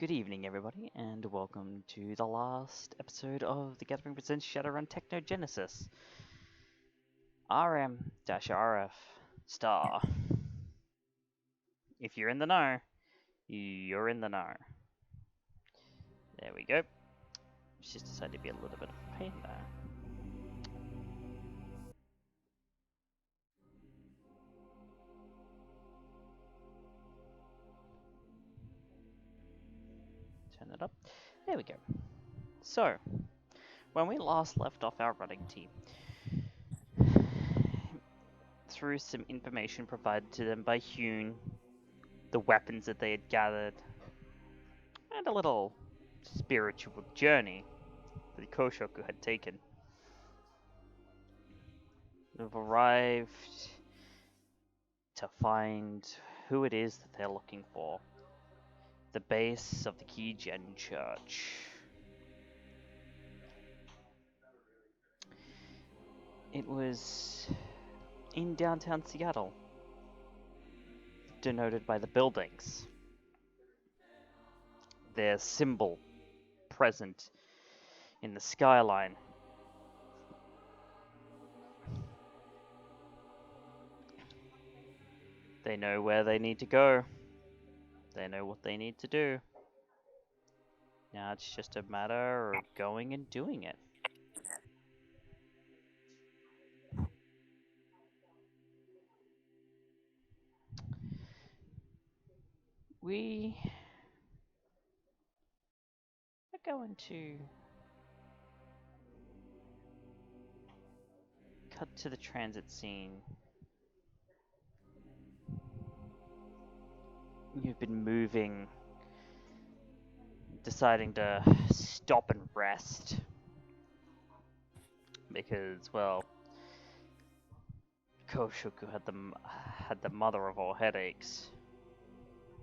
Good evening, everybody, and welcome to the last episode of The Gathering Presents Shadowrun Technogenesis. RM-RF star. If you're in the know, you're in the know. There we go. It's just decided to be a little bit of a pain there. Turn that up. There we go. So, when we last left off our running team, through some information provided to them by Hune, the weapons that they had gathered, and a little spiritual journey that Koshoku had taken, we've arrived to find who it is that they're looking for. The base of the Keygen Church. It was in downtown Seattle, denoted by the buildings. Their symbol present in the skyline. They know where they need to go. They know what they need to do. Now it's just a matter of going and doing it. We are going to cut to the transit scene. You've been moving, deciding to stop and rest because, well, Koshoku had the mother of all headaches,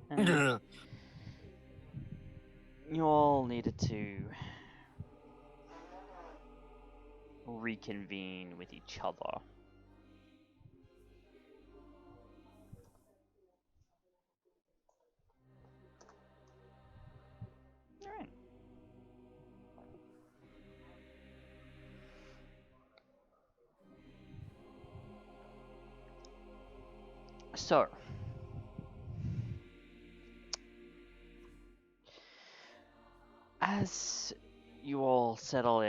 and you all needed to reconvene with each other. Alright. So, as you all settle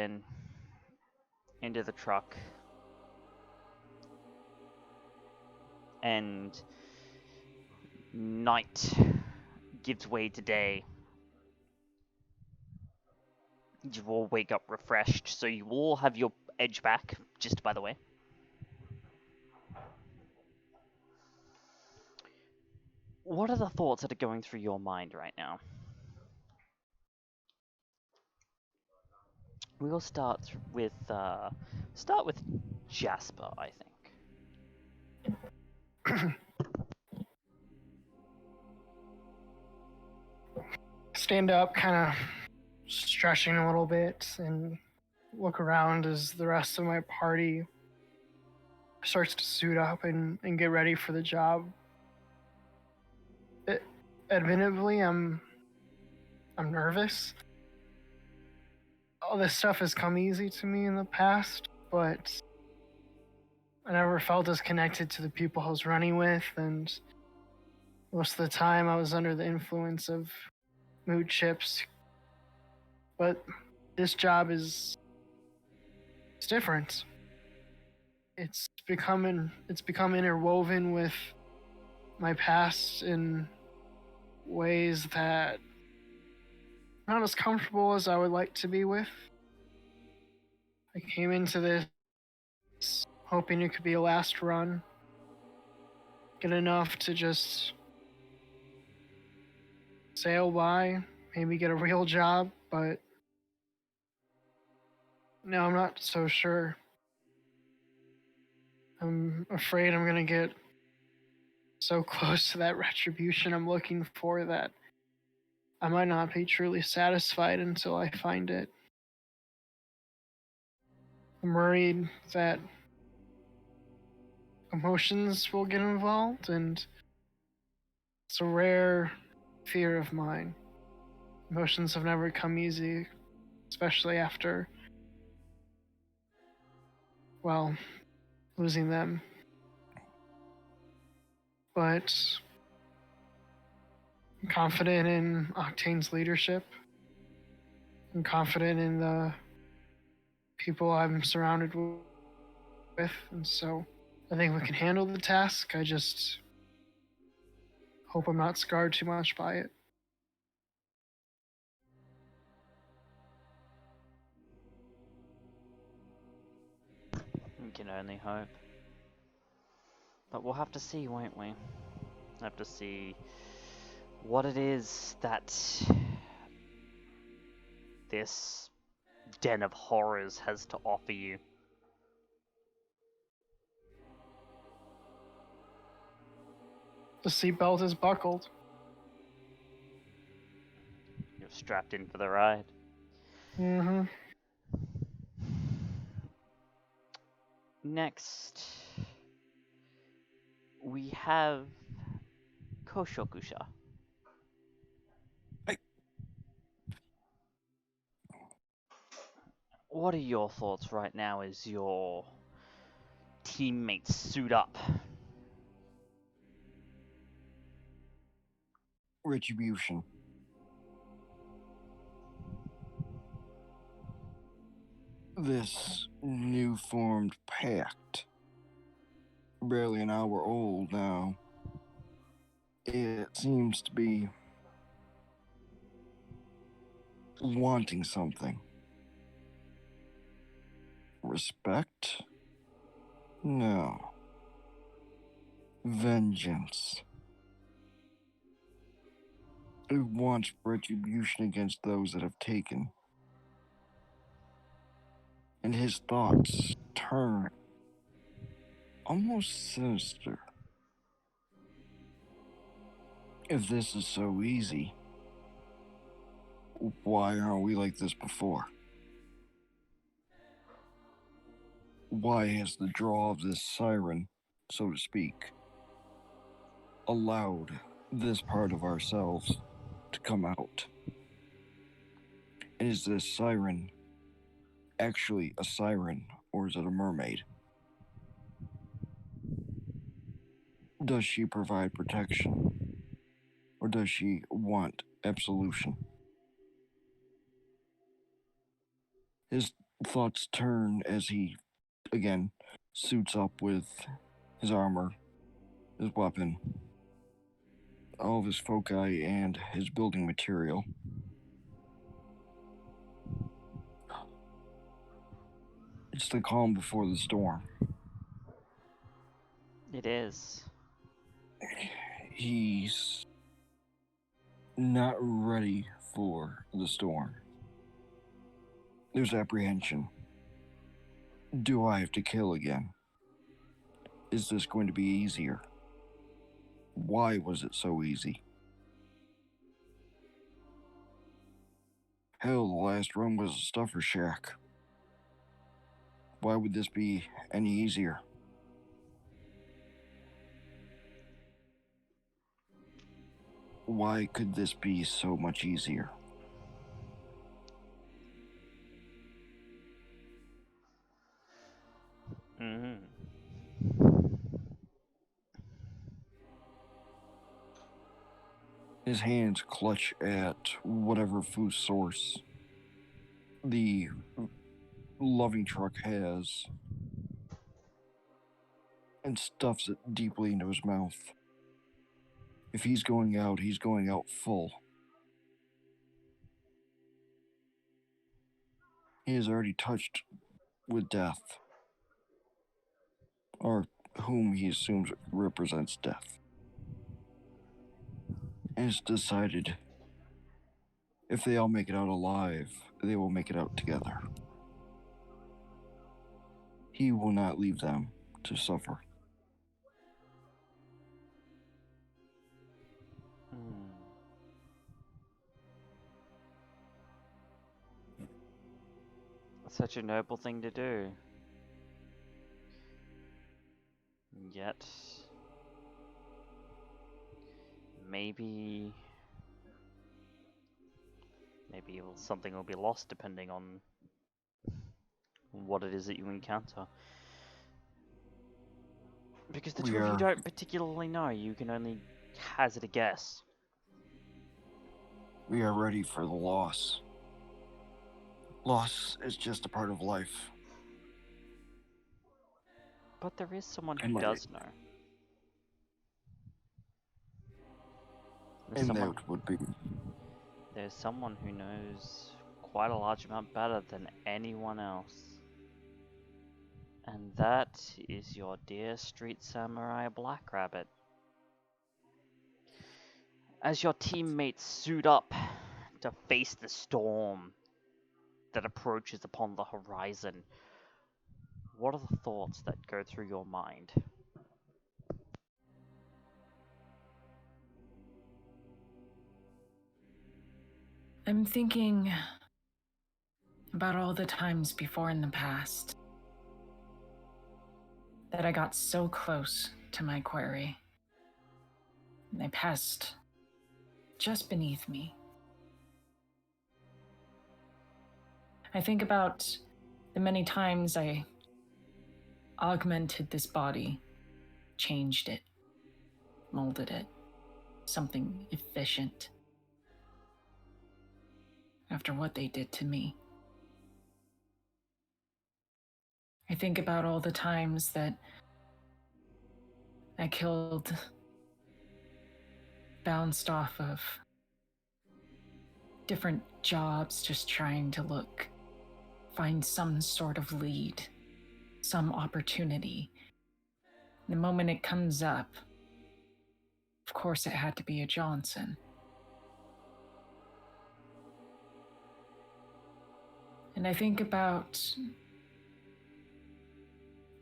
into the truck, and night gives way to day, you all wake up refreshed, so you all have your edge back, just by the way. What are the thoughts that are going through your mind right now? We'll start with Jasper, I think. Stand up, kind of stretching a little bit, and look around as the rest of my party starts to suit up and get ready for the job. Admittedly, I'm nervous. All this stuff has come easy to me in the past, but I never felt as connected to the people I was running with, and most of the time I was under the influence of mood chips. But this job is different. It's become interwoven with my past in ways that I'm not as comfortable as I would like to be with. I came into this hoping it could be a last run. Get enough to just sail by, maybe get a real job, but no, I'm not so sure. I'm afraid I'm gonna get so close to that retribution I'm looking for that I might not be truly satisfied until I find it. I'm worried that emotions will get involved, and it's a rare fear of mine. Emotions have never come easy, especially after, well, losing them. But I'm confident in Octane's leadership. I'm confident in the people I'm surrounded with, and so I think we can handle the task. I just hope I'm not scarred too much by it. We can only hope. But we'll have to see, won't we? Have to see what it is that this den of horrors has to offer you. The seatbelt is buckled. You're strapped in for the ride. Mm-hmm. Next, we have Koshokusha. What are your thoughts right now as your teammates suit up? Retribution. This new formed pact, barely an hour old now, it seems to be wanting something. Respect? No. Vengeance. It wants retribution against those that have taken. And his thoughts turn almost sinister. If this is so easy, why aren't we like this before? Why has the draw of this siren, so to speak, allowed this part of ourselves to come out? And is this siren actually a siren, or is it a mermaid? Does she provide protection, or does she want absolution? His thoughts turn as he, again, suits up with his armor, his weapon, all of his foci, and his building material. It's the calm before the storm. It is. He's not ready for the storm. There's apprehension. Do I have to kill again? Is this going to be easier? Why was it so easy? Hell, the last run was a stuffer shack. Why would this be any easier? Why could this be so much easier? Mm-hmm. His hands clutch at whatever food source the loving truck has and stuffs it deeply into his mouth. If he's going out full. He is already touched with death, or whom he assumes represents death, and has decided if they all make it out alive, they will make it out together. He will not leave them to suffer. Such a noble thing to do. Yet, maybe Maybe something will be lost depending on what it is that you encounter. Because the two of you don't particularly know, you can only hazard a guess. We are ready for the loss. Loss is just a part of life. But there is someone who And does know. And that would be... There's someone who knows quite a large amount better than anyone else. And that is your dear street samurai Black Rabbit. As your teammates suit up to face the storm that approaches upon the horizon, what are the thoughts that go through your mind? I'm thinking about all the times before in the past that I got so close to my quarry, and they passed just beneath me. I think about the many times I augmented this body, changed it, molded it, something efficient, after what they did to me. I think about all the times that I killed, bounced off of different jobs, just trying to find some sort of lead, some opportunity. The moment it comes up, of course it had to be a Johnson. And I think about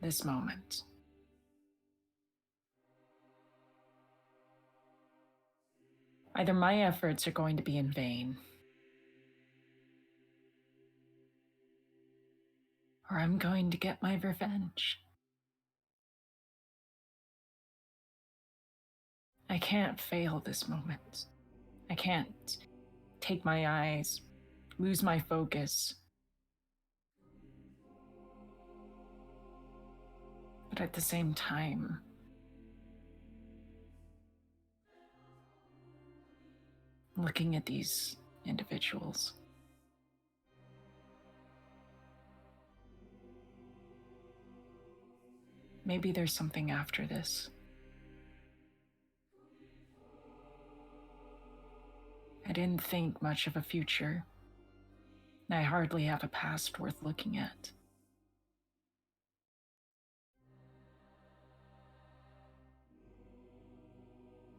this moment. Either my efforts are going to be in vain, or I'm going to get my revenge. I can't fail this moment. I can't take my eyes, lose my focus. But at the same time, looking at these individuals, maybe there's something after this. I didn't think much of a future. I hardly have a past worth looking at.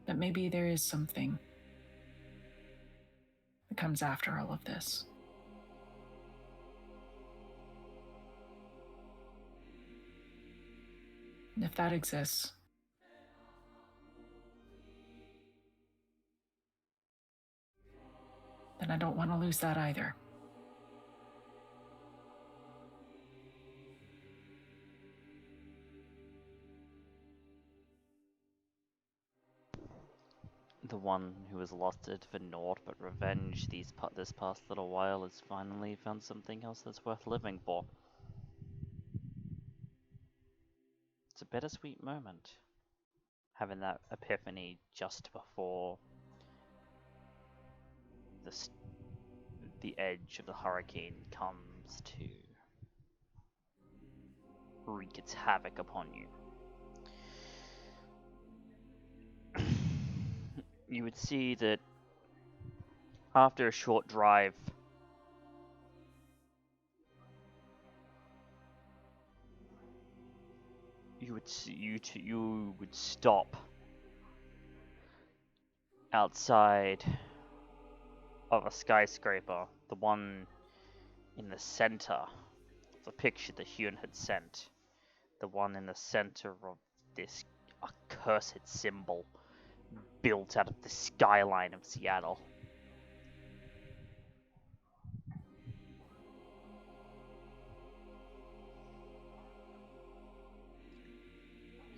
But maybe there is something that comes after all of this. And if that exists, then I don't want to lose that either. The one who has lost it for naught but revenge this past little while has finally found something else that's worth living for. It's a bittersweet moment, having that epiphany just before the edge of the hurricane comes to wreak its havoc upon you. You would see that after a short drive, you would stop outside of a skyscraper, the one in the center of the picture that Hyun had sent, the one in the center of this accursed symbol built out of the skyline of Seattle.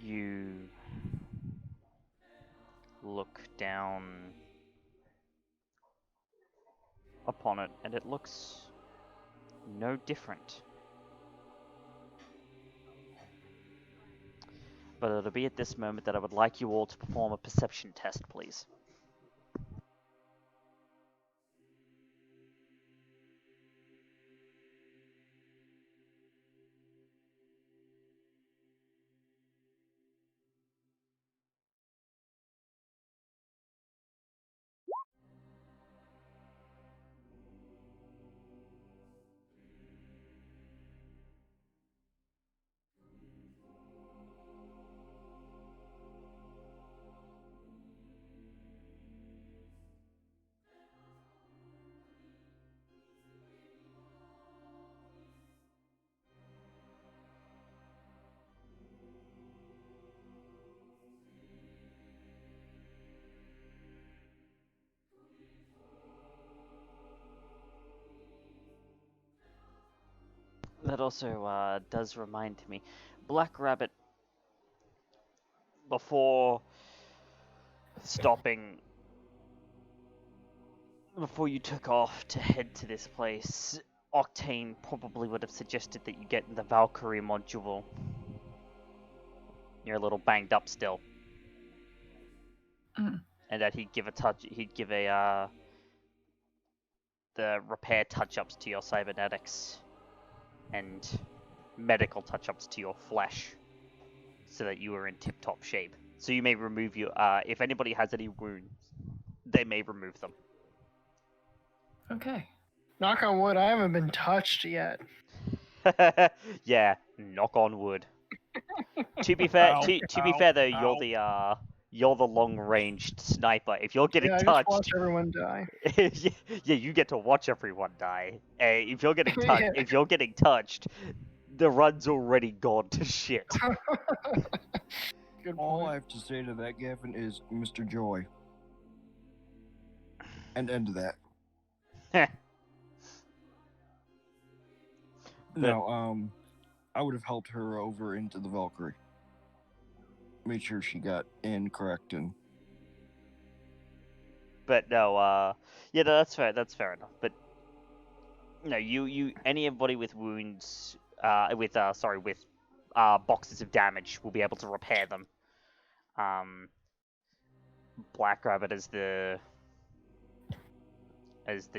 You look down upon it, and it looks no different. But it'll be at this moment that I would like you all to perform a perception test, please. That also does remind me, Black Rabbit, before stopping, before you took off to head to this place, Octane probably would have suggested that you get in the Valkyrie module. You're a little banged up still. Mm. And that he'd give the repair touch-ups to your cybernetics and medical touch-ups to your flesh so that you are in tip-top shape. So you may remove your, if anybody has any wounds, they may remove them. Okay. Knock on wood, I haven't been touched yet. Yeah, knock on wood. To be fair, Ow, to be ow, fair though, ow. you're the long-ranged sniper. If you're getting Yeah, I just touched, watched everyone die. yeah, you get to watch everyone die. If you're getting Yeah. if you're getting touched, the run's already gone to shit. Good All I point. have to say to that, Gavin, is Mr. Joy. And end of that. But No, I would have helped her over into the Valkyrie. Made sure she got in correct and no, yeah, no, that's fair. That's fair enough. But no, anybody with wounds, with boxes of damage will be able to repair them. Black Rabbit is the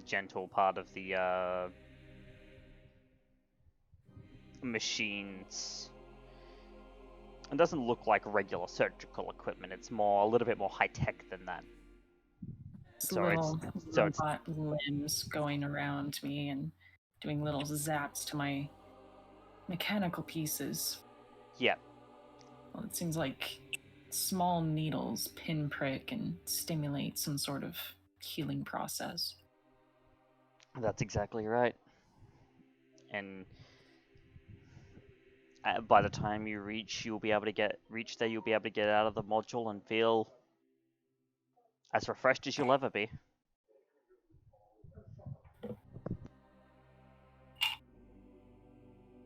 gentle part of the machines. It doesn't look like regular surgical equipment. It's a little bit more high tech than that. It's So little so it's robot limbs going around me and doing little zaps to my mechanical pieces. yeah, Well, it seems like small needles pinprick and stimulate some sort of healing process. that's exactly right. And by the time you you'll be able to get out of the module and feel as refreshed as you'll ever be.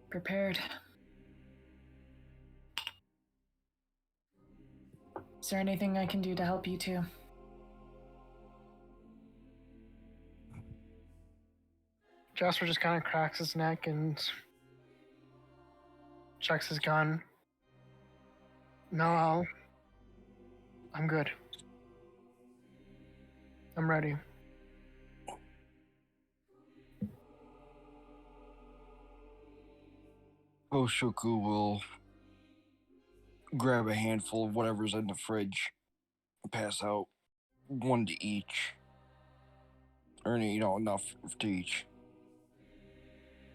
Prepared. Is there anything I can do to help you two? Jasper just kind of cracks his neck and checks his gun. No, I'm good. I'm ready. Oshoku will grab a handful of whatever's in the fridge, pass out one to each. Or, enough to each.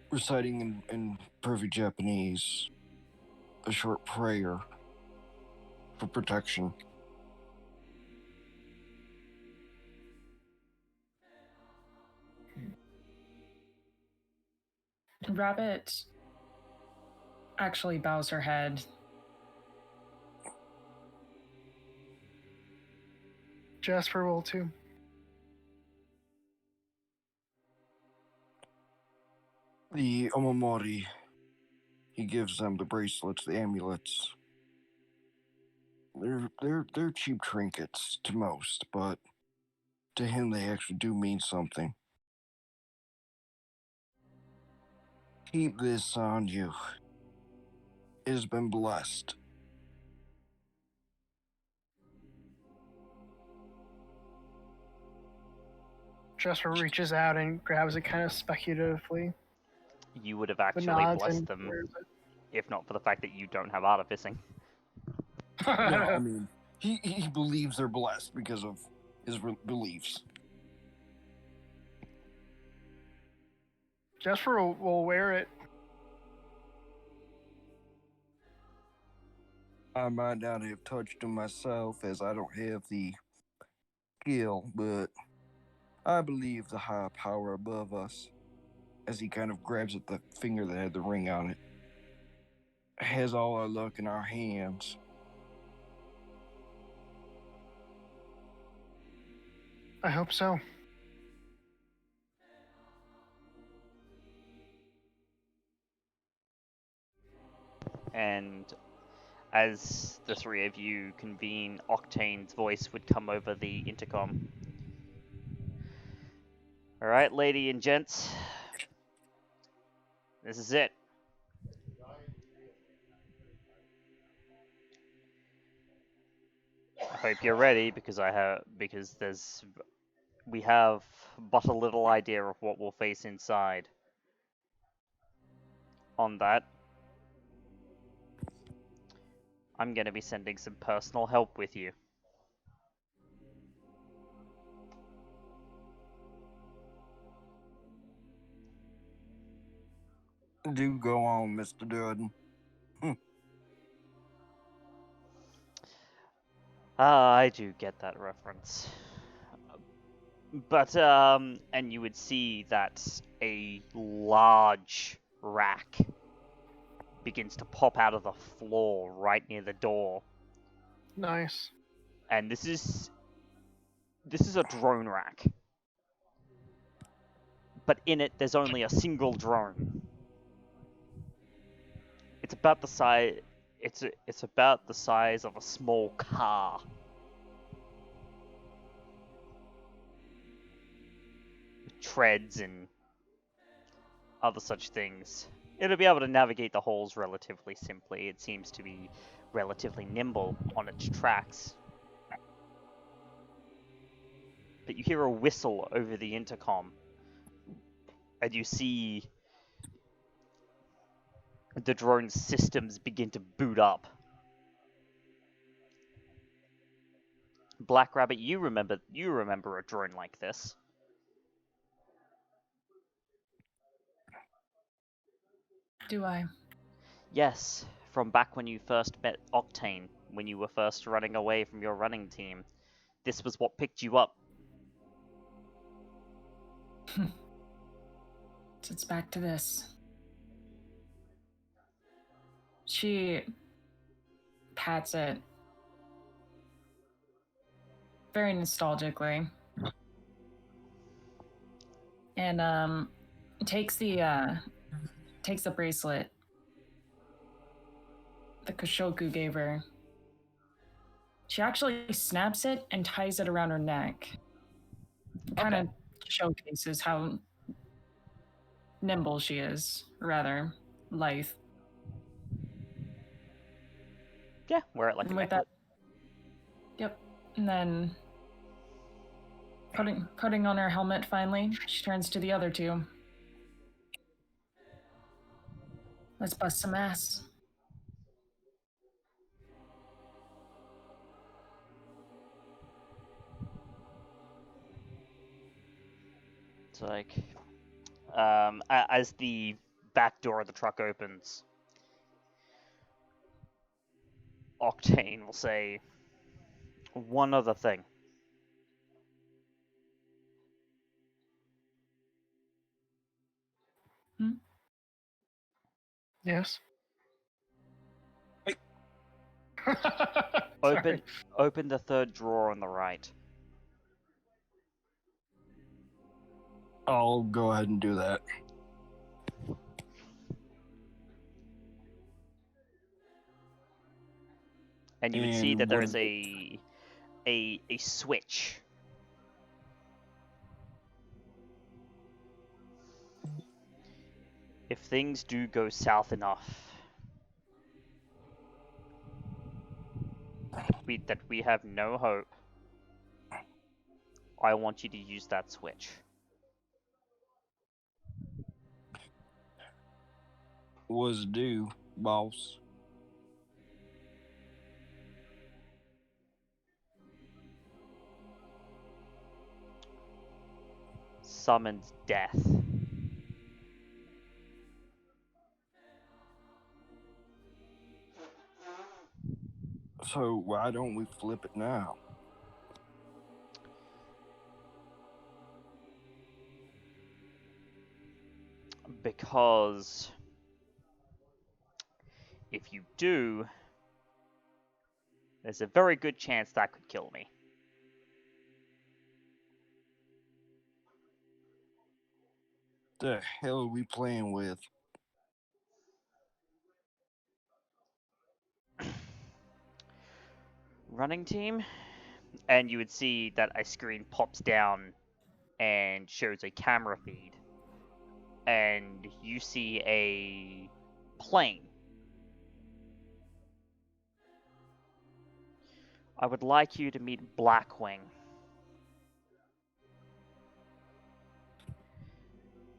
Reciting in perfect Japanese a short prayer for protection. Rabbit actually bows her head. Jasper will too. The Omamori, he gives them the bracelets, the amulets. They're cheap trinkets to most, but to him they actually do mean something. Keep this on you. It has been blessed. Jesper reaches out and grabs it kind of speculatively, You would have but actually nods blessed and them wears if not for the fact that you don't have artificing. it. No, I mean, he believes they're blessed because of his beliefs. Jesper will wear it. I might not have touched them myself as I don't have the skill, but I believe the high power above us, as he kind of grabs at the finger that had the ring on it, has all our luck in our hands. I hope so. And as the three of you convene, Octane's voice would come over the intercom. Alright, lady and gents. This is it. I hope you're ready because we have but a little idea of what we'll face inside. On that, I'm going to be sending some personal help with you. Do go on, Mr. Durden. Ah, I do get that reference. But, and you would see that a large rack begins to pop out of the floor right near the door. Nice. And this is a drone rack. But in it, there's only a single drone. It's about the size. It's about the size of a small car. With treads and other such things. It'll be able to navigate the halls relatively simply. It seems to be relatively nimble on its tracks. But you hear a whistle over the intercom, and you see the drone's systems begin to boot up. Black Rabbit, you remember a drone like this. Do I? Yes, from back when you first met Octane, when you were first running away from your running team. This was what picked you up. So it's back to this. She pats it very nostalgically and takes the bracelet that Koshoku gave her. She actually snaps it and ties it around her neck. Kind of showcases how nimble she is, rather lithe. Yeah, wear it like And a with necklace. that, yep. And then putting on her helmet finally, she turns to the other two. Let's bust some ass. It's like, as the back door of the truck opens, Octane will say one other thing. Yes. Hey. Sorry. Open the third drawer on the right. I'll go ahead and do that. And you would see And that there what is is a switch. If things do go south enough, that we have no hope, I want you to use that switch. Was due, boss. Summons death. So why don't we flip it now? Because if you do, there's a very good chance that could kill me. The hell are we playing with? Running team, and you would see that a screen pops down and shows a camera feed, and you see a plane. I would like you to meet Blackwing.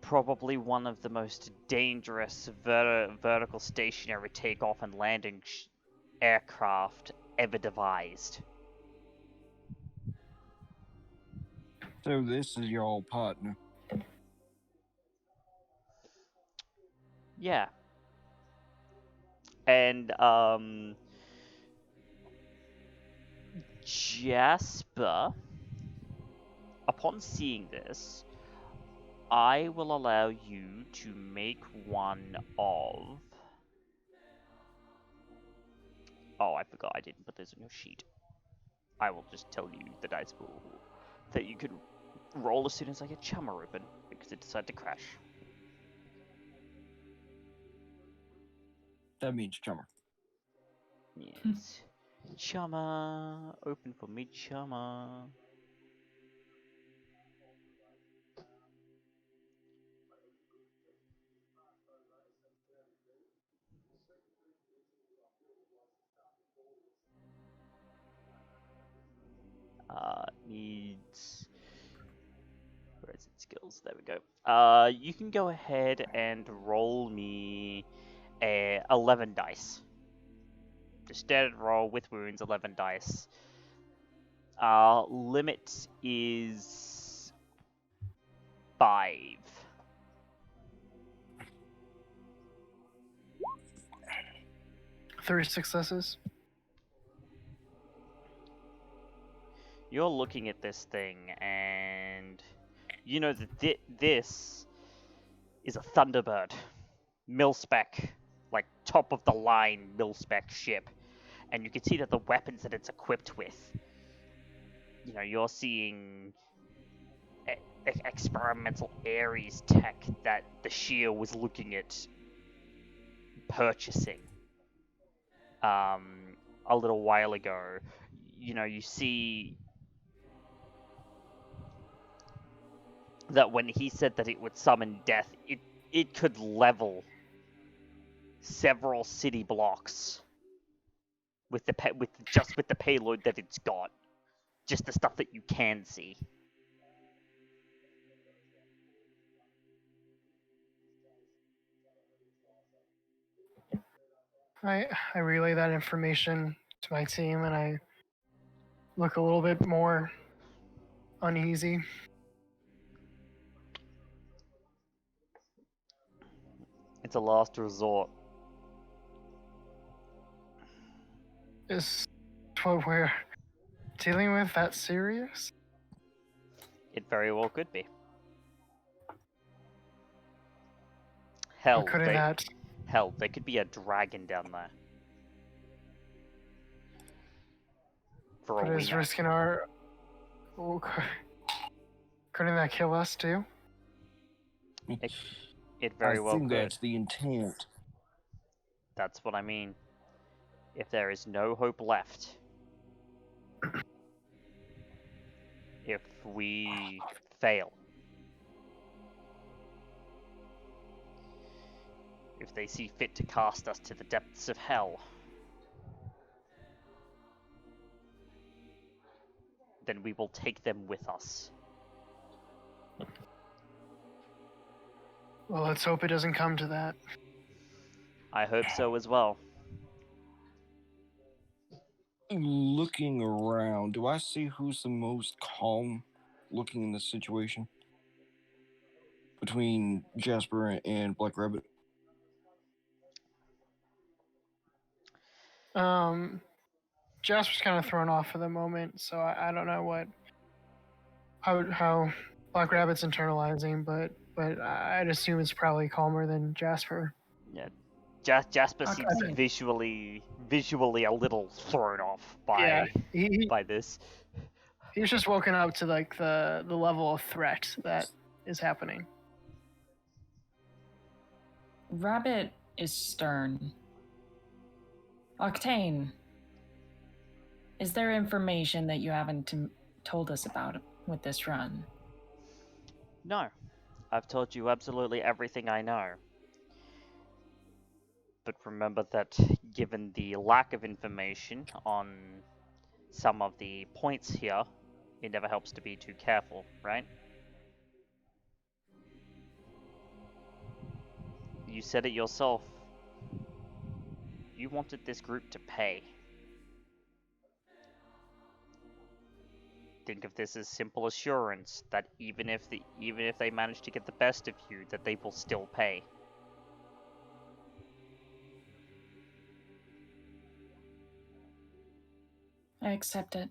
Probably one of the most dangerous vertical stationary takeoff and landing aircraft ever devised. So this is your old partner. Yeah. And, Jasper, upon seeing this, I will allow you to make one of... Oh, I forgot I didn't put this on your sheet. I will just tell you the dice pool that you can roll as soon as I get Chummer open, because it decided to crash. That means chummer. Yes. Chummer, open for me, Chummer. Needs... Where is it? Skills. There we go. You can go ahead and roll me 11 dice. The standard roll with wounds, 11 dice. Limit is 5. Three successes. You're looking at this thing, and you know that this is a Thunderbird, mil-spec, like top of the line mil-spec ship, and you can see that the weapons that it's equipped with, you know, you're seeing experimental Ares tech that the Shear was looking at purchasing a little while ago. You know, you see that when he said that it would summon death, it could level several city blocks with the with the payload that it's got, just the stuff that you can see. I relay that information to my team, and I look a little bit more uneasy. It's a last resort. Is what we're dealing with that serious? It very well could be. Hell, Couldn't that? Hell, there could be a dragon down there. For But all we is know. risking our. Couldn't that kill us too? It very well I think could. that's the intent. That's what I mean. If there is no hope left, if we fail, if they see fit to cast us to the depths of hell, then we will take them with us. Well, let's hope it doesn't come to that. I hope so as well. Looking around, do I see who's the most calm looking in this situation? Between Jasper and Black Rabbit? Jasper's kind of thrown off for the moment, so I don't know how Black Rabbit's internalizing, but I'd assume it's probably calmer than Jasper. Yeah, Jasper Okay. seems visually a little thrown off Yeah, by this. he's just woken up to like the level of threat that is happening. Rabbit is stern. Octane, is there information that you haven't told us about with this run? No, I've told you absolutely everything I know. But remember that given the lack of information on some of the points here, it never helps to be too careful, right? You said it yourself. You wanted this group to pay. Think of this as simple assurance that even if they manage to get the best of you, that they will still pay. I accept it.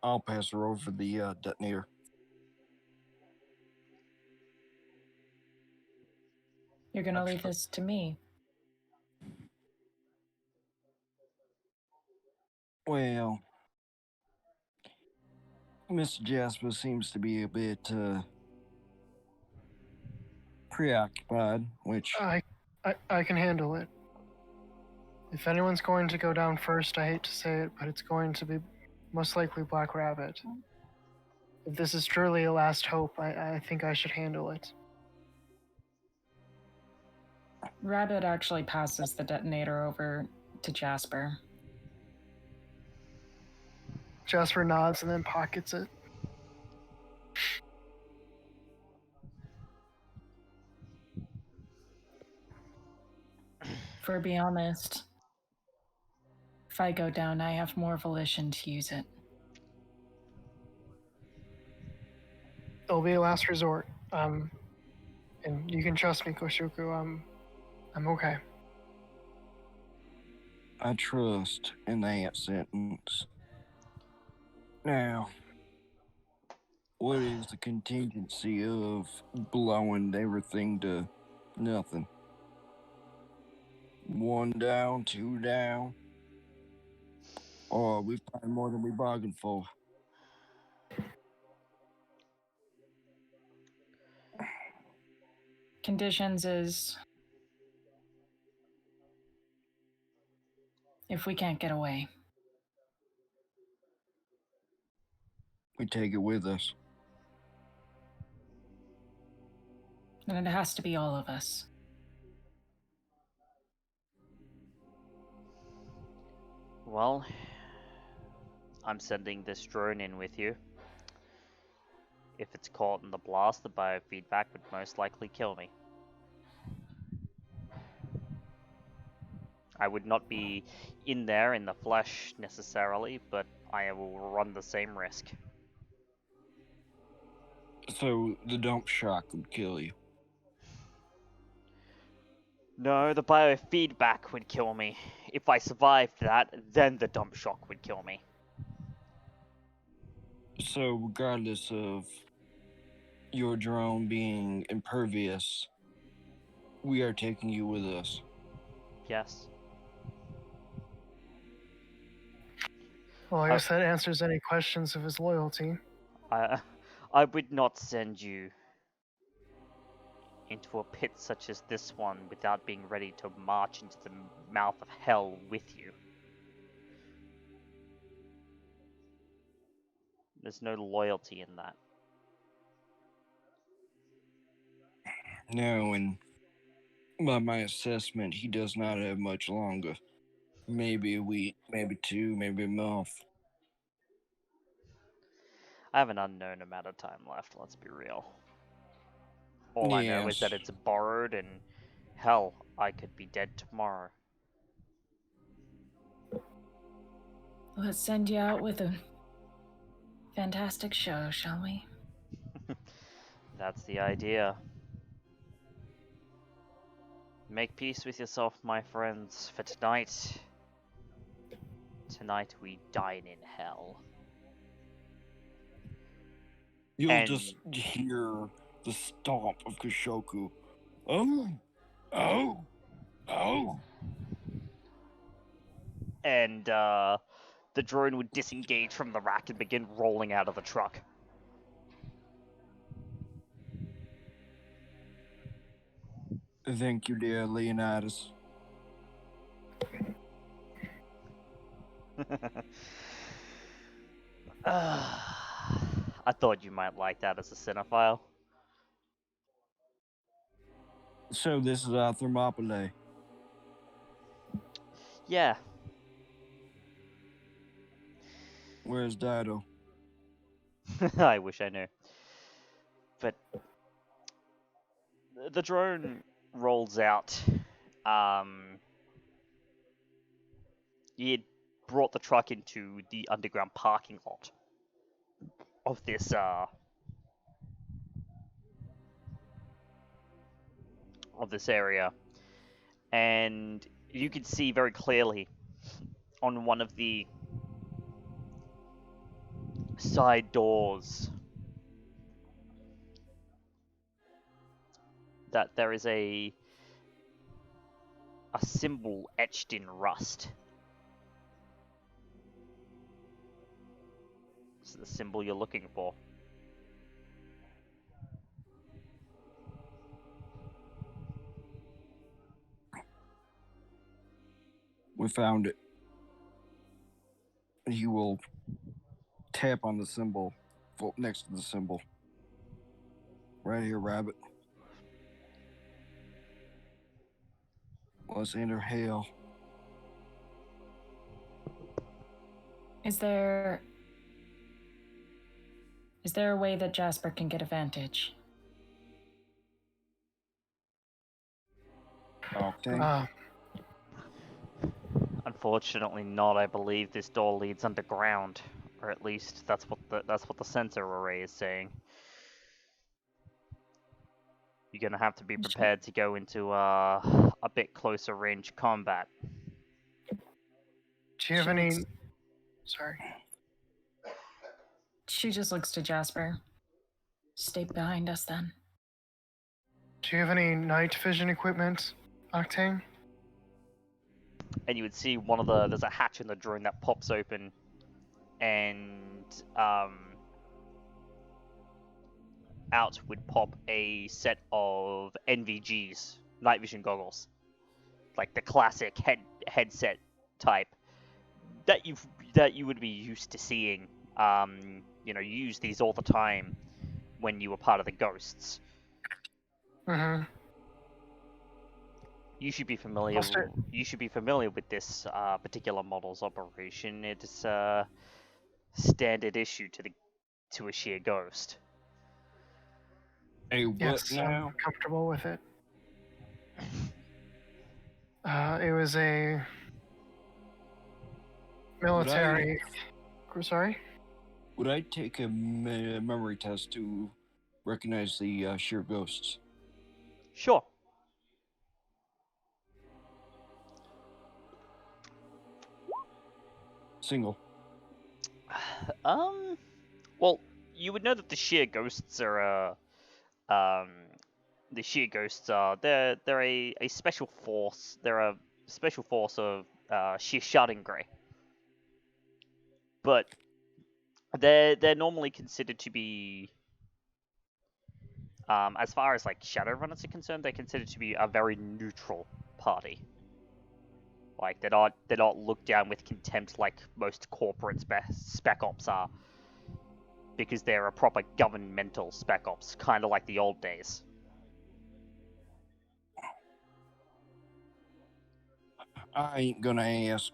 I'll pass her over the detonator. You're gonna leave this to me. Well, Miss Jasper seems to be a bit preoccupied, which I can handle it. If anyone's going to go down first, I hate to say it, but it's going to be most likely Black Rabbit. If this is truly a last hope, I think I should handle it. Rabbit actually passes the detonator over to Jasper. Jasper nods and then pockets it. For be honest, if I go down, I have more volition to use it. It'll be a last resort. And you can trust me, Koshuku. I'm okay. I trust in that sentence. Now, what is the contingency of blowing everything to nothing? 1 down, 2 down? Or we find more than we bargained for? Conditions is if we can't get away. We take it with us. And it has to be all of us. Well, I'm sending this drone in with you. If it's caught in the blast, the biofeedback would most likely kill me. I would not be in there in the flesh necessarily, but I will run the same risk. So the dump shock would kill you. No, the biofeedback would kill me. If I survived that, then the dump shock would kill me. So regardless of your drone being impervious, we are taking you with us. Yes. Well, I guess that answers any questions of his loyalty. I would not send you into a pit such as this one without being ready to march into the mouth of hell with you. There's no loyalty in that. No, and By my assessment, he does not have much longer. Maybe a week, maybe two, maybe a month. I have an unknown amount of time left, let's be real. All I know is that Yes. it's borrowed, and hell, I could be dead tomorrow. Let's send you out with a fantastic show, shall we? That's the idea. Make peace with yourself, my friends, for tonight. Tonight we dine in hell. You'll And just hear the stomp of Koshoku. Oh, oh, oh. and the drone would disengage from the rack and begin rolling out of the truck. Thank you, dear Leonidas. I thought you might like that as a cinephile. So this is our Thermopylae. Yeah. Where's Dido? I wish I knew. But the drone rolls out. He had brought the truck into the underground parking lot of this area, and you could see very clearly on one of the side doors that there is a symbol etched in rust. It's the symbol you're looking for. We found it. He will tap on the symbol next to the symbol. Right here, rabbit. Let's enter hell. Is there a way that Jasper can get a vantage? Octane. Unfortunately not. I believe this door leads underground, or at least that's what the sensor array is saying. You're gonna have to be prepared to go into a bit closer range combat. Do you have any? Sorry. She just looks to Jasper. Stay behind us then. Do you have any night vision equipment, Octane? And you would see there's a hatch in the drone that pops open, and out would pop a set of NVGs, night vision goggles, like the classic headset type that you would be used to seeing. You use these all the time when you were part of the Ghosts. Mm-hmm. You should be familiar. You should be familiar with this particular model's operation. It's a standard issue to a sheer Ghost. What yes, now? I'm comfortable with it. It was a military. Sorry? Would I take a memory test to recognize the sheer ghosts? Sure. Single. Well, you would know that the sheer ghosts are the sheer ghosts are they're a special force. They're a special force of sheer sharding grey. But they're normally considered to be as far as like Shadowrunners are concerned, they're considered to be a very neutral party. Like they're not looked down with contempt like most corporate spec ops are, because they're a proper governmental spec ops, kind of like the old days. I ain't gonna ask.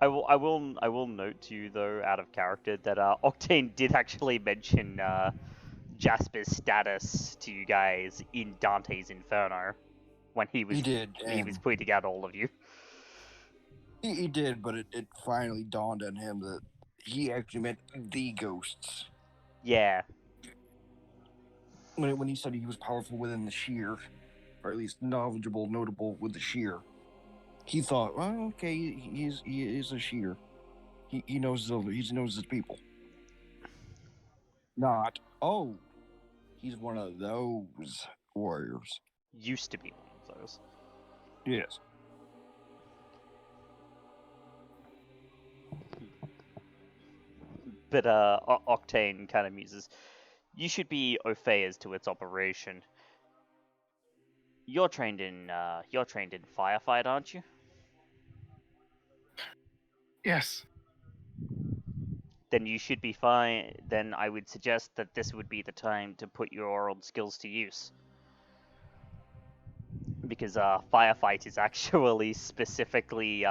I will note to you though, out of character, that Octane did actually mention Jasper's status to you guys in Dante's Inferno when he was He did, pointing out all of you. he did, but it finally dawned on him that he actually meant the ghosts. Yeah. When he said he was powerful within the sheer, or at least knowledgeable, notable with the sheer, he thought, well, okay, he is a sheer. He knows his people. Not, oh, he's one of those warriors. Used to be one of those. Yes. But Octane kind of muses, you should be au fait as to its operation. You're trained in firefight, aren't you? Yes. Then you should be fine. Then I would suggest that this would be the time to put your old skills to use. Because firefight is actually specifically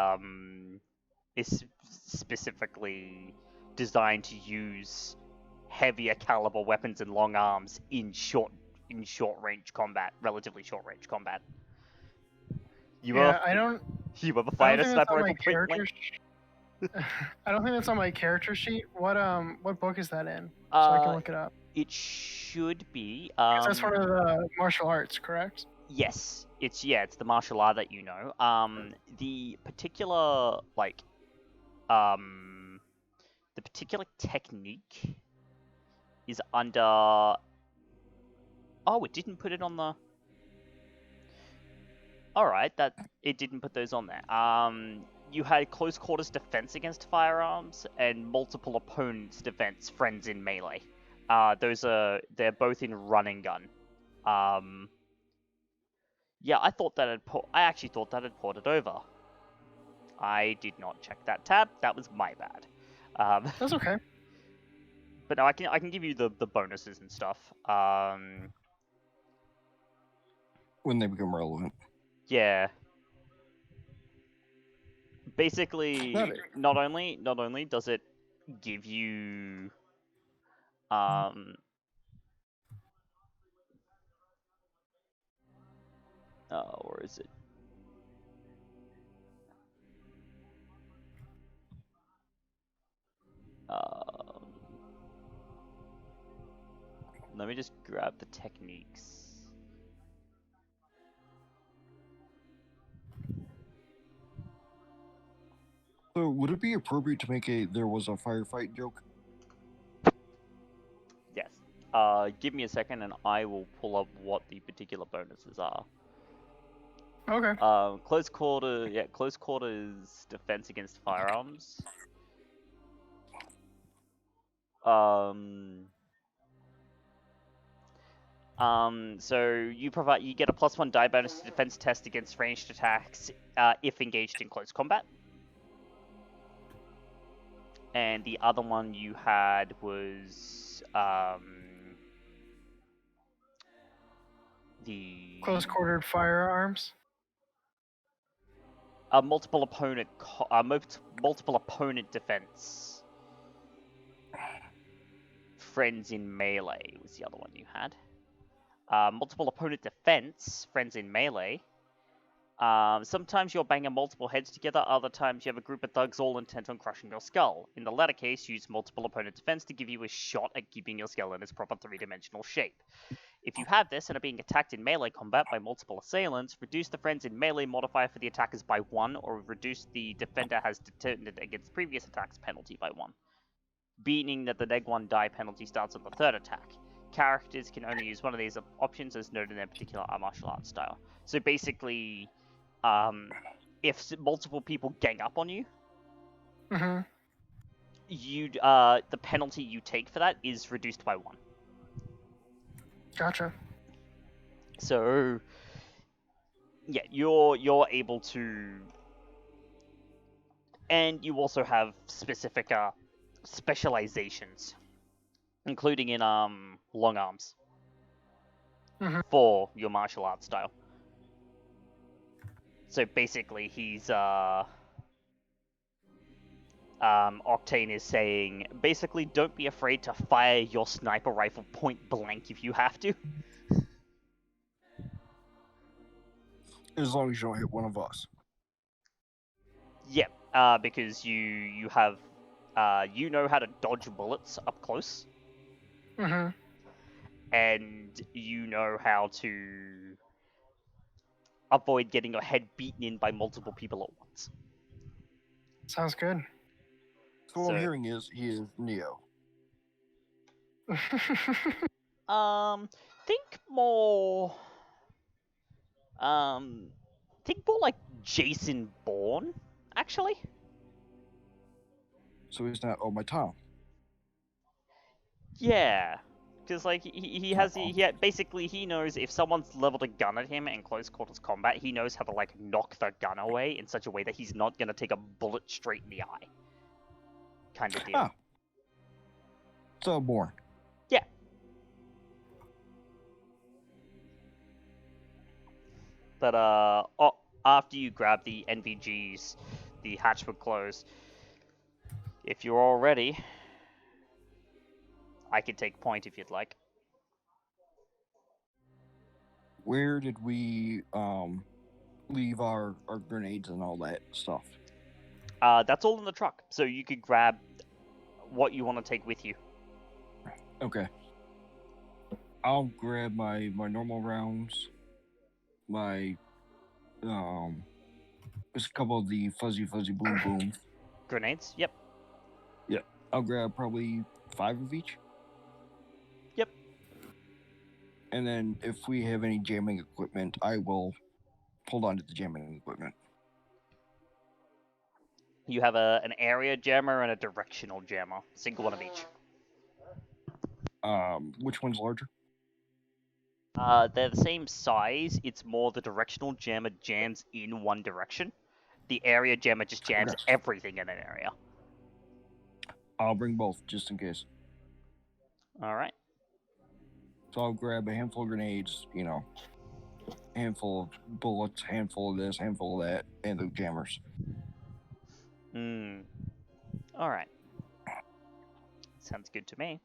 designed to use heavier caliber weapons and long arms in short range combat, relatively short range combat. You ever fired a sniper rifle point blank? I don't think that's on my character sheet. What book is that in? So I can look it up. It should be. 'Cause that's one of the martial arts, correct? Yes, it's the martial art that you know. The particular the particular technique is under. Oh, it didn't put it on the. All right, that it didn't put those on there. You had close quarters defense against firearms and multiple opponents defense, friends in melee. They're both in running gun. Yeah, I actually thought that had ported over. I did not check that tab. That was my bad. That's okay. But no, I can give you the bonuses and stuff. When they become relevant. Yeah. Basically, not only does it give you or is it? Let me just grab the techniques. So, would it be appropriate to make there was a firefight joke? Yes. Give me a second and I will pull up what the particular bonuses are. Okay. Close quarters defense against firearms. So you get a +1 die bonus to defense test against ranged attacks if engaged in close combat. And the other one you had was the Close quartered firearms. Multiple opponent defense. Friends in melee was the other one you had. Multiple opponent defense, friends in melee. Sometimes you're banging multiple heads together, other times you have a group of thugs all intent on crushing your skull. In the latter case, use multiple opponent defense to give you a shot at keeping your skull in its proper 3-dimensional shape. If you have this and are being attacked in melee combat by multiple assailants, reduce the friends in melee modifier for the attackers by 1, or reduce the defender has determined against previous attacks penalty by 1. Meaning that the -1 die penalty starts on the third attack. Characters can only use one of these options as noted in their particular martial arts style. So basically, if multiple people gang up on you, the penalty you take for that is reduced by 1. Gotcha. So, yeah, you're able to, and you also have specific specializations, including in long arms for your martial arts style. So basically, he's Octane is saying, basically, don't be afraid to fire your sniper rifle point blank if you have to. As long as you don't hit one of us. Yep, because you have you know how to dodge bullets up close, Mm-hmm. and you know how to avoid getting your head beaten in by multiple people at once. Sounds good. So what I'm So- hearing is he is Neo. Think more. Think more like Jason Bourne, actually. So he's not my Tom. Yeah, because like he has Oh. basically he knows if someone's leveled a gun at him in close quarters combat, he knows how to like knock the gun away in such a way that he's not gonna take a bullet straight in the eye. Kind of deal. Ah. So Bourne. Yeah. But after you grab the NVGs, the hatch would close. If you're all ready, I could take point if you'd like. Where did we leave our grenades and all that stuff? That's all in the truck, so you could grab what you want to take with you. Okay. I'll grab my normal rounds, my there's a couple of the fuzzy boom boom. Grenades? Yep. I'll grab probably 5 of each. Yep. And then if we have any jamming equipment, I will hold on to the jamming equipment. You have an area jammer and a directional jammer. Single one of each. Which one's larger? They're the same size. It's more the directional jammer jams in one direction. The area jammer just jams Okay. everything in an area. I'll bring both just in case. All right. So I'll grab a handful of grenades, handful of bullets, handful of this, handful of that, and the jammers. All right. Sounds good to me.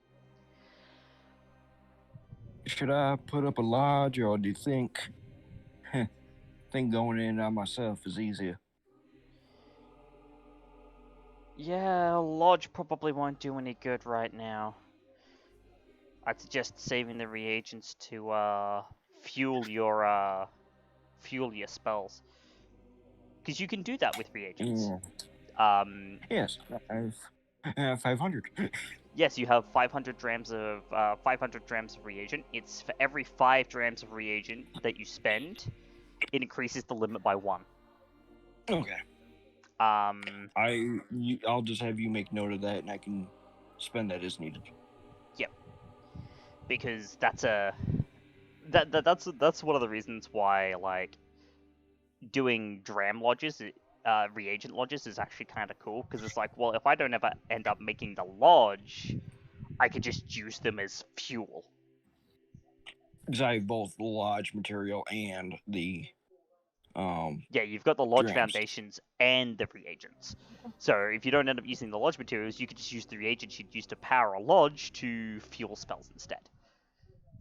Should I put up a lodge, or do you think going in on myself is easier? Yeah, lodge probably won't do any good right now. I'd suggest saving the reagents to fuel your spells. Because you can do that with reagents. Yes, I have 500. Yes, you have 500 drams of reagent. It's for every 5 drams of reagent that you spend, it increases the limit by 1. Okay. I'll just have you make note of that, and I can spend that as needed. Yep. Because that's one of the reasons why like doing dram lodges, reagent lodges is actually kind of cool, because it's like, well, if I don't ever end up making the lodge, I could just use them as fuel. Because I have both the lodge material and the Yeah, you've got the lodge drams. foundations and the reagents. So if you don't end up using the lodge materials, you could just use the reagents you'd use to power a lodge to fuel spells instead.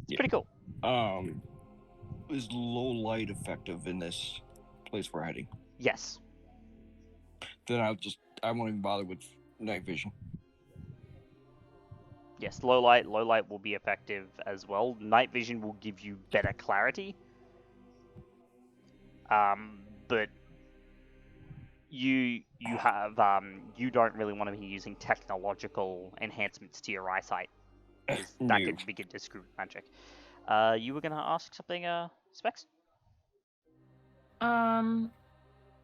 It's pretty cool. Is low light effective in this place we're heading? Yes. Then I won't even bother with night vision. Yes, low light will be effective as well. Night vision will give you better clarity. But you don't really want to be using technological enhancements to your eyesight, because that could begin to screw with magic. You were gonna ask something, Specs?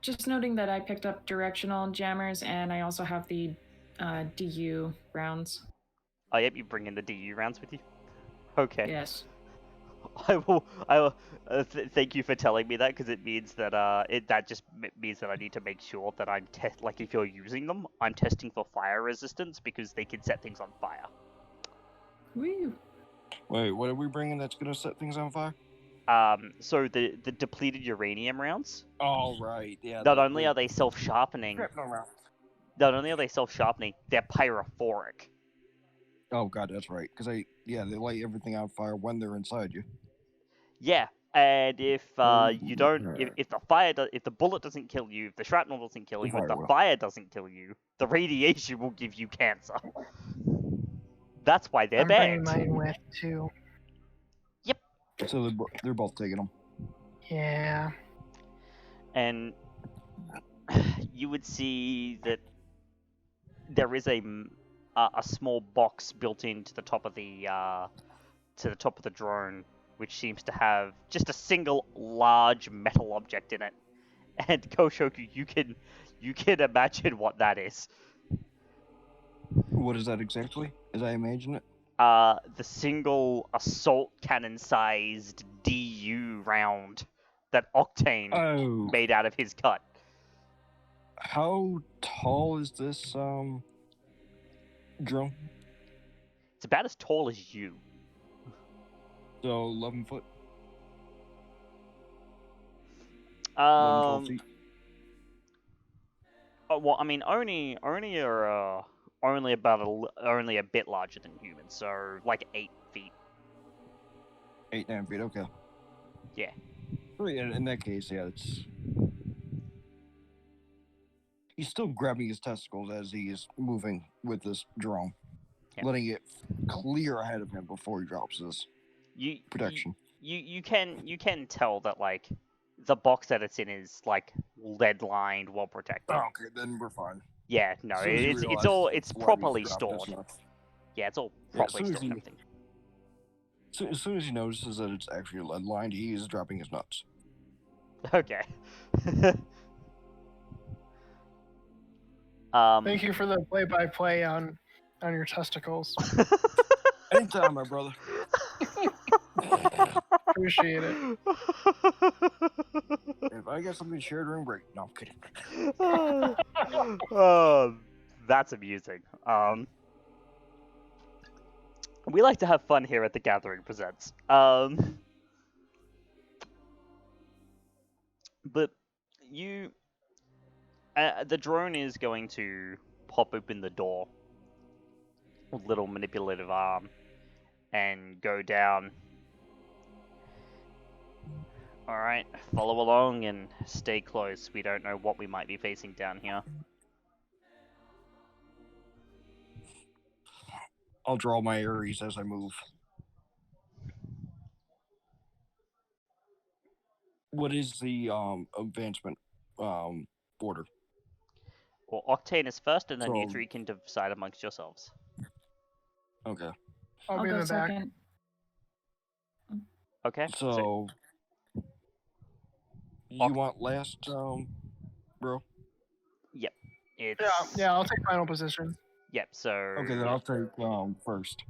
Just noting that I picked up directional jammers, and I also have the DU rounds. Oh, yep, you bring in the DU rounds with you. Okay. Yes. I will. Thank you for telling me that, because it means that means that I need to make sure that I'm like, if you're using them, I'm testing for fire resistance, because they can set things on fire. Woo. Wait, what are we bringing that's gonna set things on fire? So the depleted uranium rounds. Oh right, yeah. Not only are they self-sharpening, shrapnel rounds. they're pyrophoric. Oh god, that's right. Because they light everything on fire when they're inside you. Yeah, and if you don't, Okay. if the bullet doesn't kill you, if the shrapnel doesn't kill The you, if fire the will. fire doesn't kill you, the radiation will give you cancer. That's why they're I'm bringing banned. mine with too. So they're both taking them. Yeah. And you would see that there is a small box built into the top of the drone, which seems to have just a single large metal object in it. And Koshoku, you can imagine what that is. What is that exactly? As I imagine it? The single assault cannon-sized DU round that Octane Oh. made out of his cut. How tall is this drone? It's about as tall as you. So 11 foot, 12 feet. Well, I mean, only are only only a bit larger than humans, so like 8 feet. 8, 9 feet. Okay. Yeah. Oh, yeah, in that case, yeah, it's. He's still grabbing his testicles as he is moving with this drone, letting it clear ahead of him before he drops his protection. You can tell that like the box that it's in is like lead lined, well protected. Oh, okay, then we're fine. Yeah, no, As soon as he it's realizes it's why we properly dropped stored. this much. Yeah, it's all Yeah, as properly soon as stored and he- everything. As soon as he notices that it's actually lead lined, he is dropping his nuts. Okay. Thank you for the play-by-play on your testicles. Anytime, my brother. Appreciate it. If I get something shared during break, no, I'm kidding. Oh, that's amusing. We like to have fun here at the Gathering Presents. But the drone is going to pop open the door with little manipulative arm and go down. Alright, follow along and stay close. We don't know what we might be facing down here. I'll draw my Aries as I move. What is the advancement order? Well, Octane is first, and then you So- three can decide amongst yourselves. Okay. I'll be go in the back. second. Okay? So you want last, bro? It's... Yeah, I'll take final position. Yep, so... Okay, then I'll take first.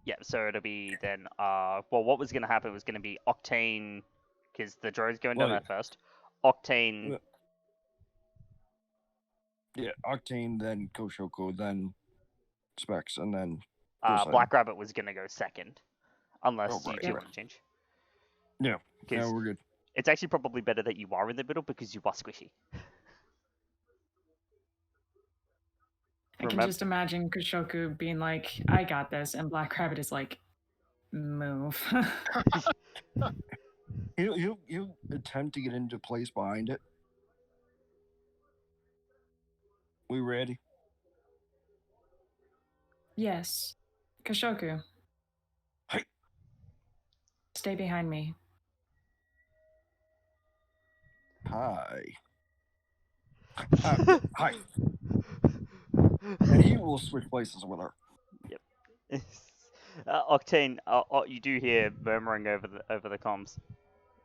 Yeah, so it'll be then, well, what was going to happen was going to be Octane, because the drone's going down there Wait. first. Octane, Yeah, Octane, then Koshoko, then Specs, and then Poseidon. Black Rabbit was going to go second. Unless Oh, you right, two yeah. want to change. Yeah, Because we're good. it's actually probably better that you are in the middle because you are squishy. I can just imagine Kushoku being like, I got this, and Black Rabbit is like, move. He'll attempt to get into place behind it. We ready? Yes. Kushoku. Hey. Stay behind me. Hi. Hi. And he will switch places with her. Octane, you do hear murmuring over the comms.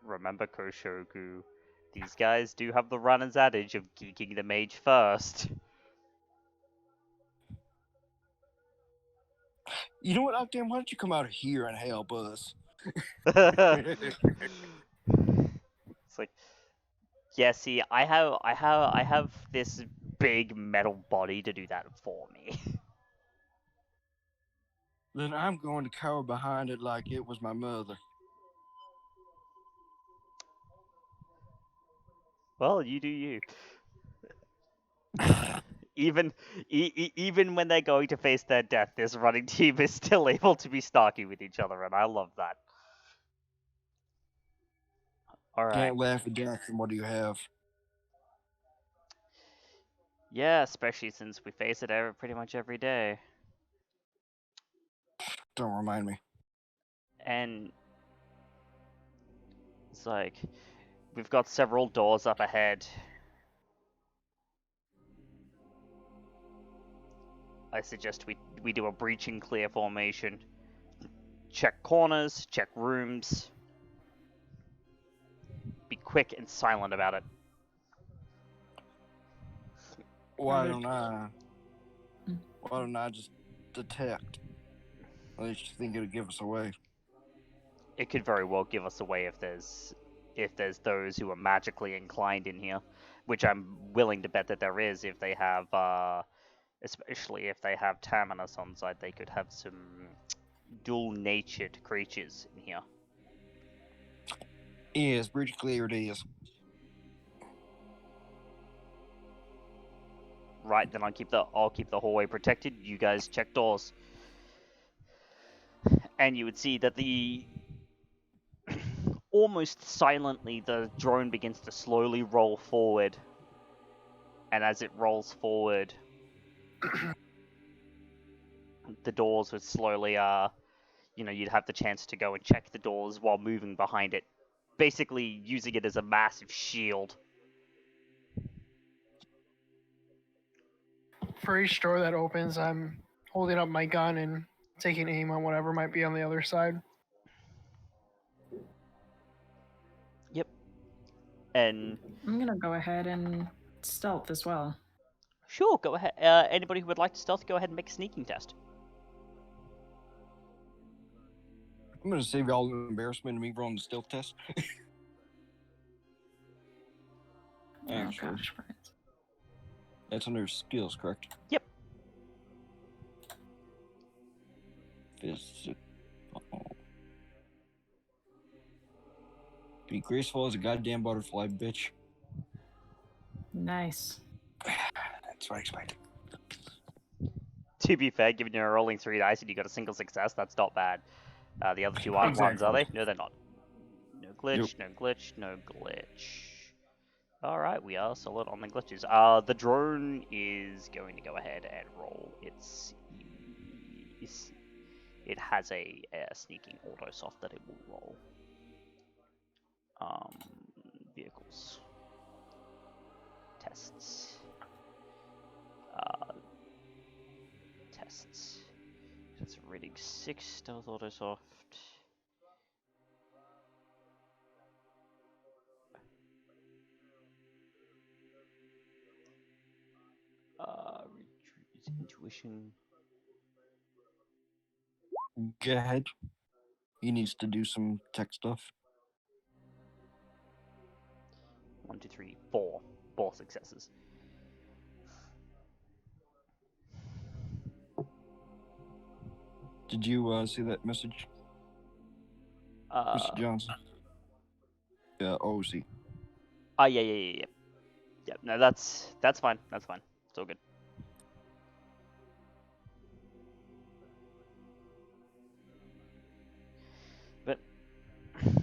Remember, Koshoku, these guys do have the runner's adage of geeking the mage first. You know what, Octane? Why don't you come out here and help us? It's like, yeah. See, I have this big metal body to do that for me. Then I'm going to cower behind it like it was my mother. Well, you do you. Even even when they're going to face their death, this running team is still able to be snarky with each other, and I love that. All right. Can't laugh at death, and what do you have? Yeah, especially since we face it pretty much every day. Don't remind me. And it's like we've got several doors up ahead. I suggest we do a breach and clear formation. Check corners, check rooms. Be quick and silent about it. Why don't I just detect? I just think it'll give us away. It could very well give us away if there's those who are magically inclined in here, which I'm willing to bet that there is. If they have, especially if they have Terminus on site, they could have some dual-natured creatures in here. Yes, breach clear it is. Right, then I'll keep the hallway protected. You guys check doors, and you would see that almost silently the drone begins to slowly roll forward, and as it rolls forward, the doors would slowly you'd have the chance to go and check the doors while moving behind it, basically using it as a massive shield. For each door that opens, I'm holding up my gun and taking aim on whatever might be on the other side. Yep. And I'm gonna go ahead and stealth as well. sure, go ahead. Anybody who would like to stealth, go ahead and make a sneaking test. I'm gonna save y'all the embarrassment of me rolling the stealth test. Actually, Oh gosh, right. that's under skills, correct? Yep. Be graceful as a goddamn butterfly, bitch. Nice. That's what I expected. To be fair, given you're rolling 3 dice and you got a single success, that's not bad. The other two aren't ones, are they? No, they're not. No glitch, no glitch, no glitch. Alright, we are solid on the glitches. The drone is going to go ahead and roll it has a sneaking auto soft that it will roll. Vehicles. Tests. Tests. That's a rating 6 stealth auto soft. Intuition. Go ahead. He needs to do some tech stuff. 1, 2, 3, 4. 4 successes. Did you see that message, Mr. Johnson? Yeah, OC. Yeah. Yep, no, that's fine. That's fine. It's all good. But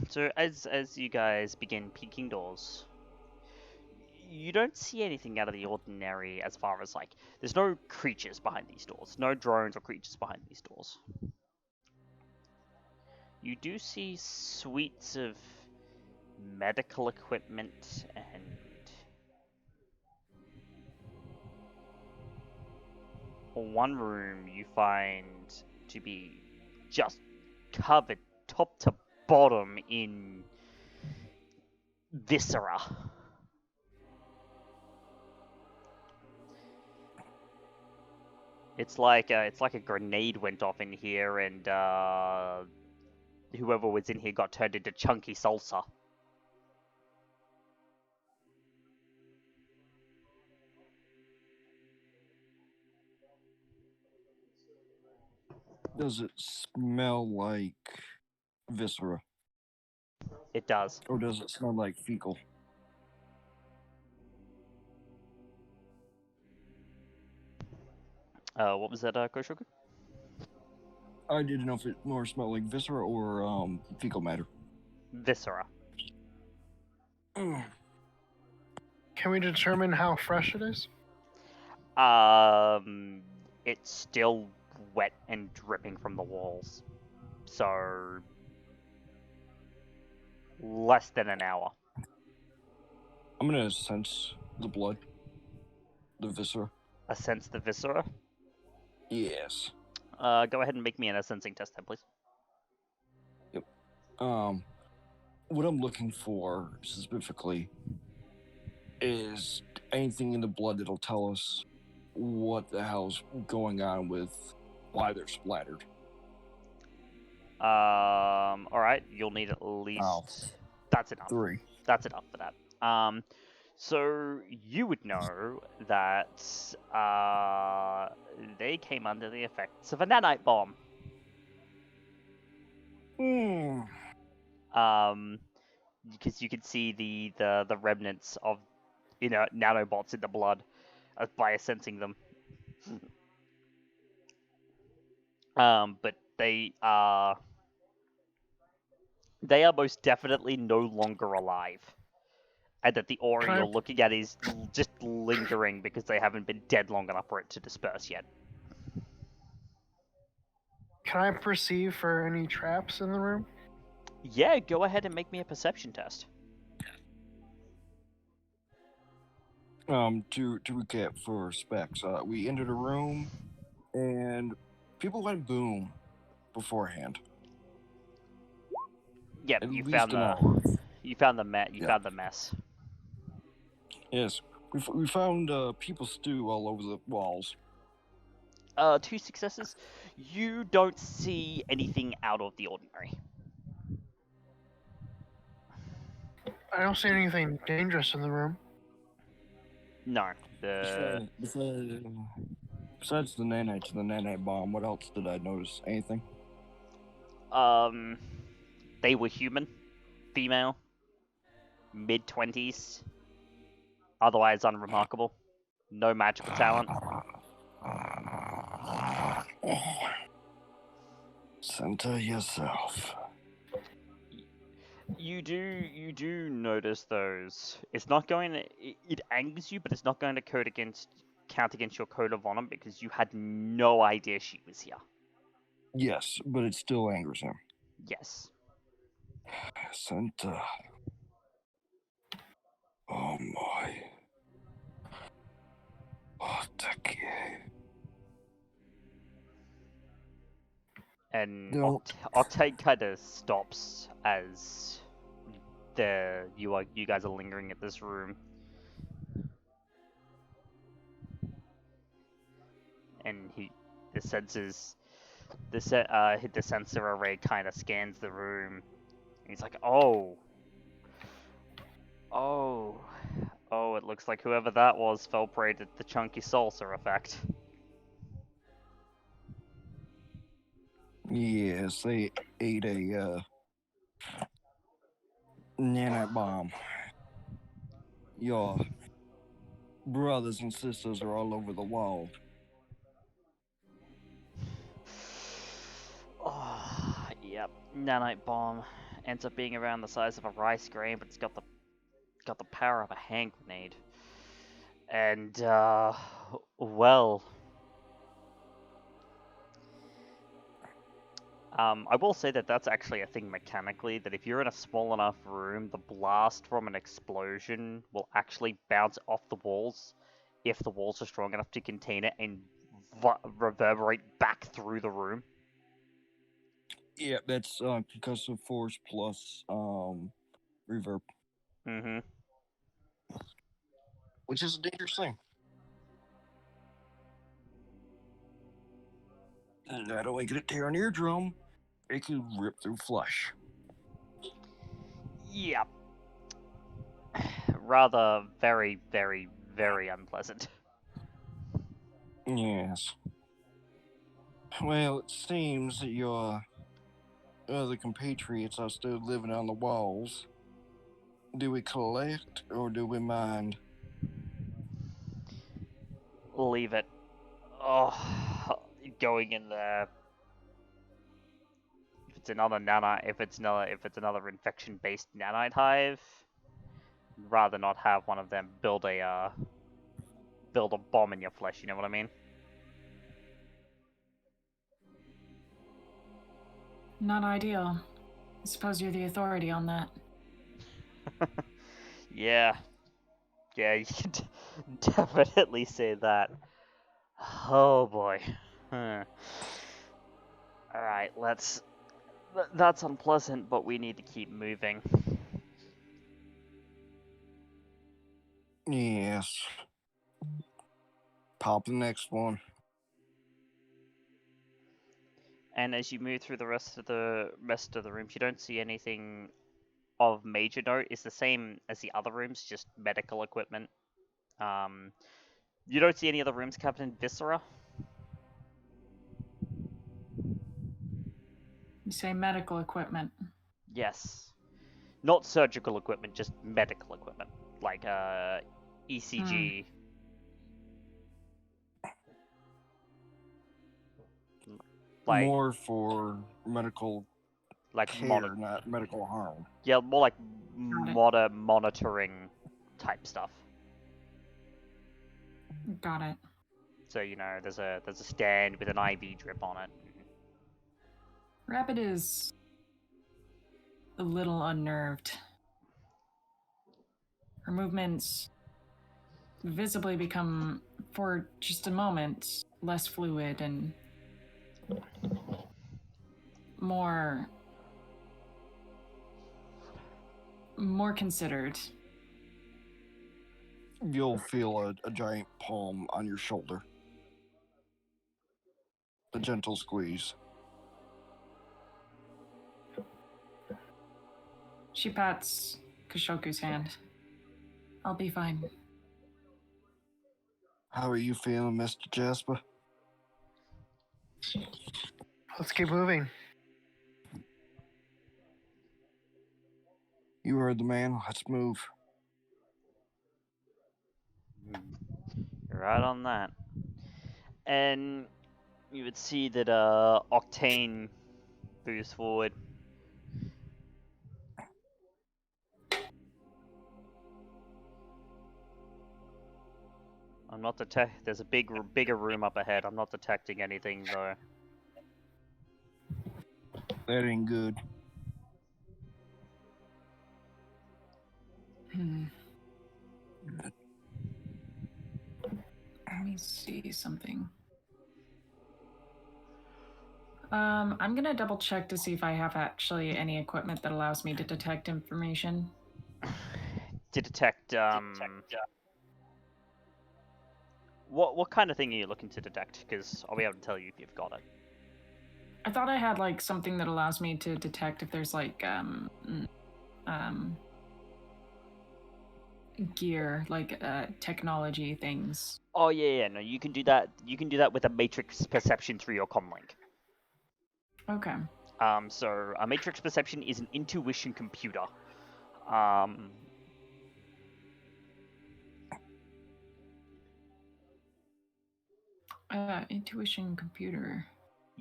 so as you guys begin peeking doors, you don't see anything out of the ordinary as far as like there's no creatures behind these doors, no drones or creatures behind these doors. You do see suites of medical equipment and one room you find to be just covered top to bottom in viscera. It's like a grenade went off in here, and whoever was in here got turned into chunky salsa. Does it smell like viscera? It does. Or does it smell like fecal? What was that, Koshoku? I didn't know if it more smelled like viscera or fecal matter. Viscera. Can we determine how fresh it is? It's still wet and dripping from the walls. So, less than an hour. I'm gonna sense the blood, the viscera. Sense the viscera. Yes. Go ahead and make me a sensing test, then, please. What I'm looking for specifically is anything in the blood that'll tell us what the hell's going on with why they're splattered. Alright, you'll need at least... That's enough. 3. That's enough for that. So you would know that, they came under the effects of a nanite bomb. Because you could see the remnants of, nanobots in the blood by sensing them. But they are most definitely no longer alive. And that the aura Can I- you're looking at is just lingering because they haven't been dead long enough for it to disperse yet. Can I perceive for any traps in the room? Yeah, go ahead and make me a perception test. To recap for specs, we entered a room and people went boom beforehand. Yep, At you least found an the hour. found the Yeah. found the mess. Yes, we found people stew all over the walls. 2 successes. You don't see anything out of the ordinary. I don't see anything dangerous in the room. No. Besides the nanites and the nanite bomb, what else did I notice? Anything? They were human, female, mid-20s, otherwise unremarkable. No magical talent. Center yourself. You do notice those. It's not going to. It angers you, but it's not going to count against your code of honor because you had no idea she was here. Yes, but it still angers him. Yes. Santa. Oh my. Otake. And Don't. Octane kind of stops as you guys are lingering at this room, and the sensor array kind of scans the room. And he's like, oh, it looks like whoever that was fell prey to the chunky salsa effect. Yes, they ate a nanite bomb. Your brothers and sisters are all over the wall. Oh, yep. Nanite bomb ends up being around the size of a rice grain, but it's got the power of a hand grenade. And well, I will say that that's actually a thing mechanically, that if you're in a small enough room, the blast from an explosion will actually bounce off the walls if the walls are strong enough to contain it and reverberate back through the room. Yeah, that's concussive force plus reverb. Mm-hmm. Which is a dangerous thing. And not only could it tear an eardrum, it could rip through flesh. Yep. Rather very, very, very unpleasant. Yes. Well, it seems that your other compatriots are still living on the walls. Do we collect or do we mind? Leave it. Oh, going in there. If it's another nanite, if it's another infection-based nanite hive, I'd rather not have one of them build a bomb in your flesh. You know what I mean? Not ideal. I suppose you're the authority on that. Yeah, you can definitely say that. Oh boy. Huh. All right, that's unpleasant, but we need to keep moving. Yes. Pop the next one. And as you move through the rest of the rooms, you don't see anything of major note. It's the same as the other rooms, just medical equipment. You don't see any other rooms, Captain Viscera? You say medical equipment. Yes. Not surgical equipment, just medical equipment. Like ECG. Like More for medical care, not medical harm. Yeah, more like Got it. monitoring type stuff. Got it. So there's a stand with an IV drip on it. Rabbit is a little unnerved. Her movements visibly become, for just a moment, less fluid and more considered. You'll feel a giant palm on your shoulder. A gentle squeeze. She pats Koshoku's hand. I'll be fine. How are you feeling, Mr. Jasper? Let's keep moving. You heard the man. Let's move. You're right on that. And you would see that Octane moves forward. I'm not There's a bigger room up ahead. I'm not detecting anything though. That ain't good. Let me see something. I'm gonna double check to see if I have actually any equipment that allows me to detect information. To detect What kind of thing are you looking to detect? Because I'll be able to tell you if you've got it. I thought I had like something that allows me to detect if there's like gear, like technology things. Oh yeah, no, you can do that. You can do that with a matrix perception through your comlink. Okay. So a matrix perception is an intuition computer. Intuition computer.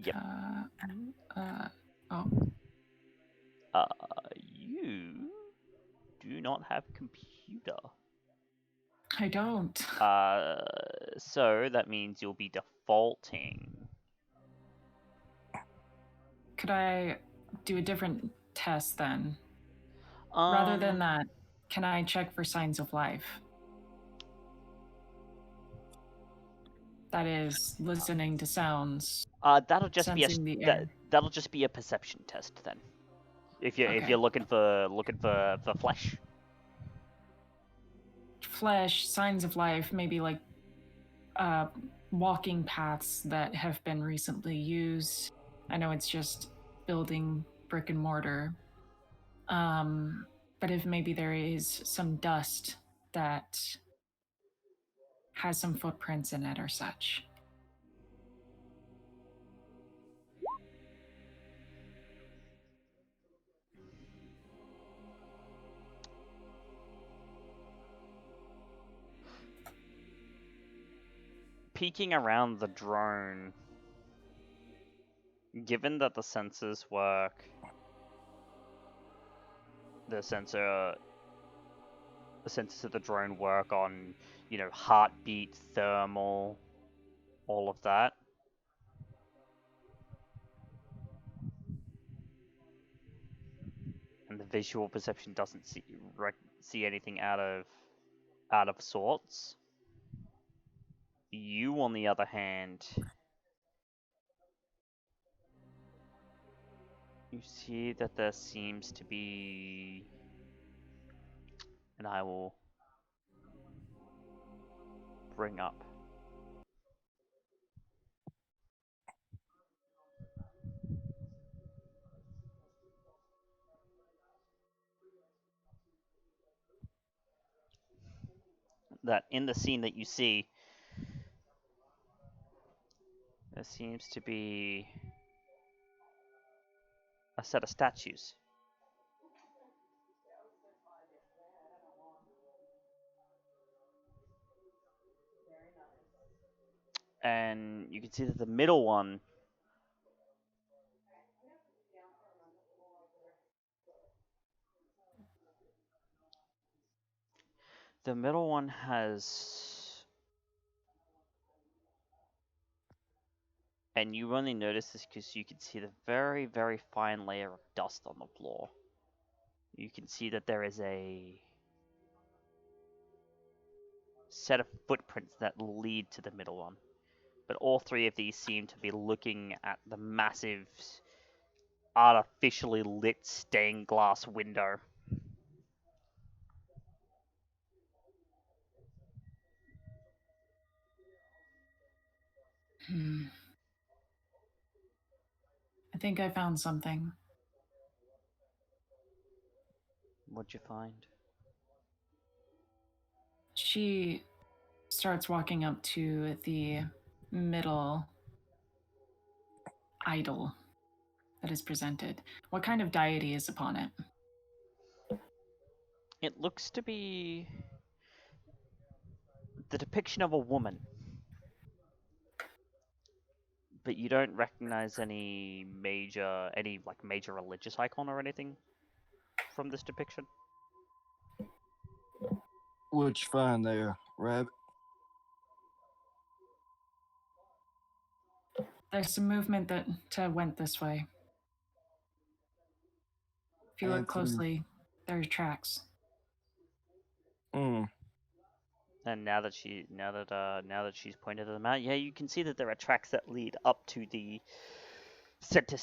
Yep. Oh. You do not have a computer. I don't. So that means you'll be defaulting. Could I do a different test then? Rather than that, can I check for signs of life? That is, listening to sounds. That'll just sensing be the air. that'll just be a perception test then. If you're looking for flesh. Flesh, signs of life, maybe like walking paths that have been recently used. I know it's just building brick and mortar. But if maybe there is some dust that has some footprints in it or such. peeking around the drone, given that the sensors work, the sensors of the drone work on, heartbeat, thermal, all of that. And the visual perception doesn't see anything out of sorts. You, on the other hand, you see that there seems to be, and I will bring up that in the scene that you see, there seems to be a set of statues. And you can see that the middle one has, and you only notice this because you can see the very, very fine layer of dust on the floor. You can see that there is a set of footprints that lead to the middle one. But all three of these seem to be looking at the massive, artificially lit stained glass window. I think I found something. What'd you find? She starts walking up to the middle idol that is presented. What kind of deity is upon it? It looks to be the depiction of a woman. But you don't recognize any major religious icon or anything from this depiction. What you find there, Rabbit? There's some movement that went this way. If you look Anthony. closely, there are tracks. Mm. And now that she's pointed them out, yeah, you can see that there are tracks that lead up to the center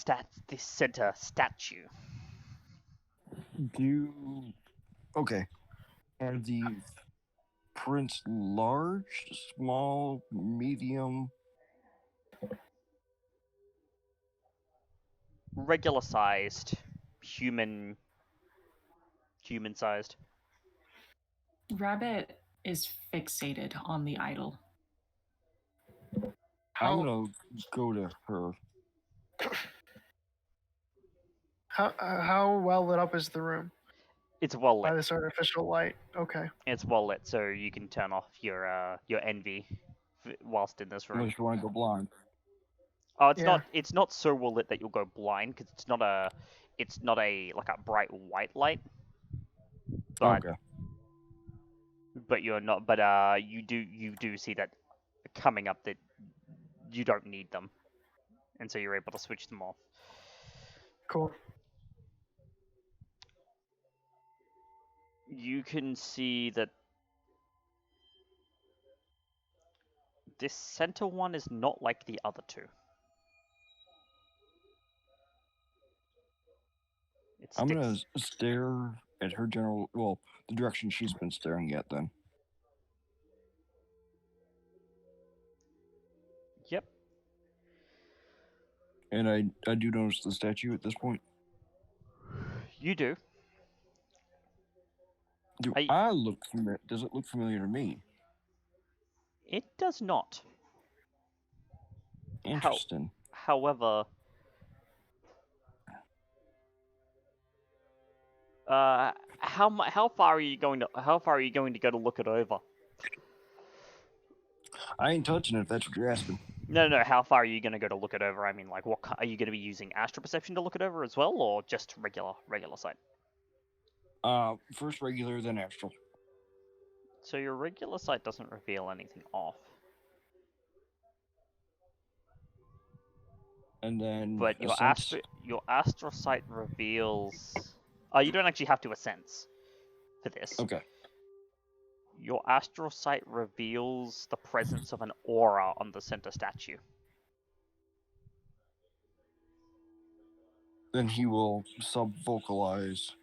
statue. Okay. Are these prints large, small, medium? Regular sized, human sized. Rabbit is fixated on the idol. I'm gonna go to her. How well lit up is the room It's well by lit. this artificial light? Okay. It's well lit, so you can turn off your envy whilst in this room. Unless you want to go blind. Oh, it's Yeah. not so well lit that you'll go blind because it's not a like a bright white light. But Okay. but you're not. But you do see that coming up that you don't need them, and so you're able to switch them off. Cool. You can see that this center one is not like the other two. I'm gonna stare at her the direction she's been staring at then. Yep. And I do notice the statue at this point. You do. I look familiar? Does it look familiar to me? It does not. Interesting. However, how far are you going to go to look it over? I ain't touching it if that's what you're asking. No. How far are you going to go to look it over? I mean, like, what are you going to be using astral perception to look it over as well, or just regular sight? First regular, then astral. So your regular sight doesn't reveal anything off, And then but your sense. astral sight reveals. You don't actually have to sense for this. Okay. Your astral sight reveals the presence of an aura on the center statue. Then he will sub-vocalize.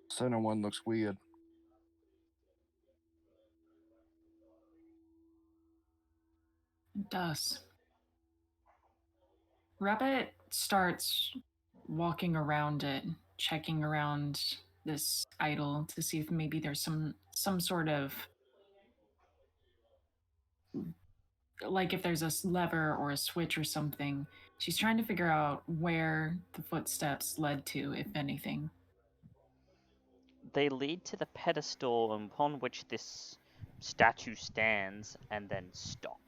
Center one looks weird. It does. Rabbit starts walking around it, checking around this idol to see if maybe there's some sort of, like, if there's a lever or a switch or something. She's trying to figure out where the footsteps led to, if anything. They lead to the pedestal upon which this statue stands and then stop.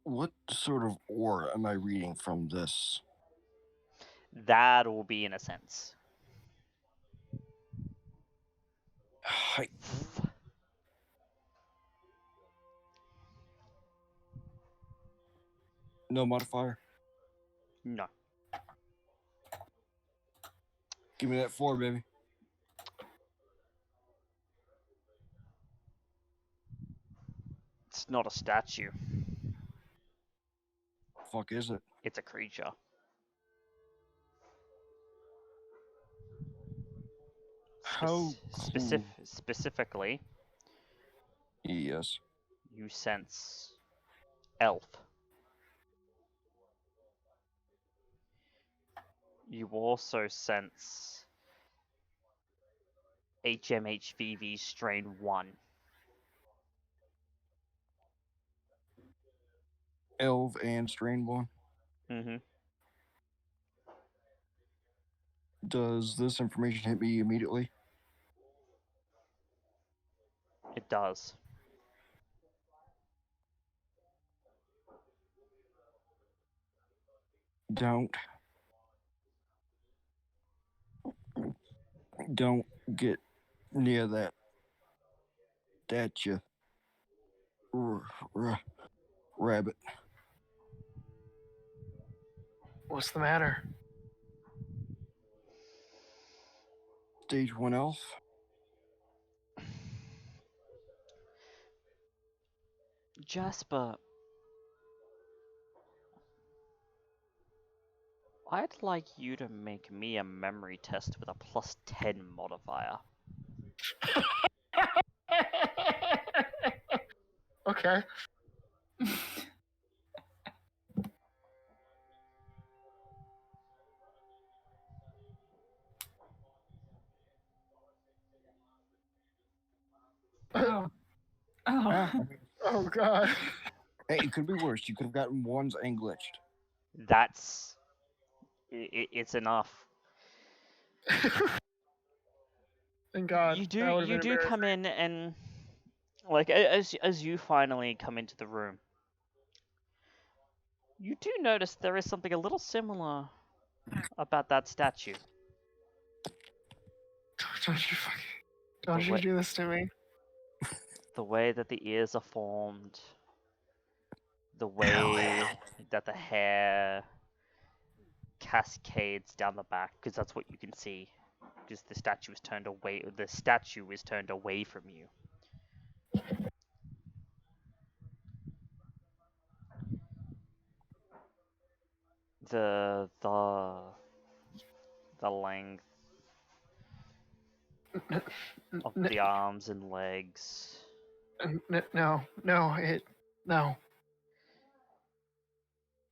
What sort of aura am I reading from this? That will be in a sense. Hi. No modifier? No. Give me that 4, baby. It's not a statue. Fuck is it? It's a creature. How cool. Specifically, Yes. you sense elf. You also sense HMHVV strain 1. Elf and strain 1. Mm-hmm. Does this information hit me immediately? It does. Don't get near that statue. Rabbit. What's the matter? Stage 1 elf. Jasper, I'd like you to make me a memory test with a +10 modifier. Okay. Oh. Oh. Oh god. Hey, it could be worse. You could have gotten ones and glitched. That's... it's enough. Thank God. You that would've do been come in and, like, as you finally come into the room, you do notice there is something a little similar about that statue. Don't you do this to me. The way that the ears are formed, the way that the hair cascades down the back, because that's what you can see, because the statue is turned away. The statue is turned away from you. The length of the arms and legs. No. No.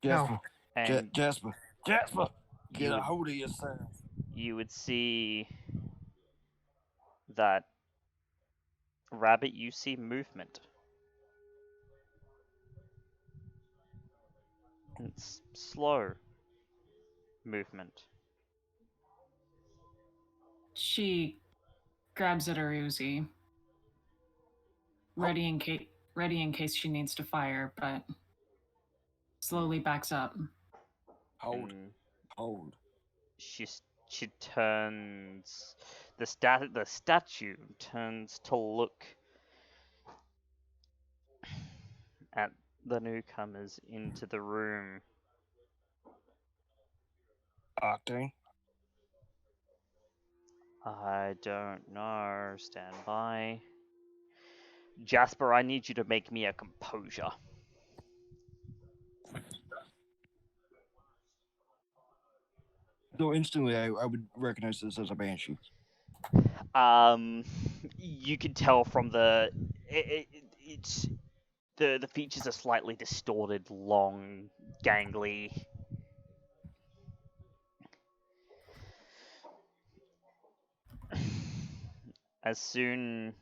Jasper. And Jasper. Get a hold of yourself. you would see that, Rabbit, you see movement. It's slow movement. She grabs at her Uzi, ready in case she needs to fire, but slowly backs up. Hold. And Hold. she turns the statue turns to look at the newcomers into the room. Octane. I don't know. Stand by. Jasper, I need you to make me a composure. So instantly, I would recognize this as a banshee. You can tell from it's the features are slightly distorted, long, gangly. As soon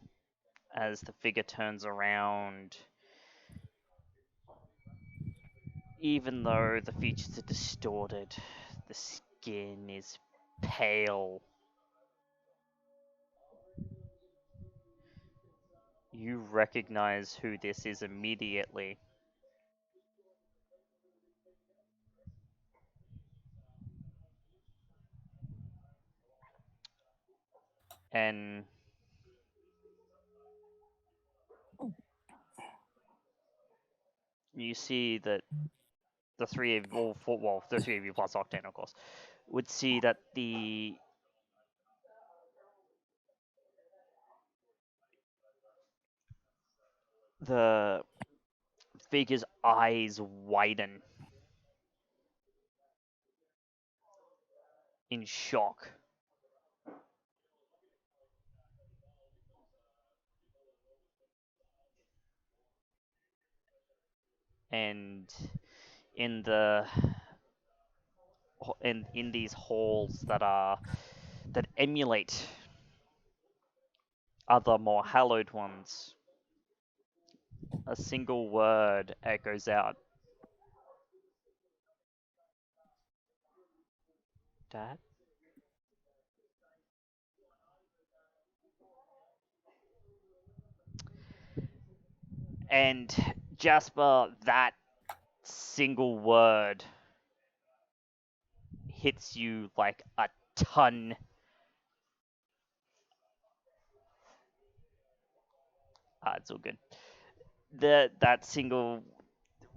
as the figure turns around, even though the features are distorted, the skin is pale. You recognize who this is immediately. And you see that the three of the three of you plus Octane, of course, would see that the figure's eyes widen in shock. And in these halls that emulate other more hallowed ones, a single word echoes out. Dad? And Jasper, that single word hits you like a ton. It's all good. That single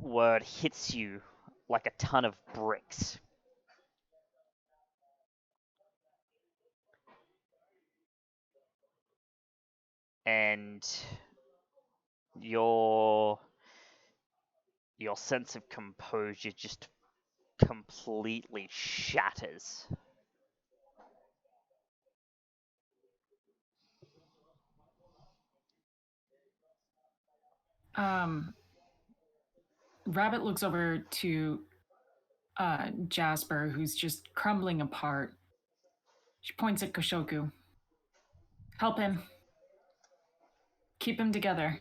word hits you like a ton of bricks. And your sense of composure just completely shatters. Rabbit looks over to Jasper, who's just crumbling apart. She points at Koshoku. Help him. Keep him together.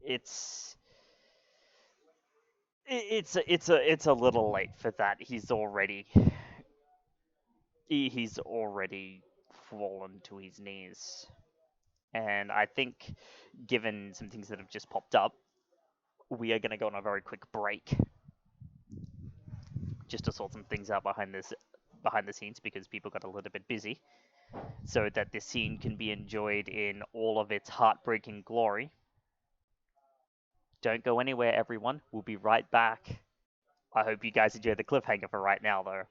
It's it's a little late for that. He's already fallen to his knees. And I think, given some things that have just popped up, we are going to go on a very quick break just to sort some things out behind the scenes, because people got a little bit busy, so that this scene can be enjoyed in all of its heartbreaking glory. Don't go anywhere, everyone. We'll be right back. I hope you guys enjoy the cliffhanger for right now, though.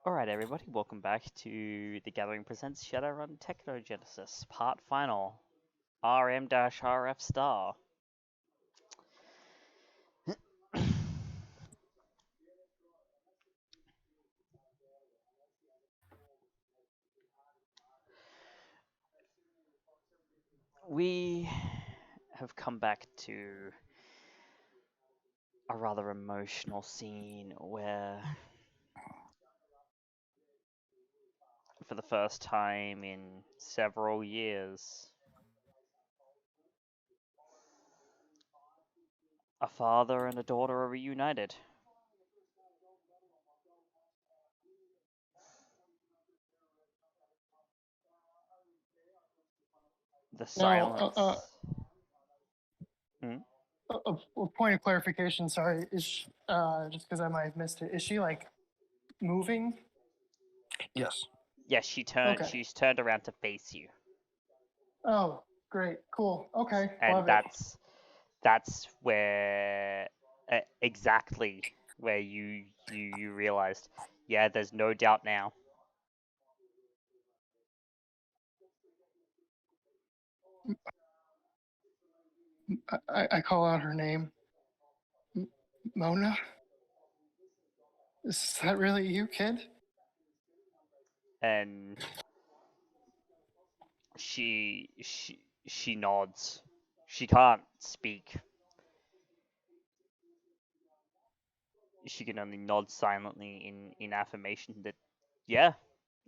Alright, everybody, welcome back to The Gathering Presents Shadowrun Technogenesis, part final, RM-RF star. We have come back to a rather emotional scene where, for the first time in several years, a father and a daughter are reunited. The Now, silence. a point of clarification. Sorry, is just because I might have missed it. Is she like moving? Yes. Yes, Okay. she's turned around to face you. Oh, great, cool. Okay, And love it. that's where exactly where you realized, yeah, there's no doubt now. I call out her name. Mona. Is that really you, kid? And she nods. She can't speak. She can only nod silently in affirmation that, yeah,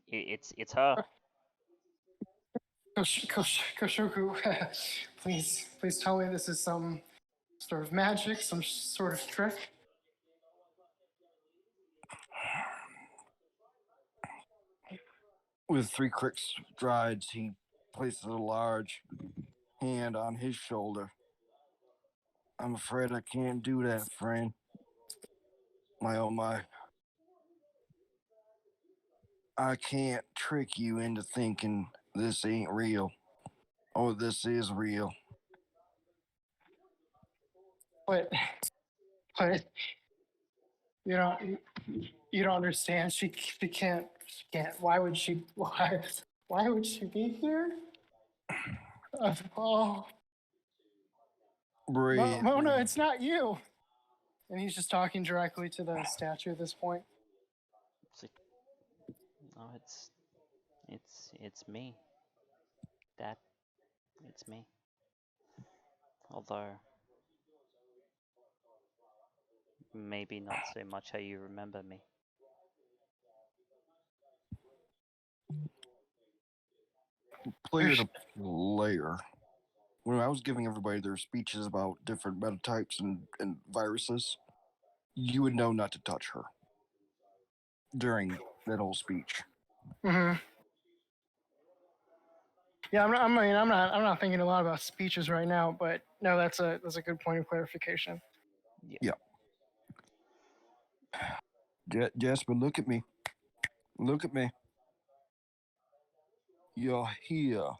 it's her. Koshoku, please tell me this is some sort of magic, some sort of trick. With 3 quick strides, he places a large hand on his shoulder. I'm afraid I can't do that, friend. My oh my. I can't trick you into thinking this ain't real. Or this is real. But you know, you don't understand. She can't. Why would she? Why would she be here? Oh, Breathe. Mona, it's not you. And he's just talking directly to the statue at this point. It's like, oh, it's me, Dad. It's me. Although maybe not so much how you remember me. Player to player. When I was giving everybody their speeches about different metatypes and viruses, you would know not to touch her during that whole speech. Mm-hmm. Yeah, I'm not thinking a lot about speeches right now, but no, that's a good point of clarification. Yeah. Jasper, look at me. Look at me. You're here.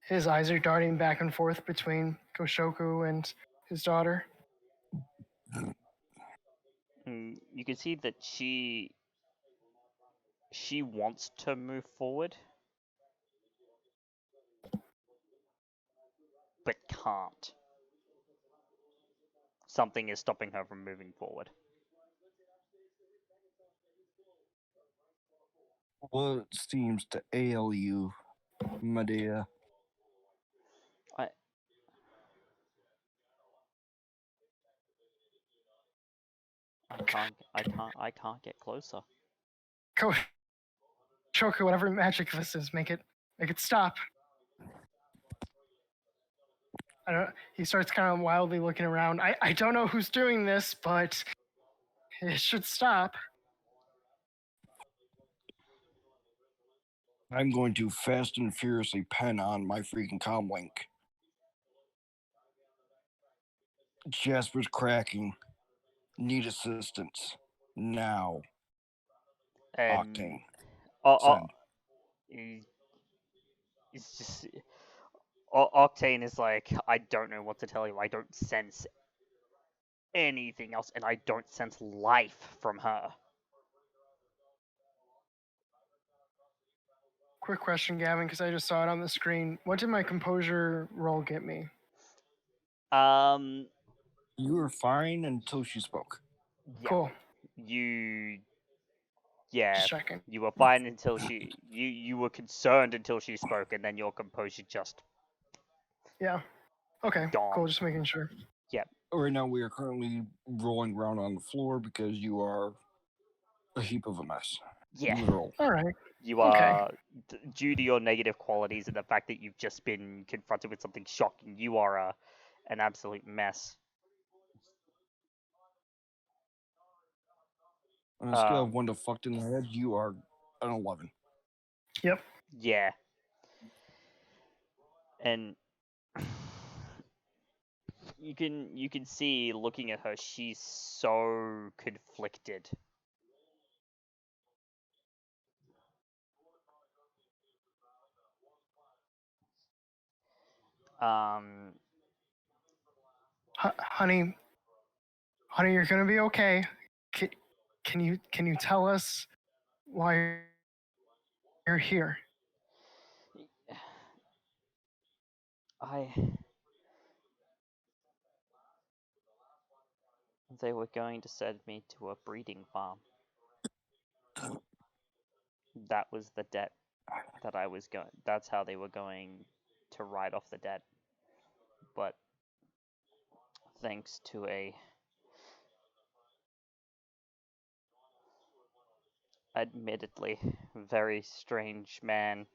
His eyes are darting back and forth between Koshoku and his daughter. You can see that she wants to move forward, but can't. Something is stopping her from moving forward. What seems to ail you, my dear? I can't get closer. Koshoku, whatever magic this is, make it stop. I don't. He starts kind of wildly looking around. I don't know who's doing this, but it should stop. I'm going to fast and furiously pen on my freaking comlink. Jasper's cracking. Need assistance. Now. And Octane. oh, Send. it's just Octane is like, I don't know what to tell you. I don't sense anything else, and I don't sense life from her. Quick question, Gavin, because I just saw it on the screen. What did my composure roll get me? You were fine until she spoke. Yeah. Cool. Yeah, Just checking. you were fine until you were concerned until she spoke, and then your composure just Yeah. Okay. gone. Cool. Just making sure. Right now, we are currently rolling around on the floor because you are a heap of a mess. Yeah, Literal. All right. you Okay. are due to your negative qualities and the fact that you've just been confronted with something shocking. You are an absolute mess. On a scale of 1 to fucked in the head, you are an 11. Yep. Yeah, and you can see looking at her, she's so conflicted. Um, Honey, you're gonna be okay. Can you tell us why you're here? They were going to send me to a breeding farm. That was the debt that I was going. That's how they were going to write off the debt. But thanks to a admittedly very strange man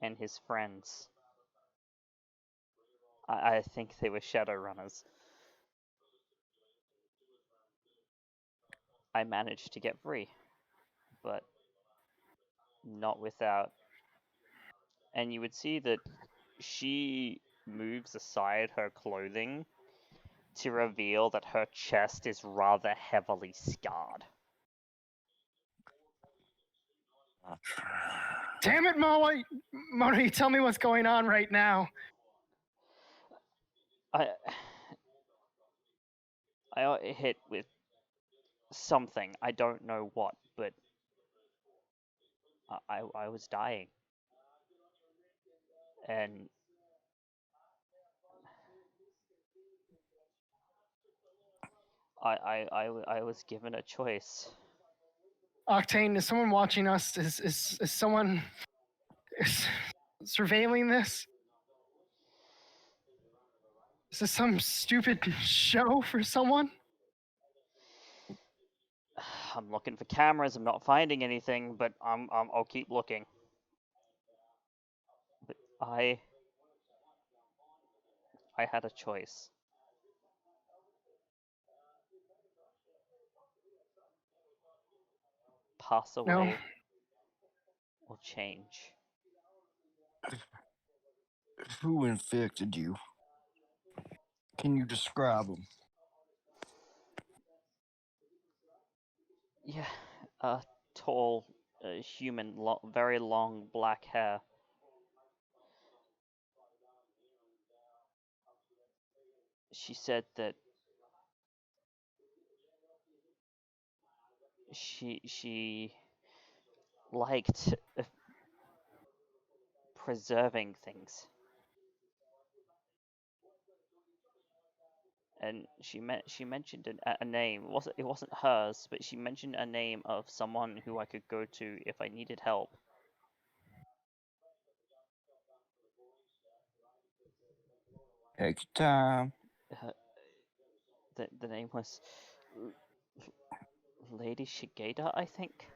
and his friends, I think they were Shadowrunners, I managed to get free, but not without. And you would see that she moves aside her clothing to reveal that her chest is rather heavily scarred. Damn it, Mona, you tell me what's going on right now. I got hit with something. I don't know what, but I was dying. And I was given a choice. Octane, is someone watching us? Is someone surveilling this? Is this some stupid show for someone? I'm looking for cameras. I'm not finding anything, but I'll keep looking. But I had a choice. Pass away No. or change. Who infected you? Can you describe them? Yeah, a tall human, very long black hair. She said that she liked preserving things, and she mentioned a name. It wasn't hers, but she mentioned a name of someone who I could go to if I needed help. Take your time. The name was Lady Shigeda, I think.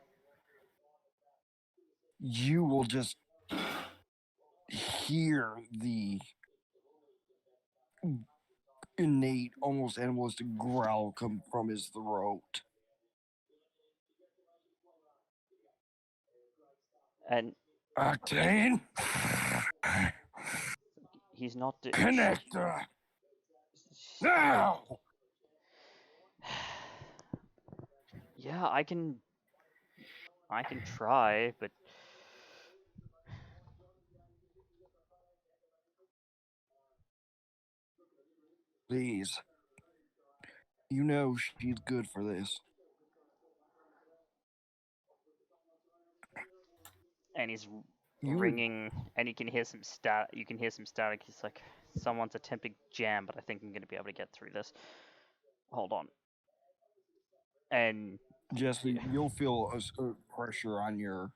You will just hear the innate, almost animalistic growl come from his throat. And Octane? he's not. Connector! Now! Yeah, I can try, but Please. You know she's good for this. and he's You would ringing, and you can hear some static. You can hear some static. He's like, "Someone's attempting jam, but I think I'm gonna be able to get through this. Hold on." And Jesse, you'll feel a pressure on your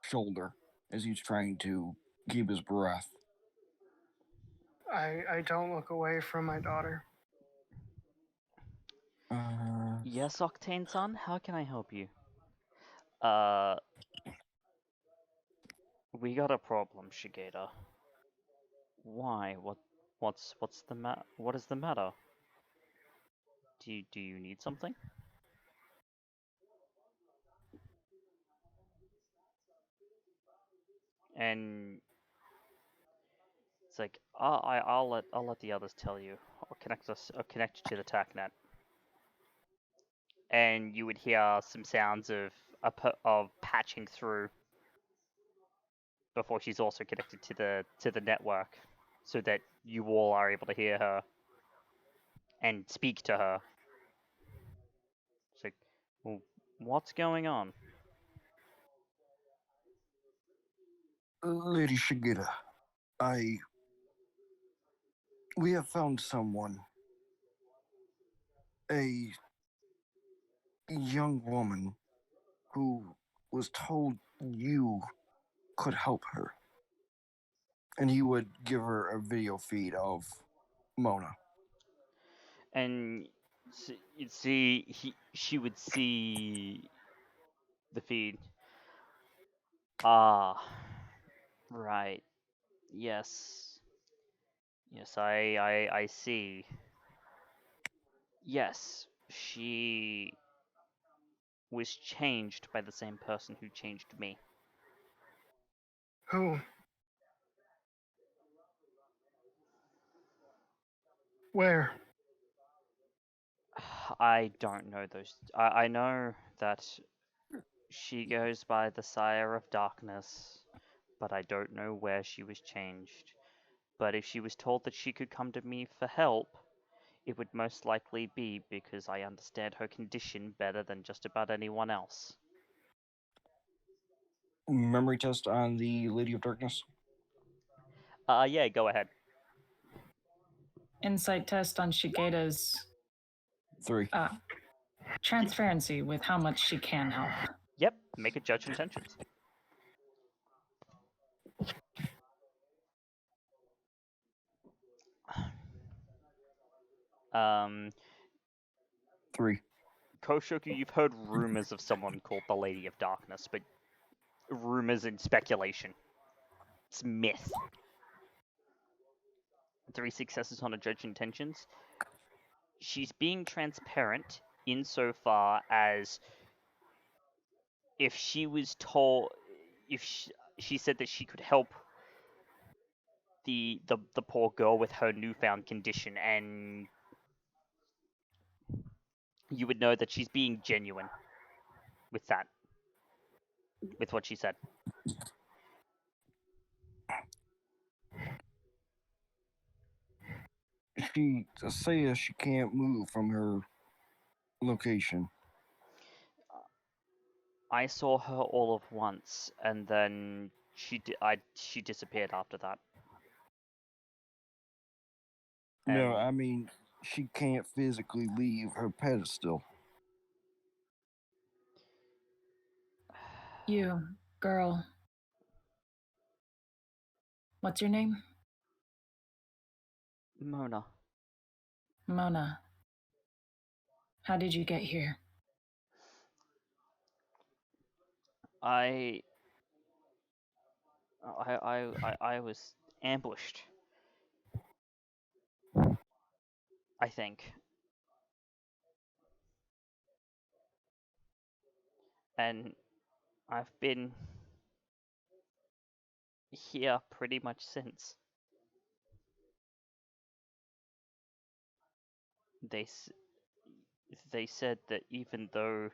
shoulder as he's trying to keep his breath. I don't look away from my daughter. yes, Octane Son, how can I help you? Uh, we got a problem, Shigeta. Why? What's the What is the matter? Do you need something? And it's like, I'll let the others tell you. I'll connect you to the TACnet. And you would hear some sounds of patching through before she's also connected to the network, so that you all are able to hear her and speak to her. It's like, well, what's going on? Lady Shigeta, we have found someone. A young woman who was told you could help her. And he would give her a video feed of Mona. And you'd see she would see the feed. Ah, right. Yes. Yes, I see. Yes, she was changed by the same person who changed me. Who? Where? I don't know those. I know that she goes by the Sire of Darkness, but I don't know where she was changed. But if she was told that she could come to me for help, it would most likely be because I understand her condition better than just about anyone else. Memory test on the Lady of Darkness? Yeah, go ahead. Insight test on Shigeda's 3. transparency with how much she can help. Yep, make a judge intentions. Um, 3. Koshoku, you've heard rumors of someone called the Lady of Darkness, but rumors and speculation. It's myth. 3 successes on a judge intentions. She's being transparent insofar as if she was told, if she said that she could help the poor girl with her newfound condition, and you would know that she's being genuine with that, with what she said. She says she can't move from her location. I saw her all of once, and then she disappeared after that. No, And I mean, she can't physically leave her pedestal. You, girl. What's your name? Mona, Mona. How did you get here? I was ambushed, I think. And I've been here pretty much since. They they said that even though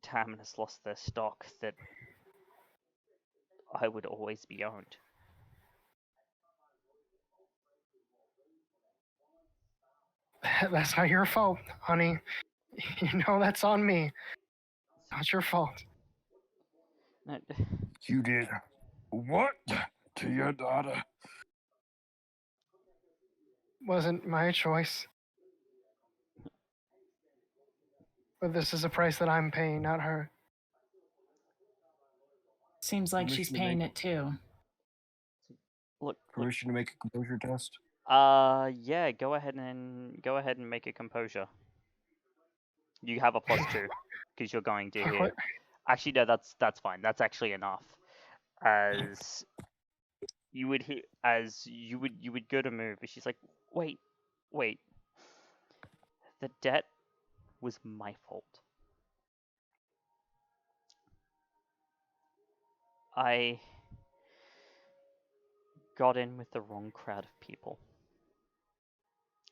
Tam has lost their stock, that I would always be owned. That's not your fault, honey. You know that's on me. Not your fault. No, You did what to your daughter? Wasn't my choice. But this is a price that I'm paying, not her. Seems like she's Permission to paying make- it too. look. Permission to make a composure test? Yeah. Go ahead and make a composure. You have a +2 because you're going to Fuck, hear. what? Actually, no. That's fine. That's actually enough. As you would hear, as you would go to move, and she's like, wait. The debt was my fault. I got in with the wrong crowd of people.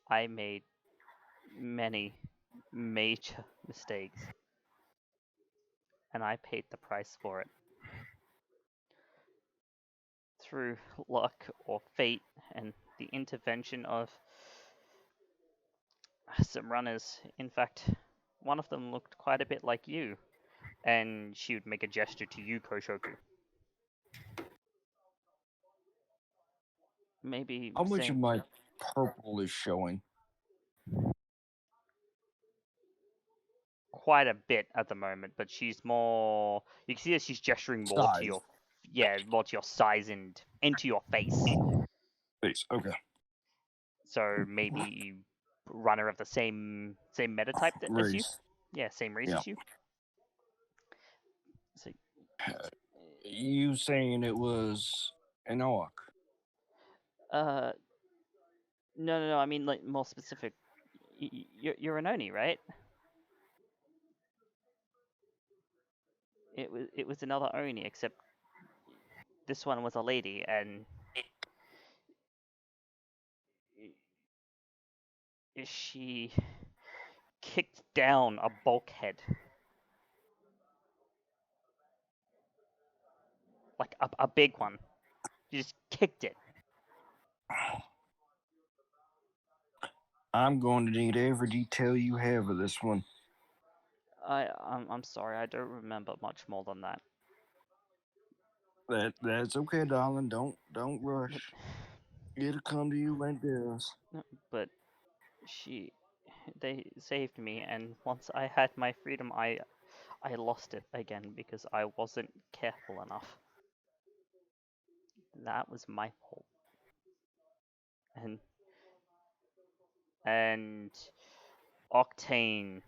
I made many major mistakes, and I paid the price for it. Through luck or fate and the intervention of some runners. In fact, one of them looked quite a bit like you, and she would make a gesture to you, Koshoku. Maybe How much of saying my purple is showing? quite a bit at the moment, but she's more. You can see that she's gesturing more to Size. your, more to your size and into your face. Face. Okay. So maybe runner of the same meta type as you. Race. Yeah, same race Yeah. as you. So, You saying it was an orc? no, no. I mean, like more specific. You're an Oni, right? It was another Oni, except this one was a lady, and she kicked down a bulkhead, like a big one. She just kicked it. I'm going to need every detail you have of this one. I'm sorry, I don't remember much more than that. That's okay, darling. Don't rush. It'll come to you when it does. But they saved me, and once I had my freedom, I lost it again because I wasn't careful enough. That was my fault. And Octane,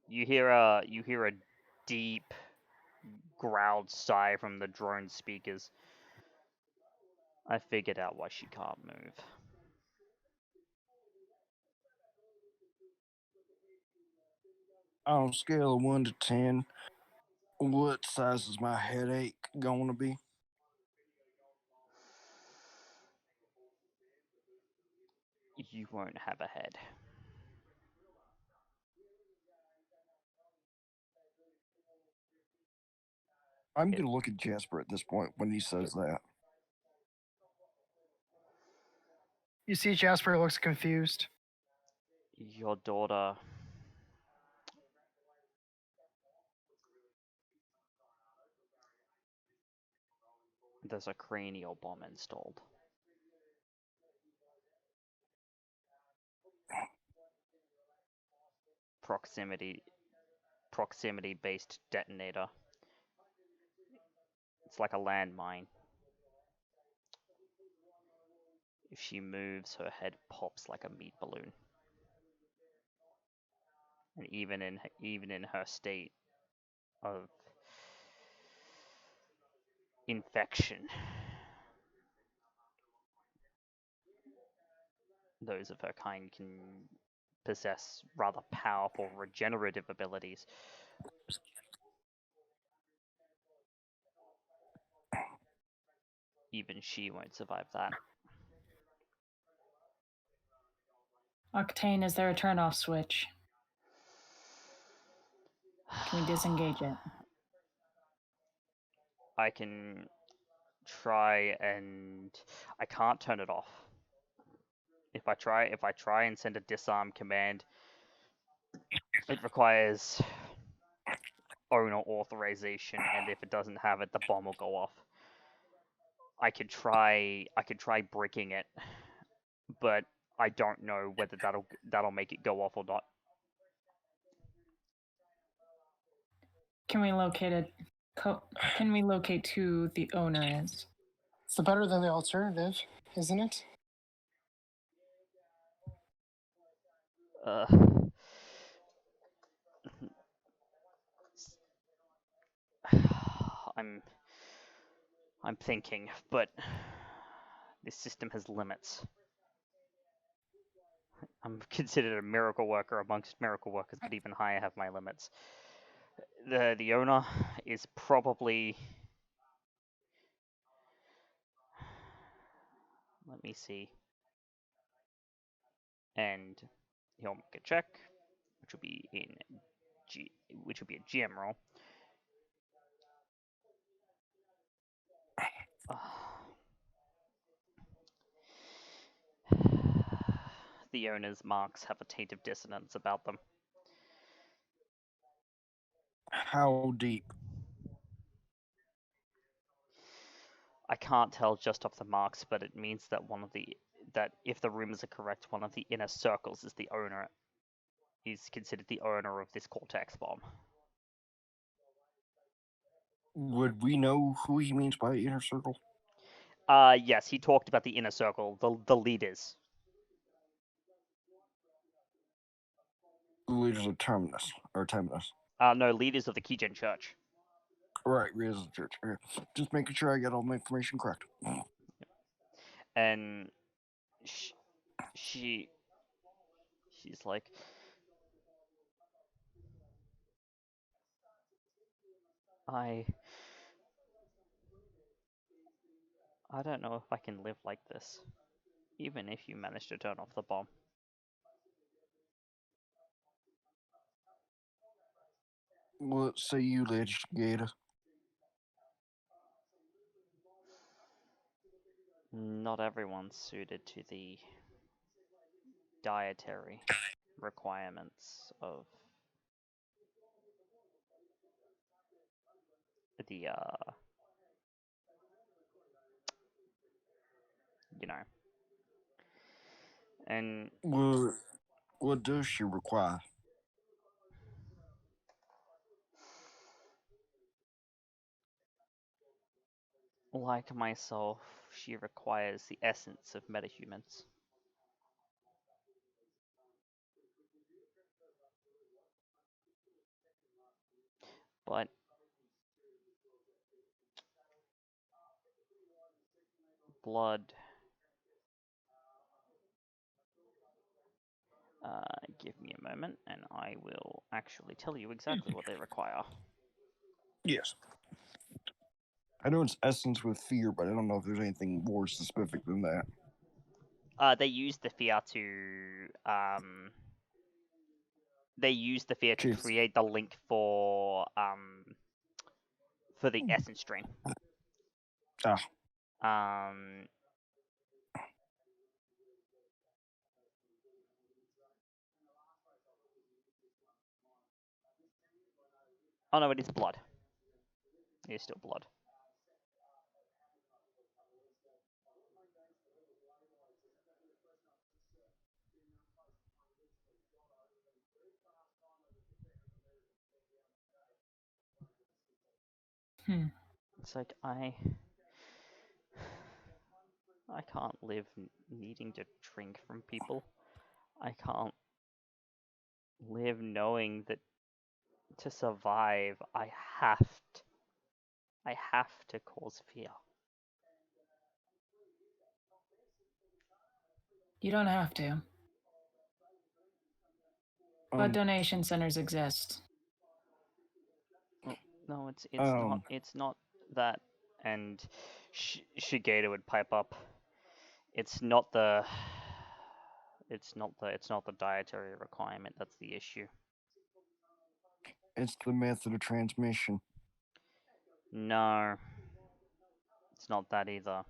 you hear a deep growled sigh from the drone speakers. I figured out why she can't move. On a scale of 1 to 10, what size is my headache going to be? You won't have a head. I'm going to look at Jasper at this point when he says that. You see, Jasper looks confused. Your daughter. There's a cranial bomb installed. Proximity based detonator. It's like a landmine. If she moves, her head pops like a meat balloon. And even in her state of infection, those of her kind can possess rather powerful regenerative abilities. Even she won't survive that. Octane, is there a turn-off switch? Can we disengage it? I can try, and I can't turn it off. If I try and send a disarm command, It requires owner authorization, and if it doesn't have it, the bomb will go off. I could try bricking it, but I don't know whether that'll make it go off or not. Can we locate it? Can we locate who the owner is? It's better than the alternative, isn't it? Uh, I'm thinking, but this system has limits. I'm considered a miracle worker amongst miracle workers, but even I have my limits. The owner is probably. Let me see. And he'll make a check, which will be which will be a GM roll. The owner's marks have a taint of dissonance about them. How deep? I can't tell just off the marks, but it means that if the rumors are correct, one of the inner circles is considered the owner of this Cortex bomb. Would we know who he means by inner circle? Yes, he talked about the inner circle, the leaders. The leaders of Terminus, or Terminus. No, leaders of the Keygen Church. Right, leaders of the church. Okay. Just making sure I get all my information correct. And she's like, I don't know if I can live like this, even if you manage to turn off the bomb. What say you, Lady Gator? Not everyone's suited to the dietary requirements of the and What does she require? like myself, she requires the essence of metahumans. But blood. Give me a moment, and I will actually tell you exactly what they require. Yes. I know it's essence with fear, but I don't know if there's anything more specific than that. They use the fear to create the link for the essence string. Oh no, it is blood. It is still blood. It's like I can't live needing to drink from people. I can't live knowing that to survive I have to cause fear. You don't have to. But donation centers exist. No, it's not that. And Shigeta would pipe up. It's not the dietary requirement that's the issue. It's the method of transmission. No, it's not that either.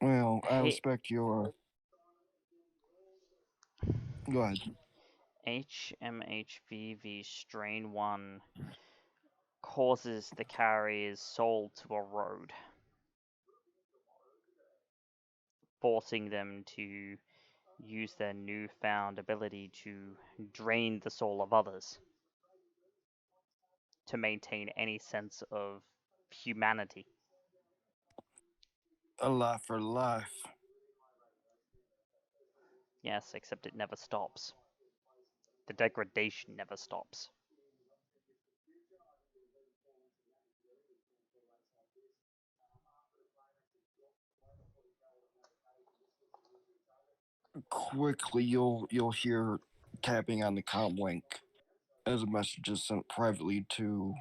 Well, I respect your Go ahead. HMHVV strain 1 causes the carrier's soul to erode, forcing them to use their newfound ability to drain the soul of others to maintain any sense of humanity. A life for life. Yes, except it never stops. The degradation never stops. Quickly, you'll hear tapping on the comm link as a message is sent privately to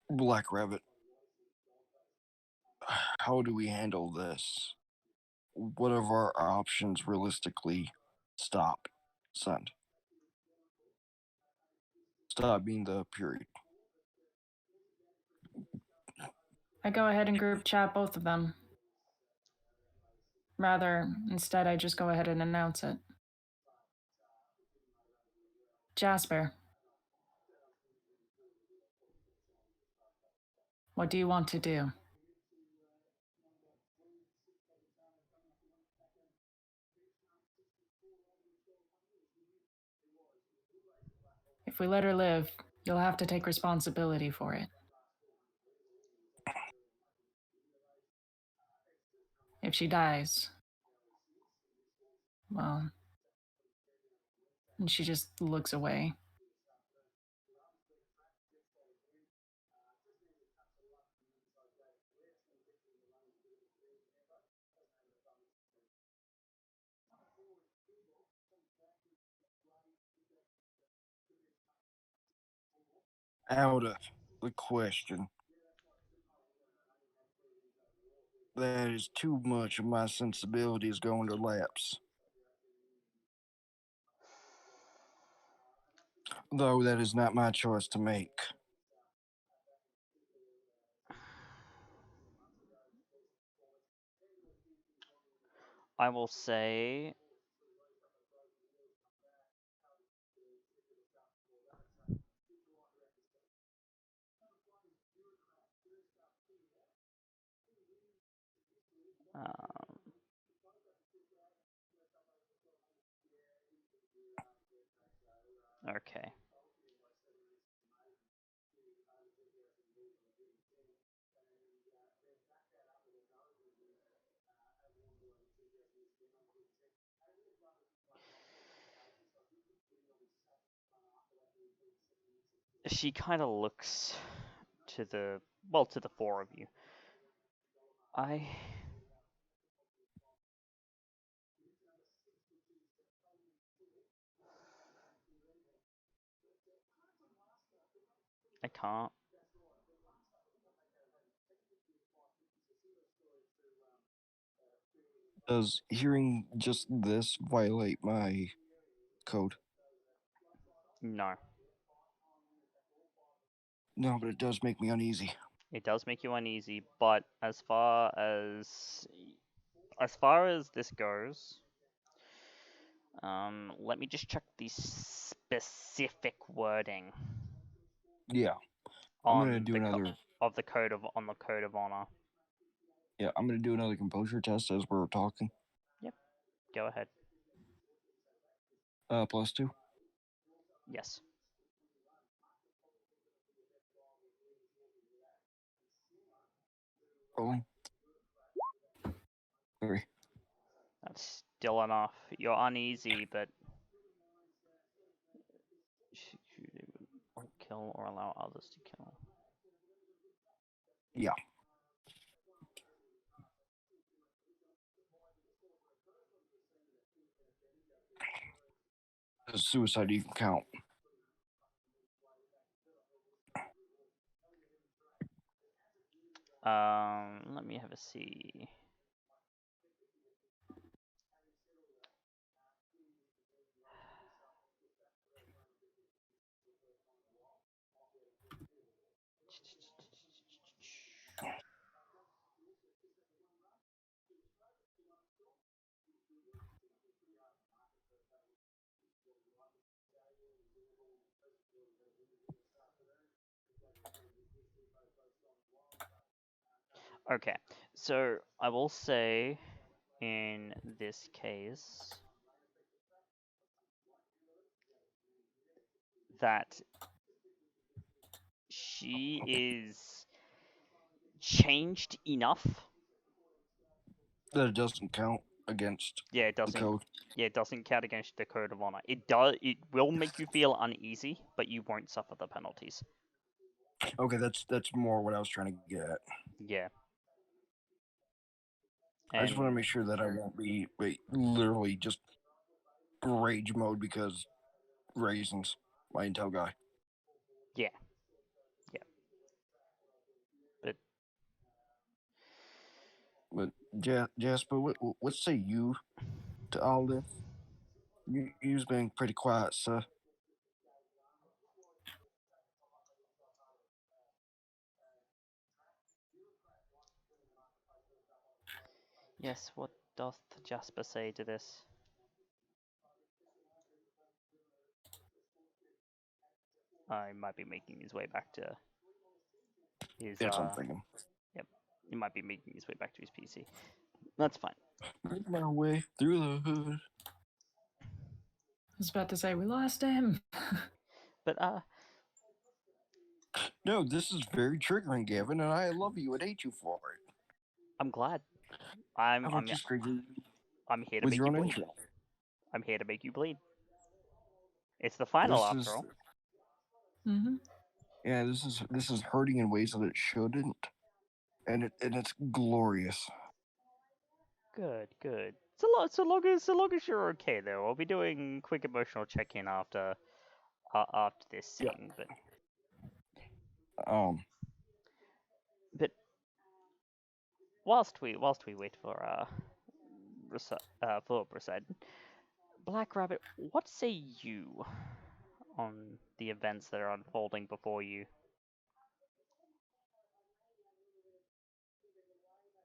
Black Rabbit. How do we handle this? What are our options realistically? Stop. Send. Stop being the period. I go ahead and group chat both of them. Rather, instead, I just go ahead and announce it. Jasper, what do you want to do? If we let her live, you'll have to take responsibility for it. If she dies, well, and she just looks away. Out of the question. That is too much of my sensibilities going to lapse. Though that is not my choice to make. I will say okay. She kind of looks to the to the four of you. I can't. Does hearing just this violate my code? No. No, but it does make me uneasy. It does make you uneasy, but as far as this goes, let me just check the specific wording Yeah, I'm gonna on do the another. of the code of honor. Yeah, I'm gonna do another composure test as we're talking. Yep. Go ahead. +2. Yes. Rolling. 3. That's still enough. You're uneasy, but kill or allow others to kill. Yeah. Does suicide even count? Let me have a see. Okay, so I will say in this case that she is changed enough. That it doesn't count against Yeah, it the doesn't. code. Yeah, it doesn't count against the code of honor. It does. It will make you feel uneasy, but you won't suffer the penalties. Okay, that's more what I was trying to get at. Yeah. I just want to And make sure that I won't be literally just rage mode because raisins, my intel guy. yeah, yeah. But But Jasper, what say you to all this? You've been pretty quiet, sir. yes, what doth Jasper say to this? I might be making his way back to his That's what I'm thinking. Yep. He might be making his way back to his PC. That's fine. Make my way through the hood. I was about to say we lost him. But No, this is very triggering, Gavin, and I love you and hate you for it. I'm glad. How about just trigger I'm here to with make your you own bleed. intro? I'm here to make you bleed. It's the final This after is all. Mm-hmm. yeah, this is hurting in ways that it shouldn't, and it's glorious. Good, good. So long as you're okay though. I'll be doing quick emotional check-in after this scene, Um, but whilst we wait for Poseidon, Black Rabbit, what say you on the events that are unfolding before you?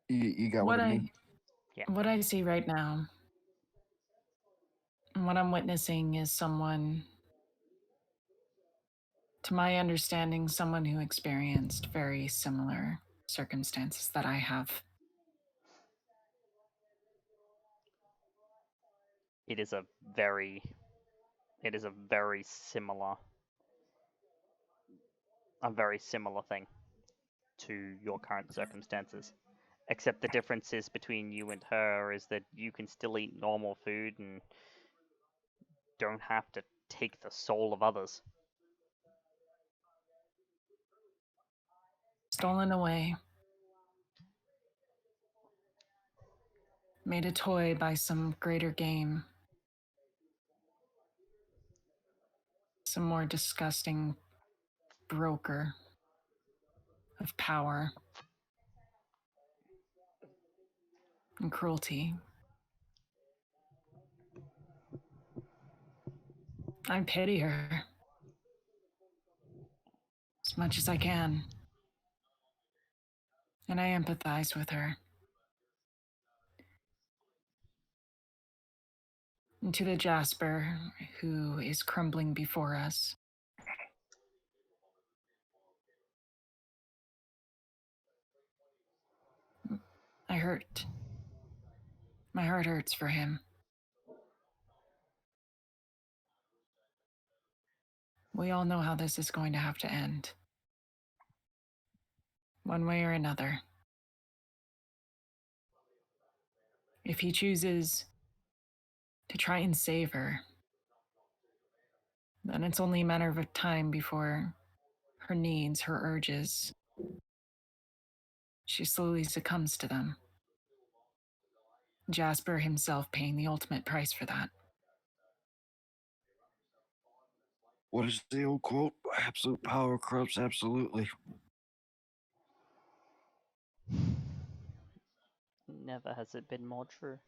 you got what What I I mean? Yeah. what I see right now, and what I'm witnessing is someone, to my understanding, someone who experienced very similar circumstances that I have. It is a very similar thing to your current circumstances. Except the differences between you and her is that you can still eat normal food and don't have to take the soul of others. Stolen away, made a toy by some greater game, some more disgusting broker of power and cruelty. I pity her as much as I can, and I empathize with her. And to the Jasper who is crumbling before us, I hurt. My heart hurts for him. We all know how this is going to have to end, one way or another. If he chooses to try and save her, then it's only a matter of time before her needs, her urges, she slowly succumbs to them. Jasper himself paying the ultimate price for that. What is the old quote? Absolute power corrupts absolutely. Never has it been more true.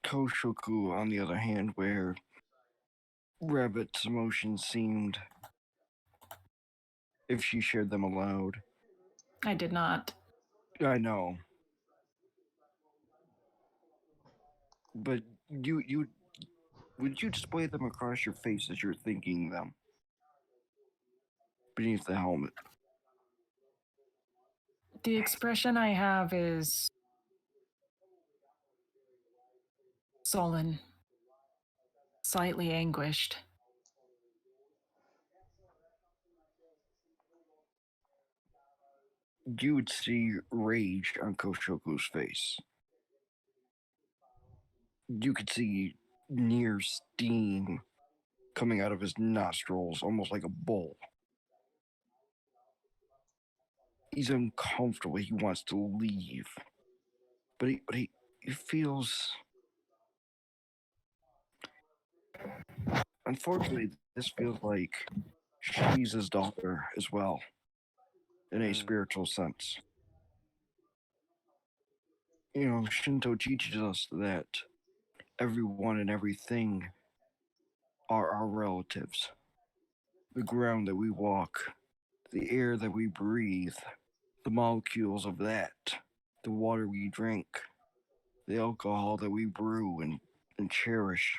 Koshoku, on the other hand, where Rabbit's emotions seemed, if she shared them aloud. I did not. I know. But you would you display them across your face as you're thinking them? beneath the helmet. The expression I have is sullen, slightly anguished. You would see rage on Koshoko's face. You could see near steam coming out of his nostrils, almost like a bull. He's uncomfortable. He wants to leave, but he feels. Unfortunately, this feels like she's his daughter as well, in a spiritual sense. You know, Shinto teaches us that everyone and everything are our relatives. The ground that we walk, the air that we breathe, the molecules of that, the water we drink, the alcohol that we brew and cherish.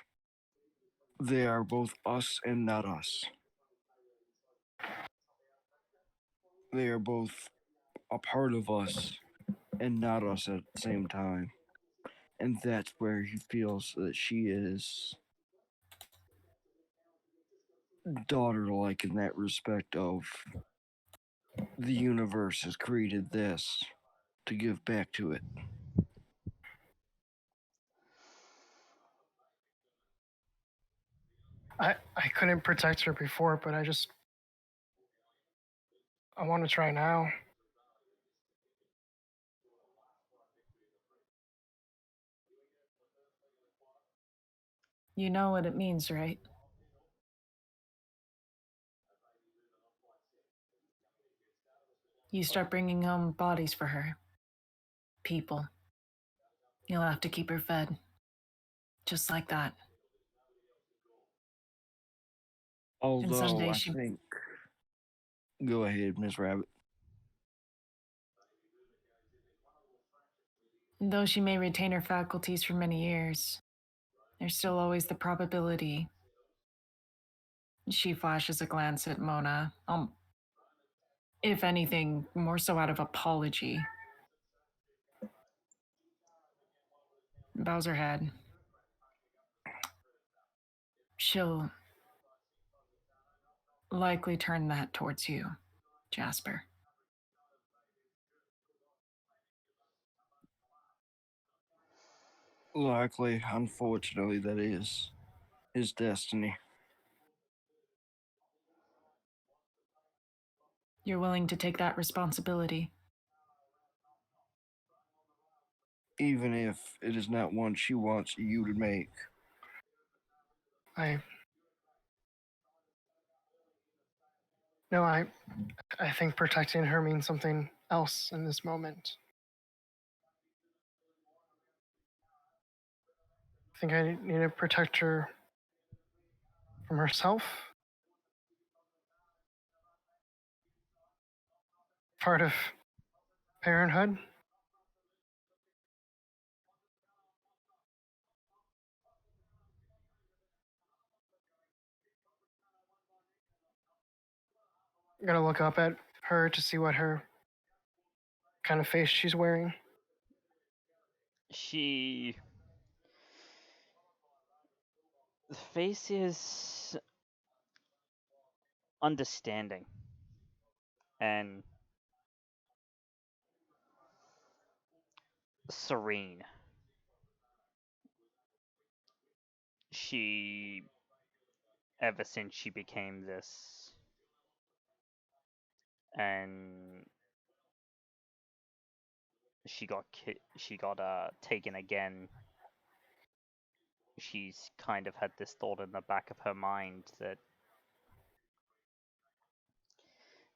They are both us and not us. They are both a part of us and not us at the same time. And that's where he feels that she is daughter-like in that respect of the universe has created this to give back to it. I couldn't protect her before, but I want to try now. You know what it means, right? You start bringing home bodies for her. People. You'll have to keep her fed. Just like that. Although someday I she- think. Go ahead, Miss Rabbit. Though she may retain her faculties for many years, there's still always the probability. She flashes a glance at Mona, if anything, more so out of apology. Bows her head. She'll likely turn that towards you, Jasper. Likely, unfortunately, that is his destiny. You're willing to take that responsibility. Even if it is not one she wants you to make. No, I think protecting her means something else in this moment. I think I need to protect her from herself. Part of parenthood. I'm gonna look up at her to see what her kind of face she's wearing. The face is understanding and serene. She, ever since she became this, and she got taken again, she's kind of had this thought in the back of her mind that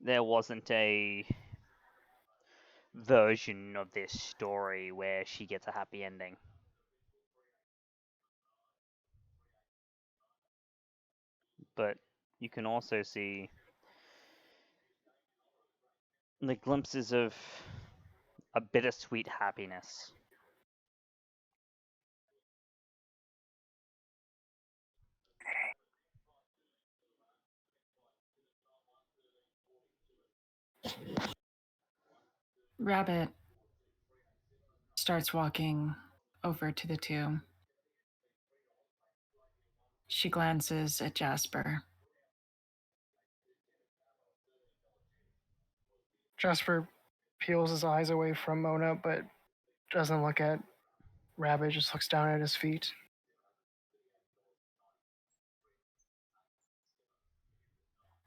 there wasn't a version of this story where she gets a happy ending. But you can also see the glimpses of a bittersweet happiness. Rabbit starts walking over to the two. She glances at Jasper. Jasper peels his eyes away from Mona, but doesn't look at Rabbit, just looks down at his feet.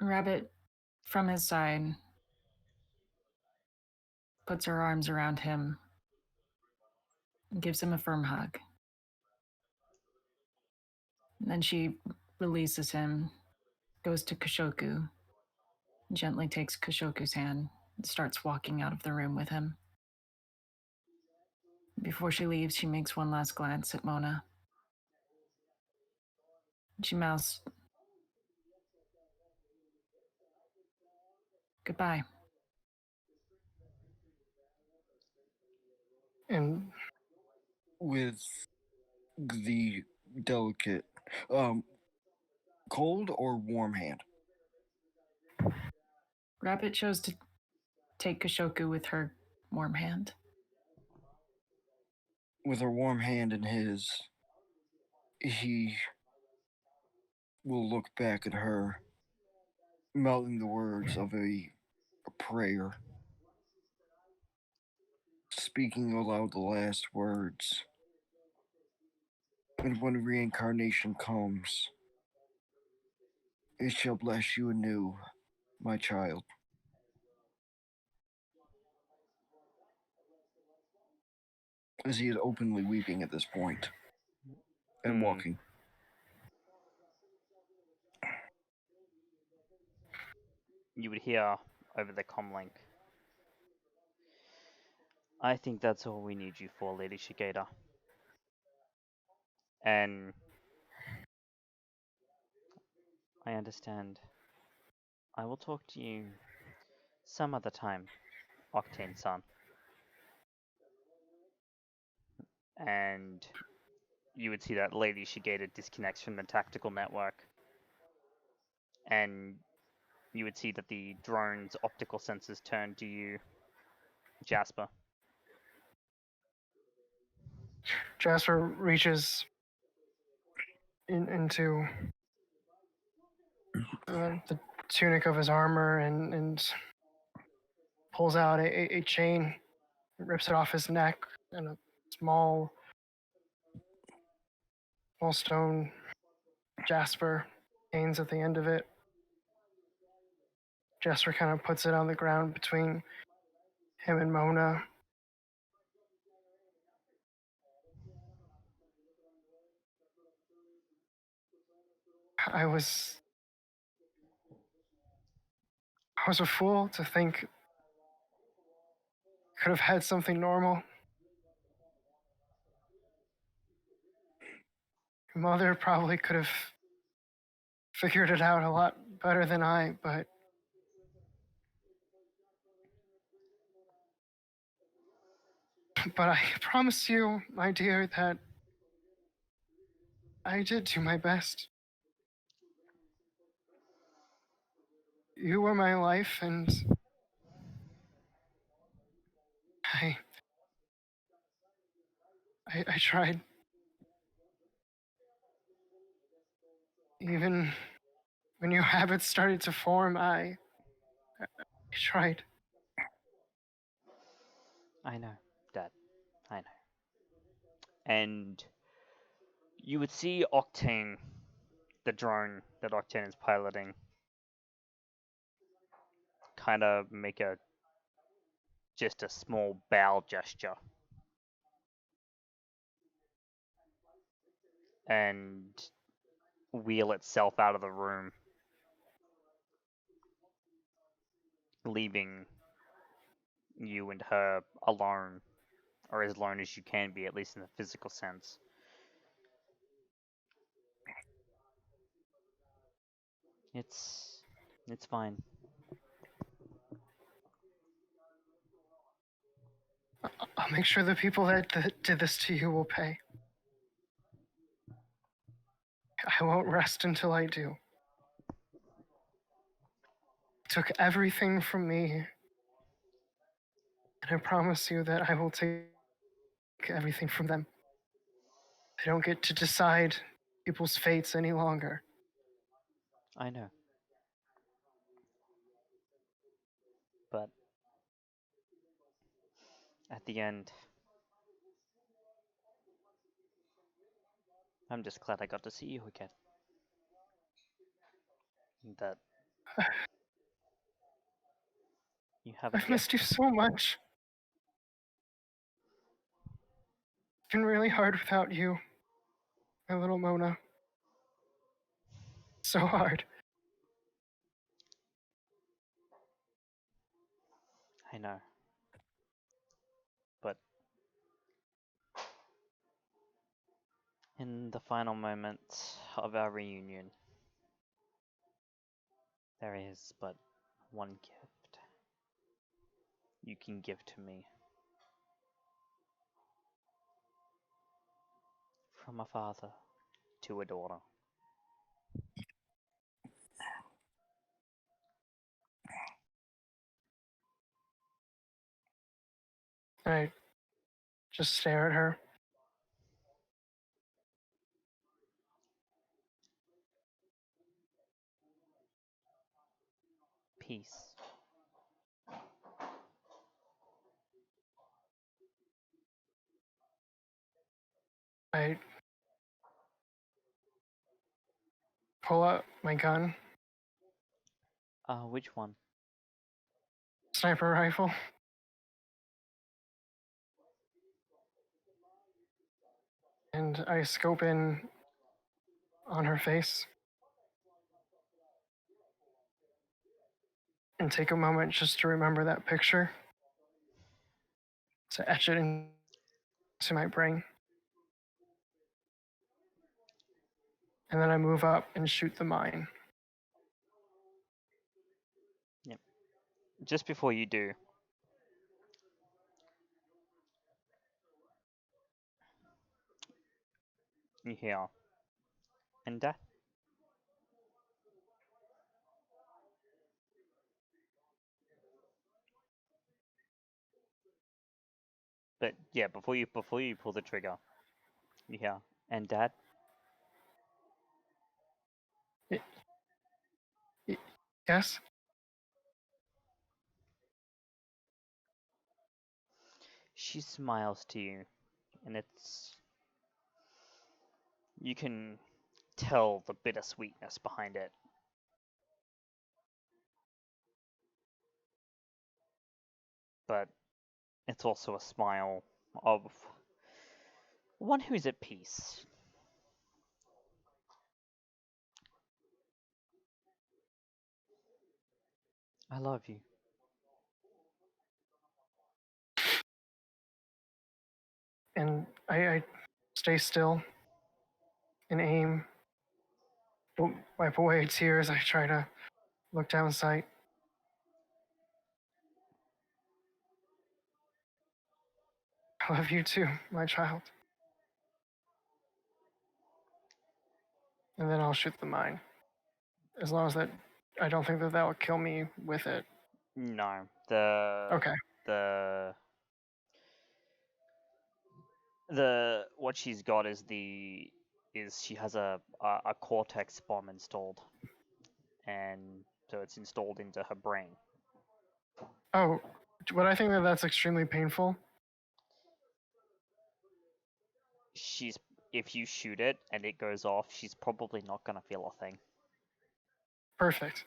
Rabbit, from his side, puts her arms around him and gives him a firm hug. And then she releases him, goes to Koshoku, gently takes Koshoku's hand, and starts walking out of the room with him. Before she leaves, she makes one last glance at Mona. She mouths, "Goodbye." And With the delicate, cold or warm hand? Rabbit chose to take Koshoku with her warm hand. With her warm hand in his, he will look back at her, mouthing the words of a prayer, speaking aloud the last words. And when reincarnation comes, it shall bless you anew, my child. As he is openly weeping at this point and walking. You would hear over the comlink. I think that's all we need you for, Lady Shigeta. And I understand. I will talk to you some other time, Octane-san. And you would see that Lady Shigeta disconnects from the tactical network. And you would see that the drone's optical sensors turn to you, Jasper. Jasper reaches into the tunic of his armor and pulls out a chain, rips it off his neck, and a small stone jasper hangs at the end of it. Jasper kind of puts it on the ground between him and Mona. I was a fool to think could have had something normal. Your mother probably could have figured it out a lot better than I, but I promise you, my dear, that I did do my best. You were my life, and I tried. Even when your habits started to form, I tried. I know, Dad. I know. And you would see Octane, the drone that Octane is piloting, kind of make just a small bow gesture. And wheel itself out of the room, leaving you and her alone, or as alone as you can be, at least in the physical sense. It's fine. I'll make sure the people that did this to you will pay. I won't rest until I do. Took everything from me, And I promise you that I will take everything from them. They don't get to decide people's fates any longer. I know. But at the end, I'm just glad I got to see you again. And that you have a I've missed gift. you so much. It's been really hard without you, my little Mona. So hard. I know. But in the final moments of our reunion, there is but one gift you can give to me. From a father to a daughter. I just stare at her. Peace. I pull out my gun, Which one? sniper rifle, and I scope in on her face and take a moment just to remember that picture, to etch it into my brain. And then I move up and shoot the mine. Yep. Just before you do, you hear, and that. But yeah, before you pull the trigger, you hear, and Dad. Yes? She smiles to you, and you can tell the bittersweetness behind it. But it's also a smile of one who's at peace. I love you. And I stay still and aim. Wipe away tears. I try to look down sight. I love you too, my child. And then I'll shoot the mine. As long as that, I don't think that will kill me with it. No, Okay. the what she's got is she has a Cortex bomb installed, and so it's installed into her brain. Oh, but I think that that's extremely painful. If you shoot it and it goes off, she's probably not gonna feel a thing. Perfect.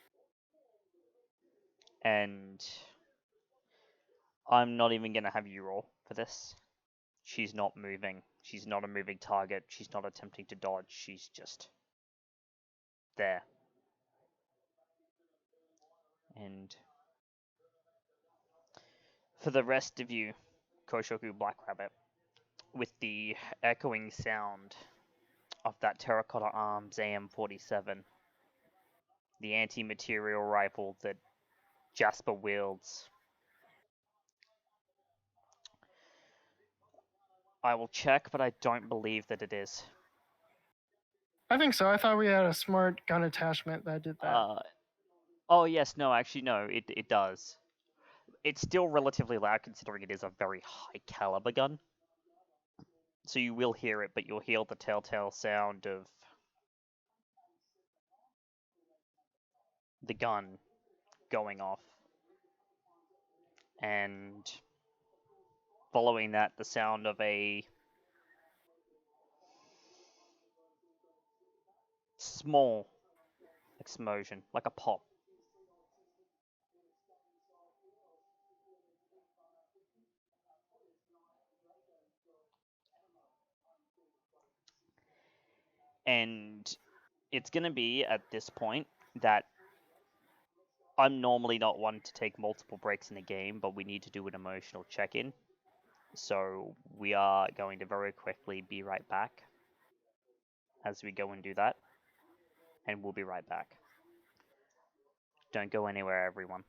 And I'm not even gonna have you roll for this. She's not moving. She's not a moving target. She's not attempting to dodge. She's just there. And for the rest of you, Koshoku Black Rabbit, with the echoing sound of that Terracotta Arms AM-47, the anti-material rifle that Jasper wields, I will check, but I don't believe that it is. I think so. I thought we had a smart gun attachment that did that. Oh yes, no, actually no, it does. it's still relatively loud considering it is a very high caliber gun. So you will hear it, but you'll hear the telltale sound of the gun going off. And following that, the sound of a small explosion, like a pop. And it's going to be at this point that I'm normally not one to take multiple breaks in the game, but we need to do an emotional check-in. So we are going to very quickly be right back as we go and do that. And we'll be right back. Don't go anywhere, everyone.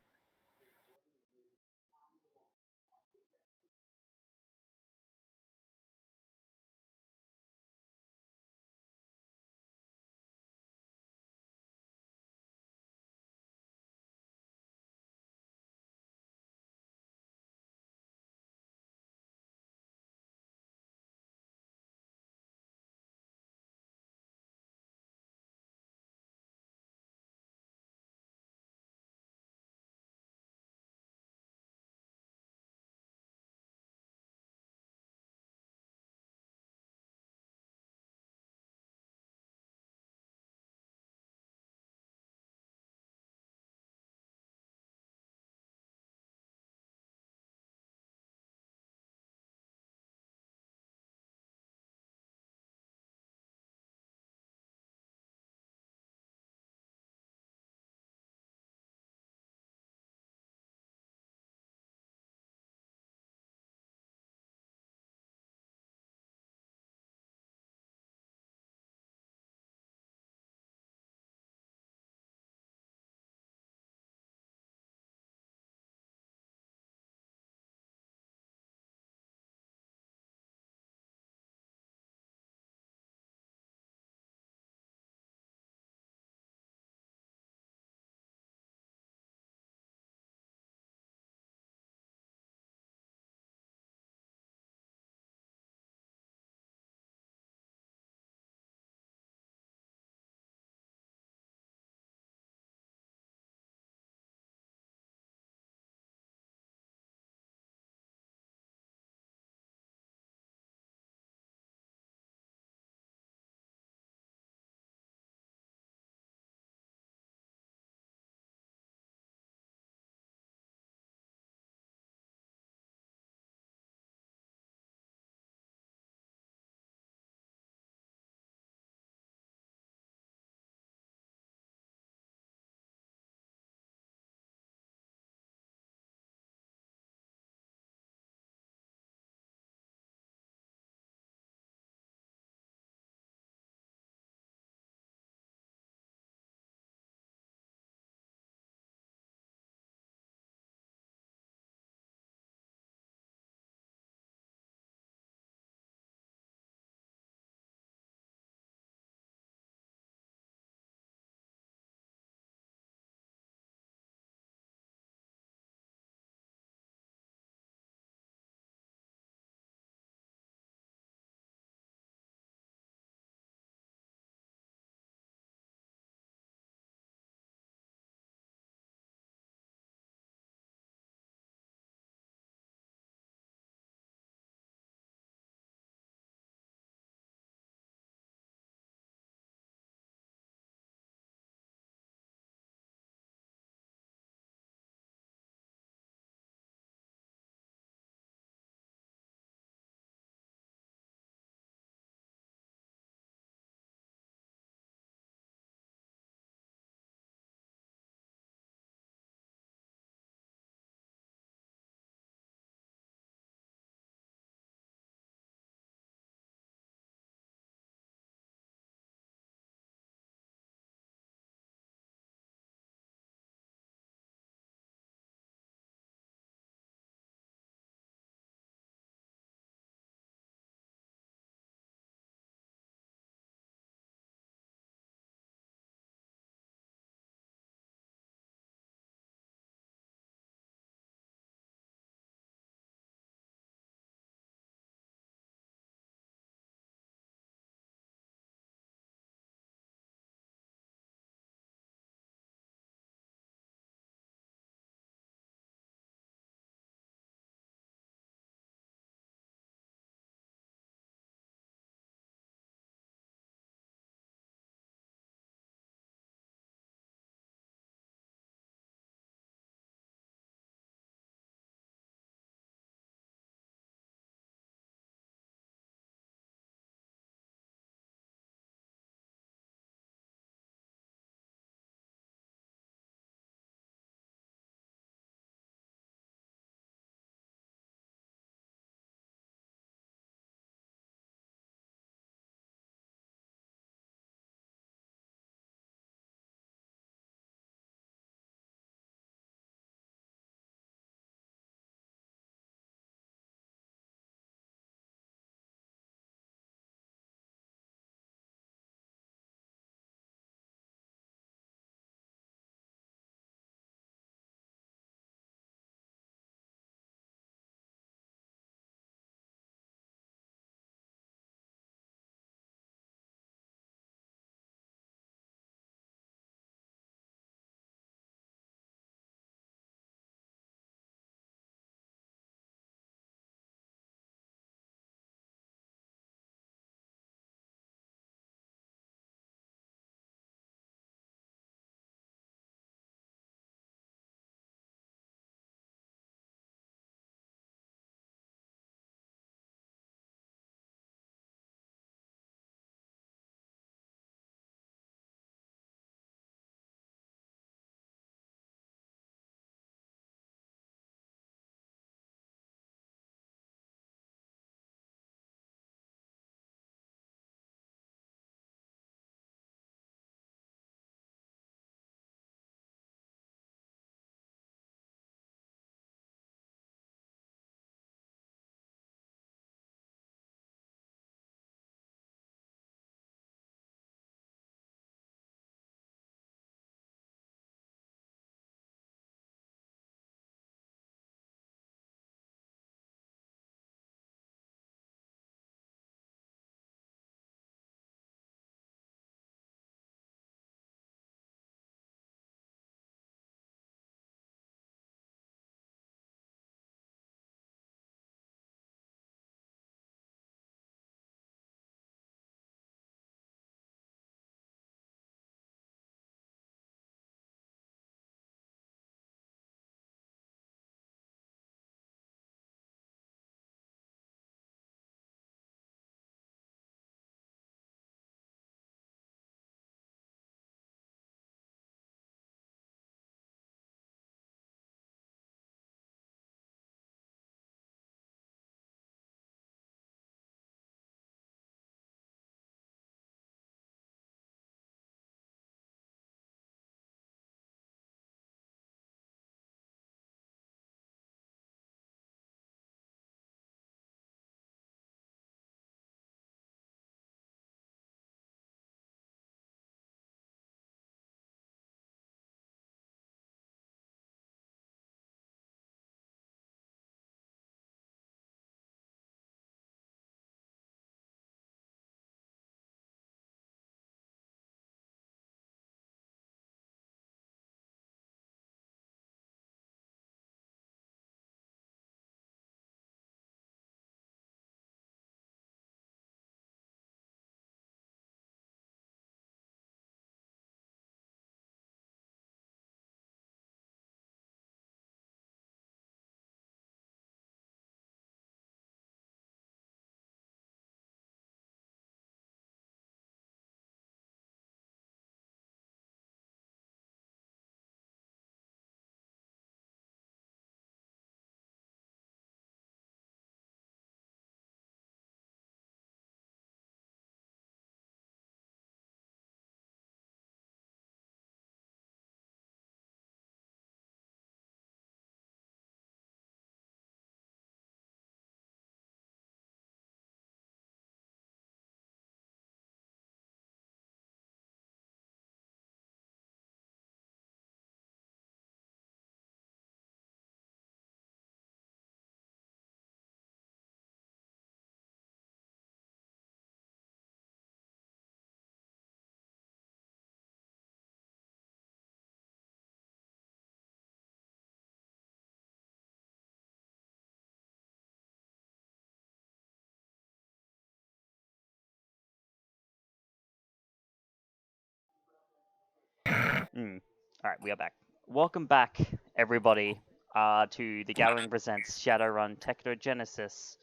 Alright, we are back. Welcome back, everybody, to The Gathering Presents Shadowrun Technogenesis,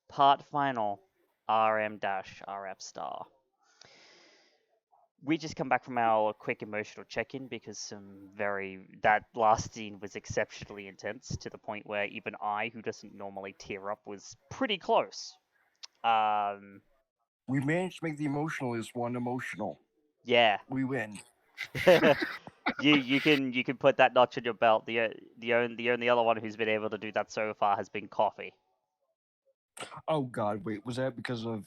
Part Final, RM-RF Star. We just come back from our quick emotional check-in because that last scene was exceptionally intense to the point where even I, who doesn't normally tear up, was pretty close. We managed to make the emotionalist one emotional. Yeah. We win. you can put that notch on your belt. The only other one who's been able to do that so far has been Coffee. Oh God, wait, was that because of?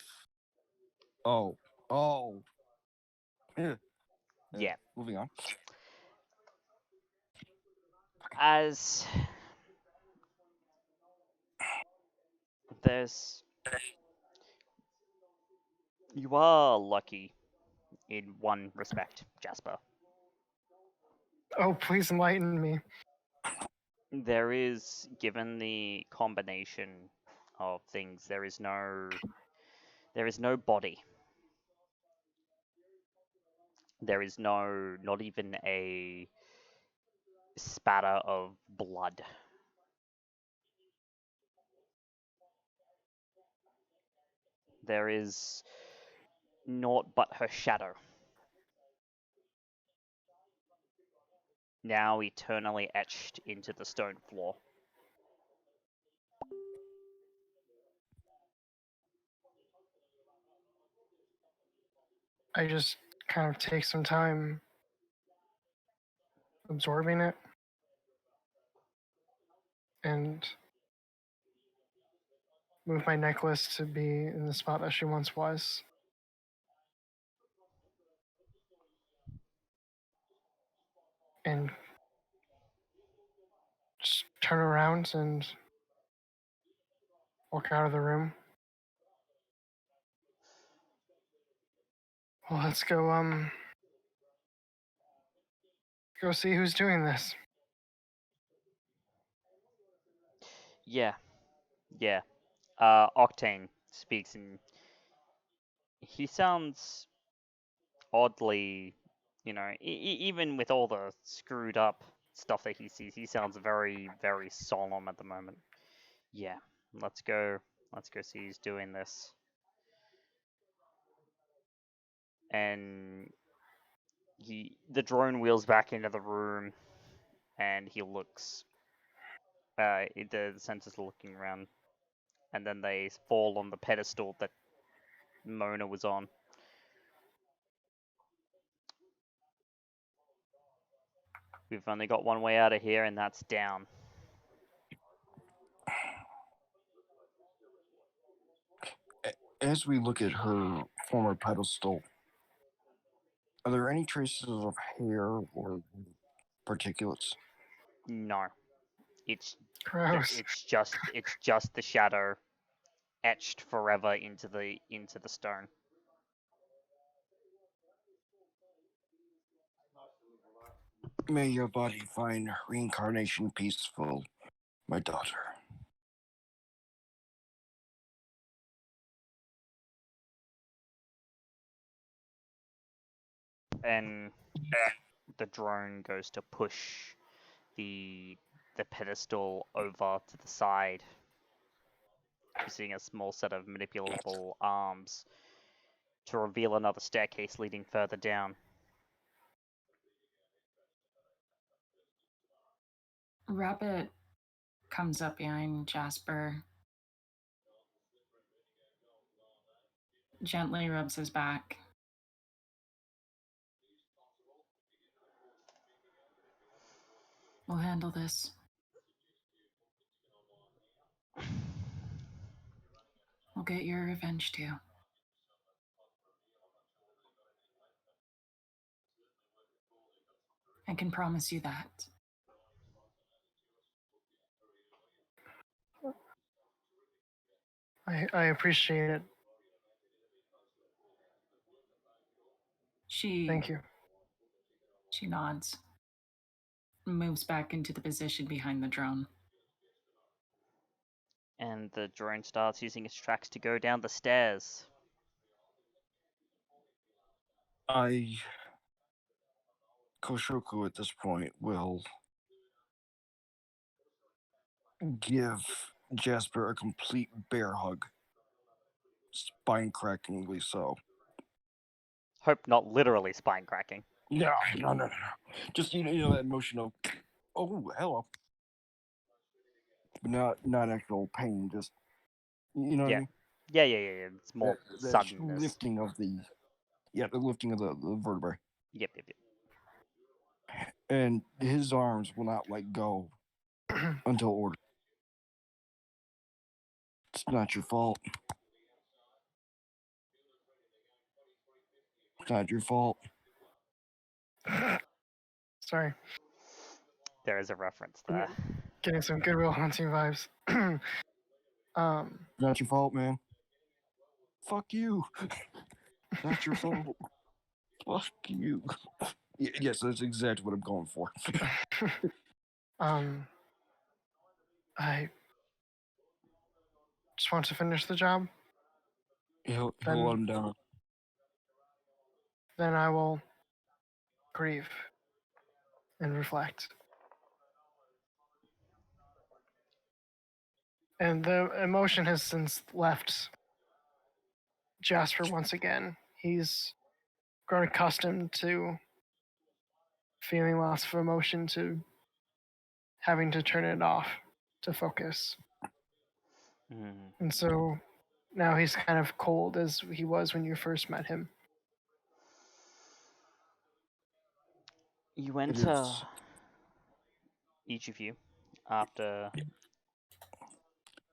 Oh. Yeah. Moving on. As there's you are lucky in one respect, Jasper. Oh, please enlighten me. There is, given the combination of things, there is no body. There is not even a spatter of blood. There is naught but her shadow. Now eternally etched into the stone floor. I just kind of take some time absorbing it and move my necklace to be in the spot that she once was. And just turn around and walk out of the room. Well, let's go see who's doing this. Yeah. Octane speaks and he sounds oddly, even with all the screwed up stuff that he sees, he sounds very, very solemn at the moment. Yeah, let's go see who's doing this. And the drone wheels back into the room, and he looks. The sensors are looking around, and then they fall on the pedestal that Mona was on. We've only got one way out of here, and that's down. As we look at her former pedestal, are there any traces of hair or particulates? No, it's Gross. it's just the shadow etched forever into the stone. May your body find reincarnation peaceful, my daughter. And the drone goes to push the pedestal over to the side, using a small set of manipulable arms to reveal another staircase leading further down. Rabbit comes up behind Jasper, gently rubs his back. We'll handle this. We'll get your revenge too. I can promise you that. I appreciate it. Thank you. She nods, moves back into the position behind the drone. And the drone starts using its tracks to go down the stairs. I Koshoku at this point will give Jasper a complete bear hug. Spine crackingly so. Hope not literally spine cracking. No. Just you know that emotional. Oh, hello. But not actual pain. Just you know what I Yeah. mean. Yeah. It's more That suddenness. lifting of the lifting of the vertebrae. Yep. And his arms will not let go until ordered. It's not your fault. It's not your fault. Sorry, There is a reference there. getting some Goodwill Hunting vibes. It's not your fault, man. Fuck you. Not your fault. Fuck you. Yes, that's exactly what I'm going for. I just want to finish the job. He'll Then- let him down. Then I will grieve and reflect. And the emotion has since left Jasper once again. He's grown accustomed to feeling loss of emotion, to having to turn it off to focus. Mm. And so now he's kind of cold as he was when you first met him. You It enter, is. each of you, after.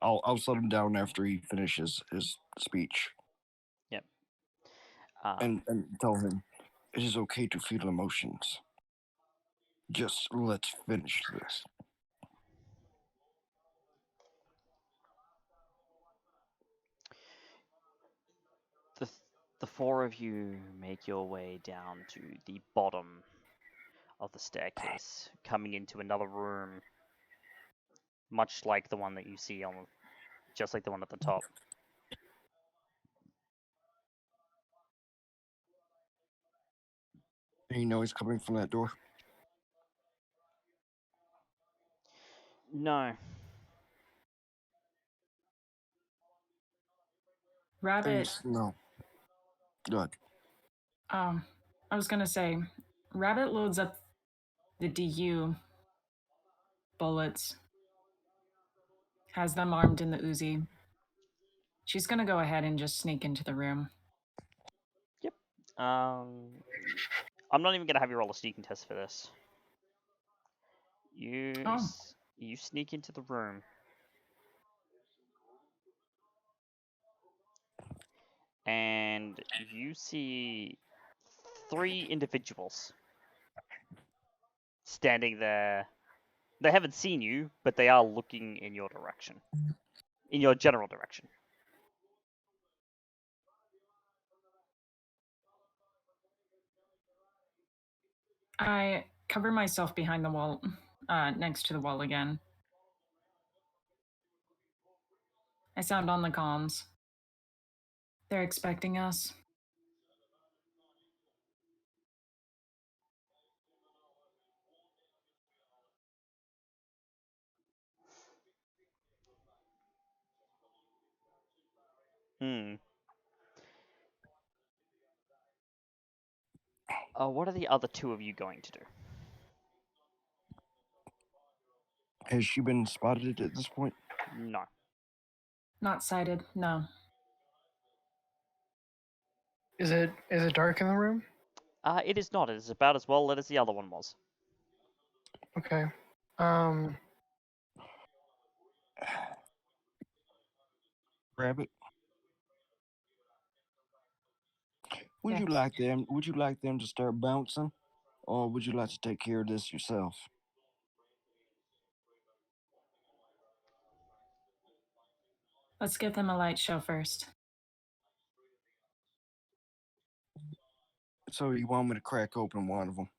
I'll set him down after he finishes his speech and tell him it is okay to feel emotions. Just let's finish this. The four of you make your way down to the bottom of the staircase, coming into another room, much like the one that you see just like the one at the top. And you know he's coming from that door. No. Rabbit. No. Good. I was gonna say, Rabbit loads up the DU bullets, has them armed in the Uzi. She's gonna go ahead and just sneak into the room. Yep. I'm not even gonna have you roll a sneaking test for this. You sneak into the room. And you see 3 individuals standing there. They haven't seen you, but they are looking in your direction. In your general direction. I cover myself behind the wall, next to the wall again. I sound on the comms. They're expecting us. What are the other 2 of you going to do? Has she been spotted at this point? No. Not sighted, no. Is it dark in the room? It is not. It is about as well lit as the other one was. Okay. Rabbit. Would Yeah. you like them to start bouncing? Or would you like to take care of this yourself? Let's give them a light show first. So you want me to crack open one of them?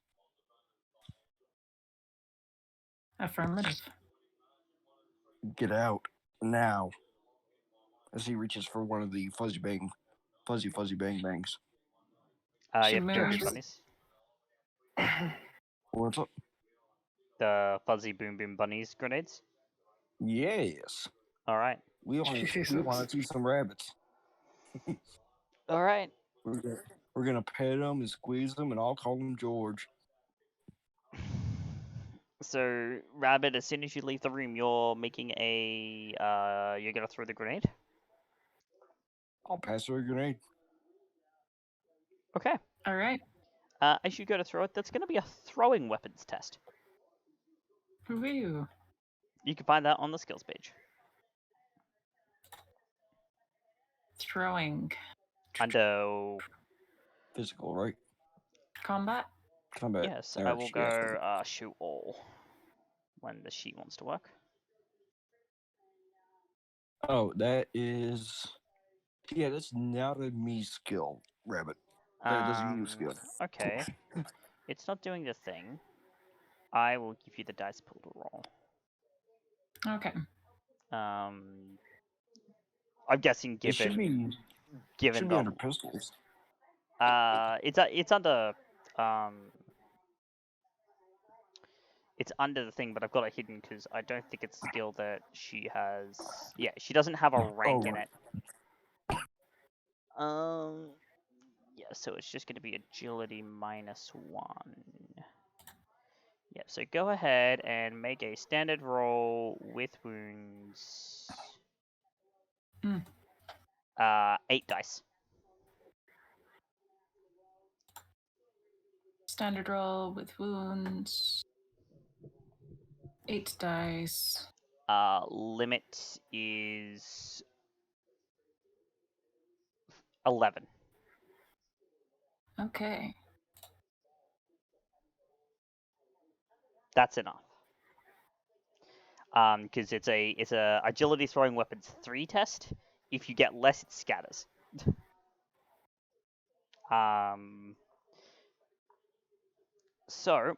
Affirmative. Get out now. As he reaches for one of the fuzzy bang bangs. She Yep, give me moves. bunnies. What's up? The fuzzy boom boom bunnies grenades. Yes. All right. We want Jesus. to see some rabbits. All right. We're gonna pet them and squeeze them, and I'll call them George. So, Rabbit, as soon as you leave the room, you're making a. You're gonna throw the grenade. I'll pass her a grenade. Okay. All right. As you go to throw it, that's gonna be a throwing weapons test. Woo. You can find that on the skills page Throwing. under. Physical, right? Combat. Combat. Yes, There, I will she has go it. shoot all when the sheet wants to work. Oh, that is. Yeah, that's not a me skill, rabbit. That is a you skill. Okay. It's not doing the thing. I will give you the dice pool to roll. Okay. I'm guessing It should given be under pistols. it's under it's under the thing, but I've got it hidden because I don't think it's a skill that she has. Yeah, she doesn't have a rank in right. it. Yeah, so it's just going to be agility -1. Yeah, so go ahead and make a standard roll with wounds. 8 dice. Standard roll with wounds. 8 dice. Limit is 11. Okay. That's enough. Because it's a agility throwing weapons 3 test. If you get less, it scatters. So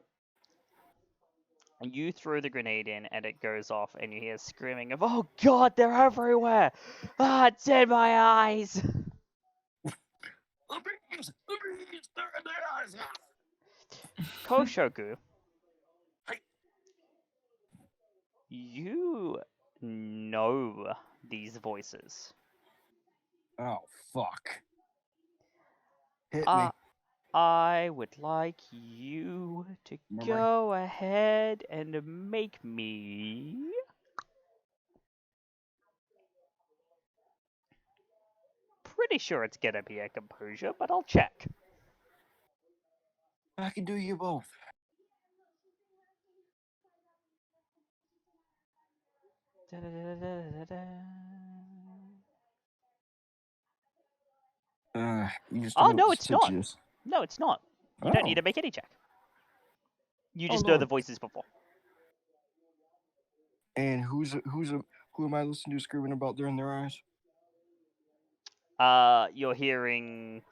you throw the grenade in, and it goes off, and you hear screaming of, "Oh God, they're everywhere! Ah, it's in my eyes!" The bees! They're in their eyes! Koshoku, Hey. you know these voices. Oh, fuck. Hit Uh, me. I would like you to Remember? go ahead and make me pretty sure it's gonna be a composure, but I'll check. I can do you both. You just Oh, don't know no, what it's the not. stitch is. No, it's not. You don't need to make any check. You Oh, just know no. the voices before. And who am I listening to screaming about they're in their eyes? You're hearing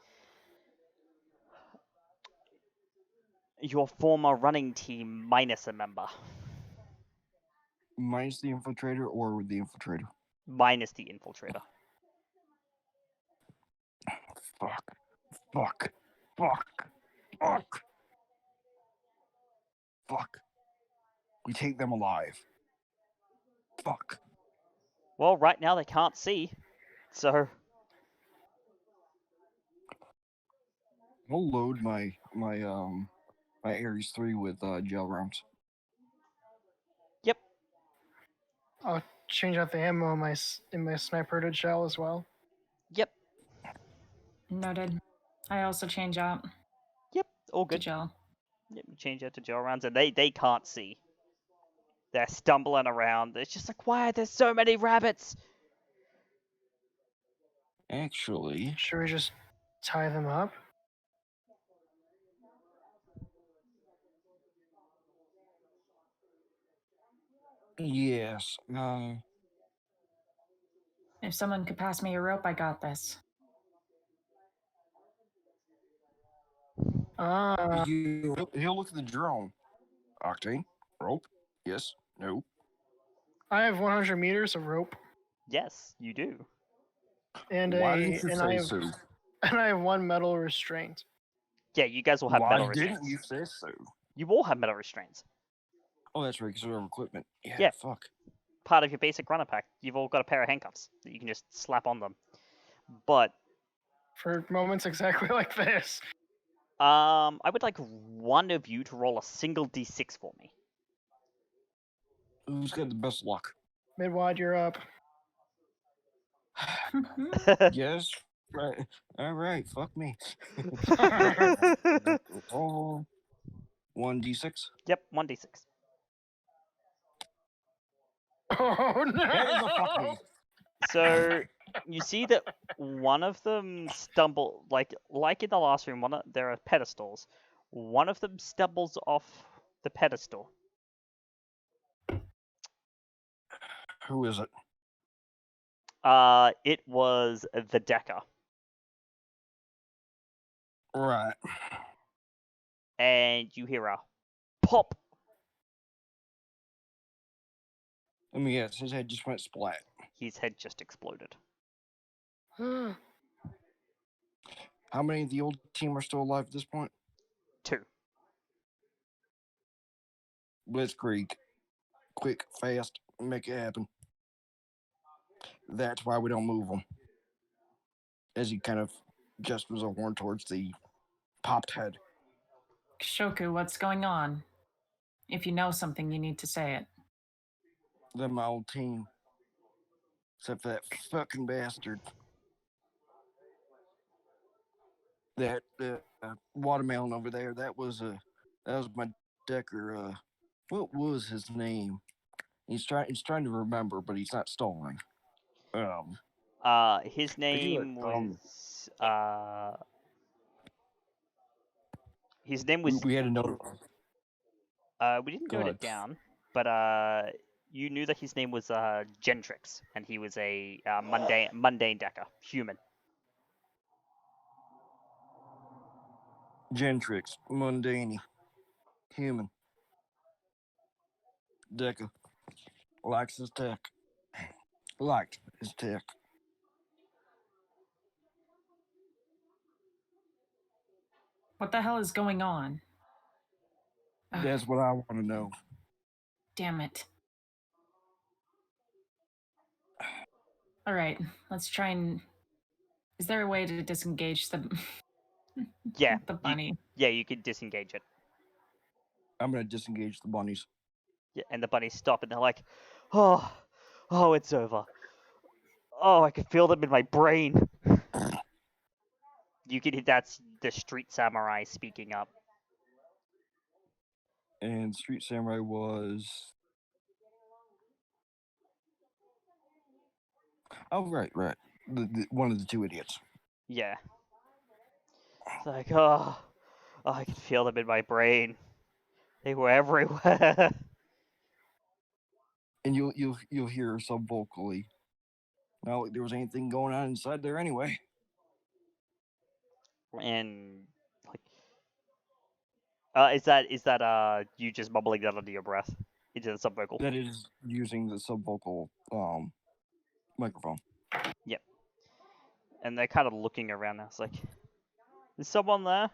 your former running team minus a member. Minus the infiltrator or the infiltrator? Minus the infiltrator. Fuck. Fuck. Fuck. Fuck. Fuck. We take them alive. Fuck. Well, right now they can't see, so I'll load my Ares 3 with gel rounds. yep. I'll change out the ammo in my sniper to gel as well. Yep. Noted. I also change out Yep. All to good. gel. Yep, you change out to gel rounds, and they can't see. They're stumbling around. It's just like, why are there so many rabbits? Actually, Should we just tie them up? yes. If someone could pass me a rope, I got this. He'll look at the drone. Octane, rope, yes, no. I have 100 meters of rope, Yes, you do. and Why didn't you and say so? I have 1 metal restraint. Yeah, you guys will have Why metal didn't restraints. you say so? You all have metal restraints. Oh, that's right, because of our equipment. Yeah, Yeah. fuck. Part of your basic runner pack. You've all got a pair of handcuffs that you can just slap on them. But For moments exactly like this. I would like one of you to roll a single d6 for me. Who's got the best luck? Midwad, you're up. Yes. Right. All right. Fuck me. Roll 1d6. Yep, 1d6. Oh That is a fuck no! me. So you see that one of them stumble like in the last room. There are pedestals. One of them stumbles off the pedestal. Who is it? It was the Decker, Right. and you hear a pop. Let me guess. His head just went splat. His head just exploded. How many of the old team are still alive at this point? 2. Blitzkrieg. Quick, fast, make it happen. That's why we don't move him. As he kind of gestures a horn towards the popped head. Shoku, what's going on? If you know something, you need to say it. They're my old team. Except for that fucking bastard. That watermelon over there, that was my Decker. What was his name? He's trying to remember, but he's not stalling. His I do name it, was his name was we had a note. we didn't Go note ahead. it down, but you knew that his name was Gentrix, and he was a mundane Decker, human. Gentrix, mundane, human. Decker likes his tech. Liked his tech. What the hell is going on? Ugh, That's what I want to know. damn it. All right, let's try and. Is there a way to disengage the Yeah, the bunny? you could disengage it. I'm gonna disengage the bunnies. Yeah, and the bunnies stop, and they're like, "Oh, it's over. Oh, I can feel them in my brain." You can. That's the street samurai speaking up. And Street Samurai was. Oh, right. The one of the two idiots. Yeah. It's like, oh, I can feel them in my brain. They were everywhere. And you'll hear sub vocally. Not like there was anything going on inside there anyway. And like, is that you just mumbling that under your breath into the sub vocal? That is using the sub vocal microphone. Yep. And they're kind of looking around now. It's like, is someone there?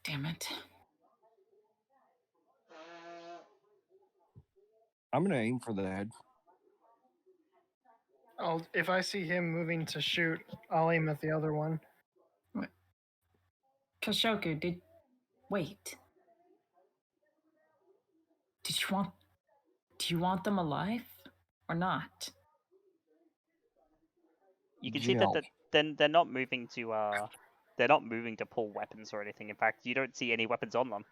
Damn it. I'm gonna aim for the head. If I see him moving to shoot, I'll aim at the other one. Kashoku, wait. Do you want them alive or not? You can see Gel. that then they're not moving to pull weapons or anything. In fact, you don't see any weapons on them.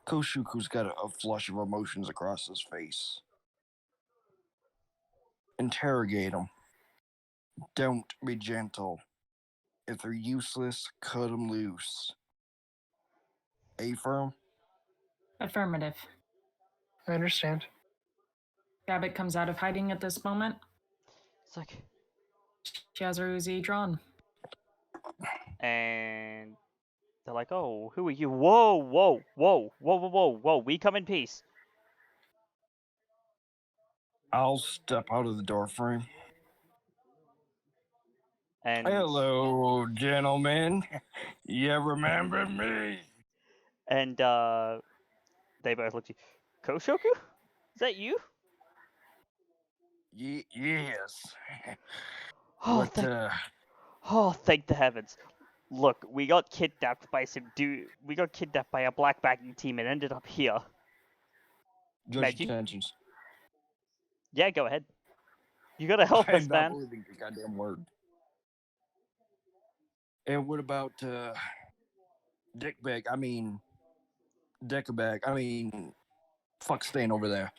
Koshuku's got a flush of emotions across his face. Interrogate them. Don't be gentle. If they're useless, cut them loose. A firm? Affirmative. I understand. Rabbit comes out of hiding at this moment. It's like, She has her Uzi drawn. and they're like, "Oh, who are you? Whoa, whoa, whoa, whoa, whoa, whoa, whoa! We come in peace." I'll step out of the door frame. And Hello, gentlemen. You remember me? and they both look at you. Koshoku? Is that you? Yes. Oh, What, thank the heavens. Look, we got kidnapped by we got kidnapped by a black bagging team and ended up here. Judge Magic? intentions. Yeah, go ahead. You gotta help I us, am not man. believing your goddamn word. And what about, Dickbag? I mean, Deckabag. I mean, fuck staying over there.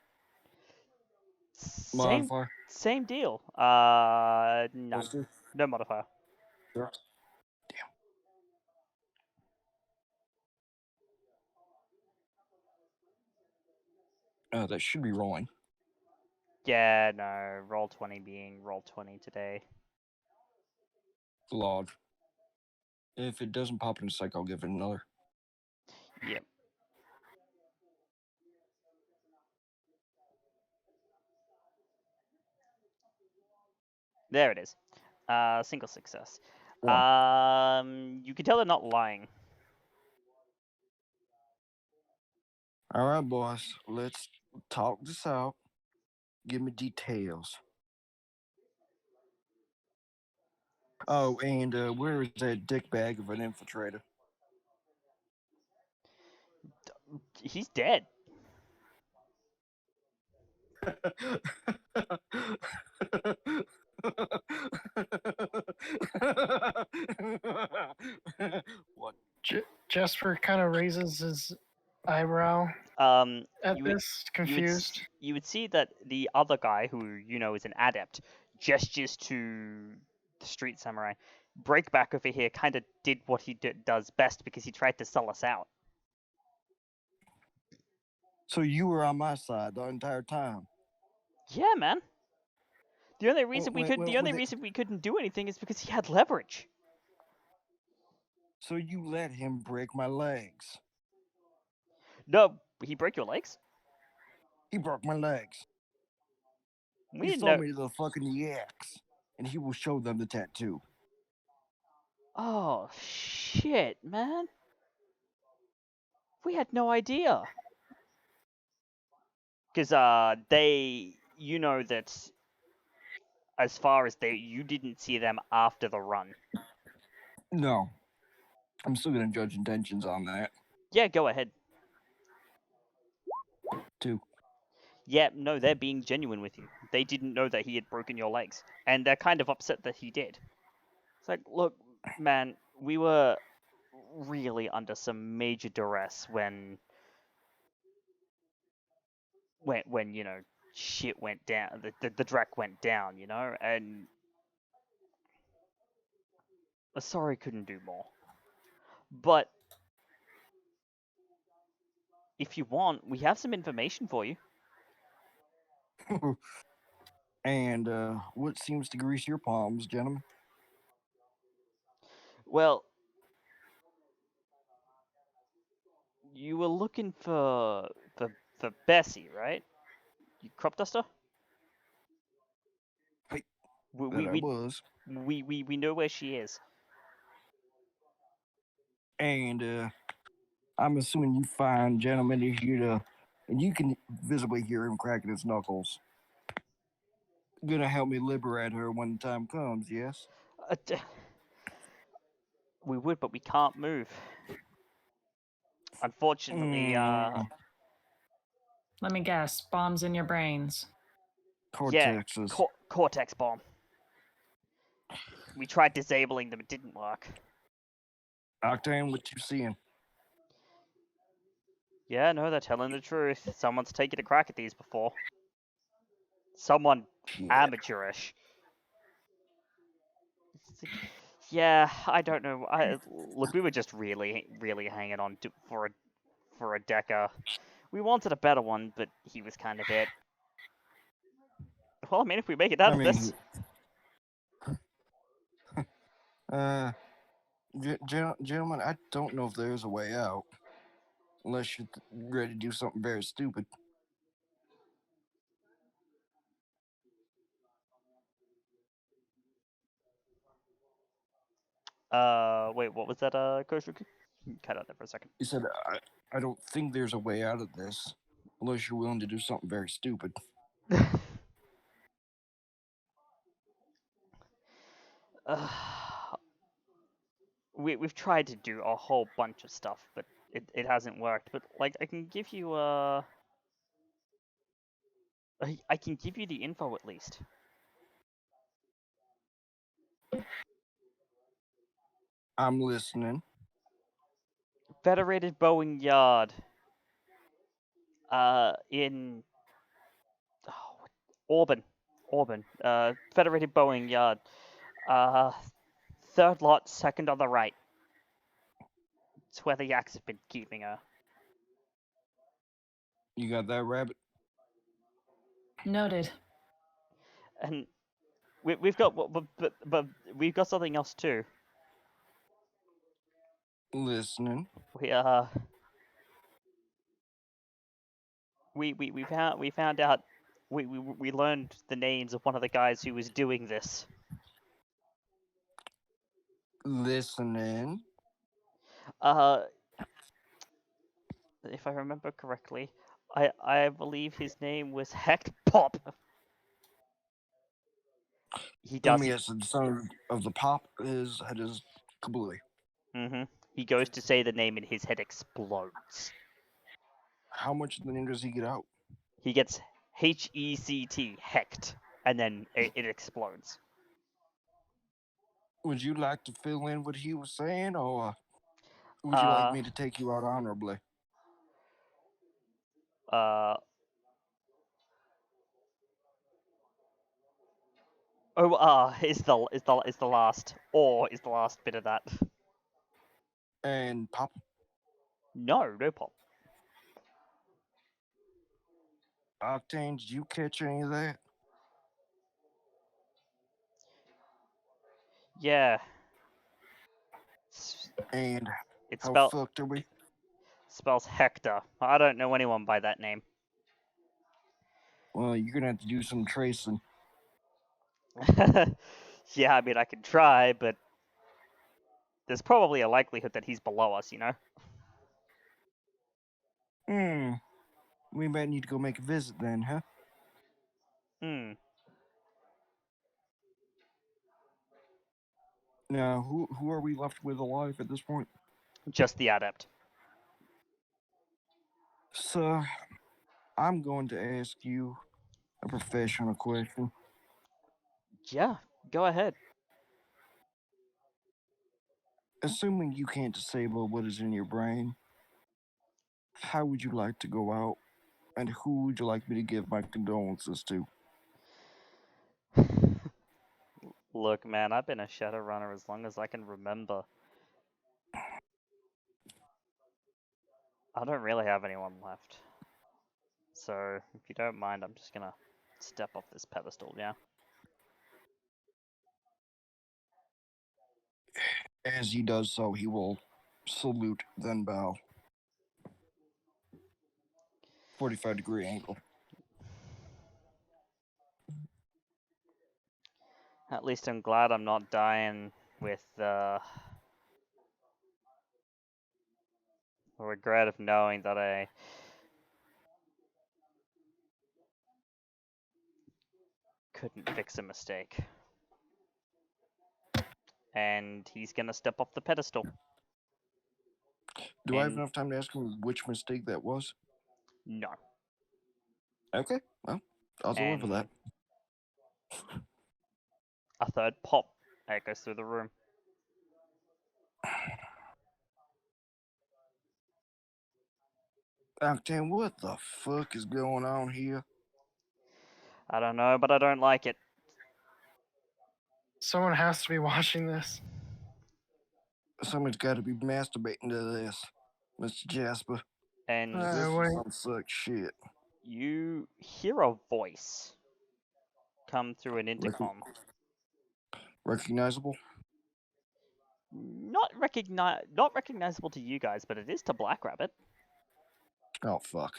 Same Modifier? same deal. None. Buster? No modifier. Sure. Damn. That should be rolling. Yeah, no. Roll 20 being roll 20 today. Log. If it doesn't pop in a sec, I'll give it another. Yep. There it is. Single success. One. You can tell they're not lying. All right, boss. Let's talk this out. Give me details. Oh, and where is that dick bag of an infiltrator? He's dead. What? Jesper kind of raises his eyebrow at You would this, confused. you would see that the other guy, who you know is an adept, gestures to the street samurai. Breakback over here kind of did what he does best because he tried to sell us out. So you were on my side the entire time. Yeah, man. The only reason When reason we couldn't do anything is because he had leverage. So you let him break my legs. No, he broke your legs. He broke my legs. We He didn't sold know. me to the fucking yaks, and he will show them the tattoo. Oh shit, man. We had no idea. Because you know that as far as you didn't see them after the run. No. I'm still gonna judge intentions on that. Yeah, go ahead. 2. Yeah, no, they're being genuine with you. They didn't know that he had broken your legs, and they're kind of upset that he did. It's like, look, man, we were really under some major duress when you know shit went down, the Drek went down, you know, and sorry couldn't do more. But if you want, we have some information for you. And what seems to grease your palms, gentlemen? Well, you were looking for Bessie, right? You crop duster? Hey, We that we, I we was. we know where she is. And I'm assuming you find gentlemen is here to, and you can visibly hear him cracking his knuckles. Gonna help me liberate her when the time comes, yes? We would, but we can't move. Unfortunately, Let me guess. Bombs in your brains. yeah, Cortexes. Cortex bomb. We tried disabling them, it didn't work. Octane, what you seeing? Yeah, no, they're telling the truth. Someone's taken a crack at these before. Someone Shit. amateurish. Yeah, I don't know. Look, we were just really hanging on for a Decker. We wanted a better one, but he was kind of it. Well, I mean, if we make it out I of mean, this, gentlemen, I don't know if there's a way out. Unless you're ready to do something very stupid. Wait, what was that, Coach Riku? Cut out there for a second. You said, I don't think there's a way out of this, unless you're willing to do something very stupid. We've tried to do a whole bunch of stuff, but it hasn't worked. But like, I can give you I can give you the info at least. I'm listening. Federated Boeing Yard. In Auburn. Federated Boeing Yard. Third lot, second on the right. It's where the Yaks have been keeping her. You got that, Rabbit? Noted. And we've got, but we've got something else too. Listening. We found out. We learned the names of one of the guys who was doing this. Listening. If I remember correctly, I believe his name was Heck Pop. He Let does. me guess, the son of the pop, his head is kablooey. He goes to say the name and his head explodes. How much of the name does he get out? He gets HECT, hecked, and then it explodes. Would you like to fill in what he was saying, or would you like me to take you out honorably? Is the last, or is the last bit of that? And pop? No pop. Octane, did you catch any of that? Yeah. And It's how fucked are we? Spells Hector. I don't know anyone by that name. Well, you're gonna have to do some tracing. Yeah, I mean, I can try, but there's probably a likelihood that he's below us, you know? We might need to go make a visit then, huh? Now, who are we left with alive at this point? Just the adept. So, I'm going to ask you a professional question. Yeah, go ahead. Assuming you can't disable what is in your brain, how would you like to go out, and who would you like me to give my condolences to? Look, man, I've been a Shadowrunner as long as I can remember. I don't really have anyone left. So, if you don't mind, I'm just gonna step off this pedestal, yeah? As he does so, he will salute, then bow. 45-degree angle. At least I'm glad I'm not dying with the regret of knowing that I couldn't fix a mistake. And he's gonna step off the pedestal. Do I have enough time to ask him which mistake that was? No. Okay, well, I'll deliver that. A third pop echoes through the room. Octane, what the fuck is going on here? I don't know, but I don't like it. Someone has to be watching this. Someone's got to be masturbating to this, Mr. Jasper. And this is some suck shit. You hear a voice come through an intercom. Recognizable? Not recognizable to you guys, but it is to Black Rabbit. Oh, fuck.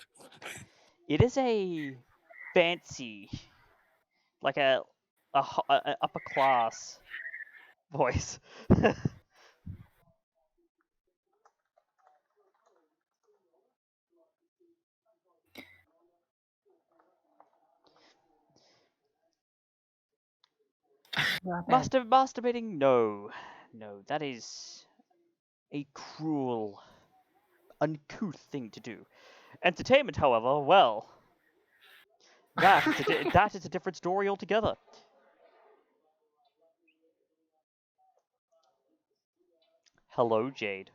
It is a fancy, like a upper class voice. Rabbit. Masturbating? No. No, that is a cruel, uncouth thing to do. Entertainment, however, well, that is a different story altogether. Hello, Jade.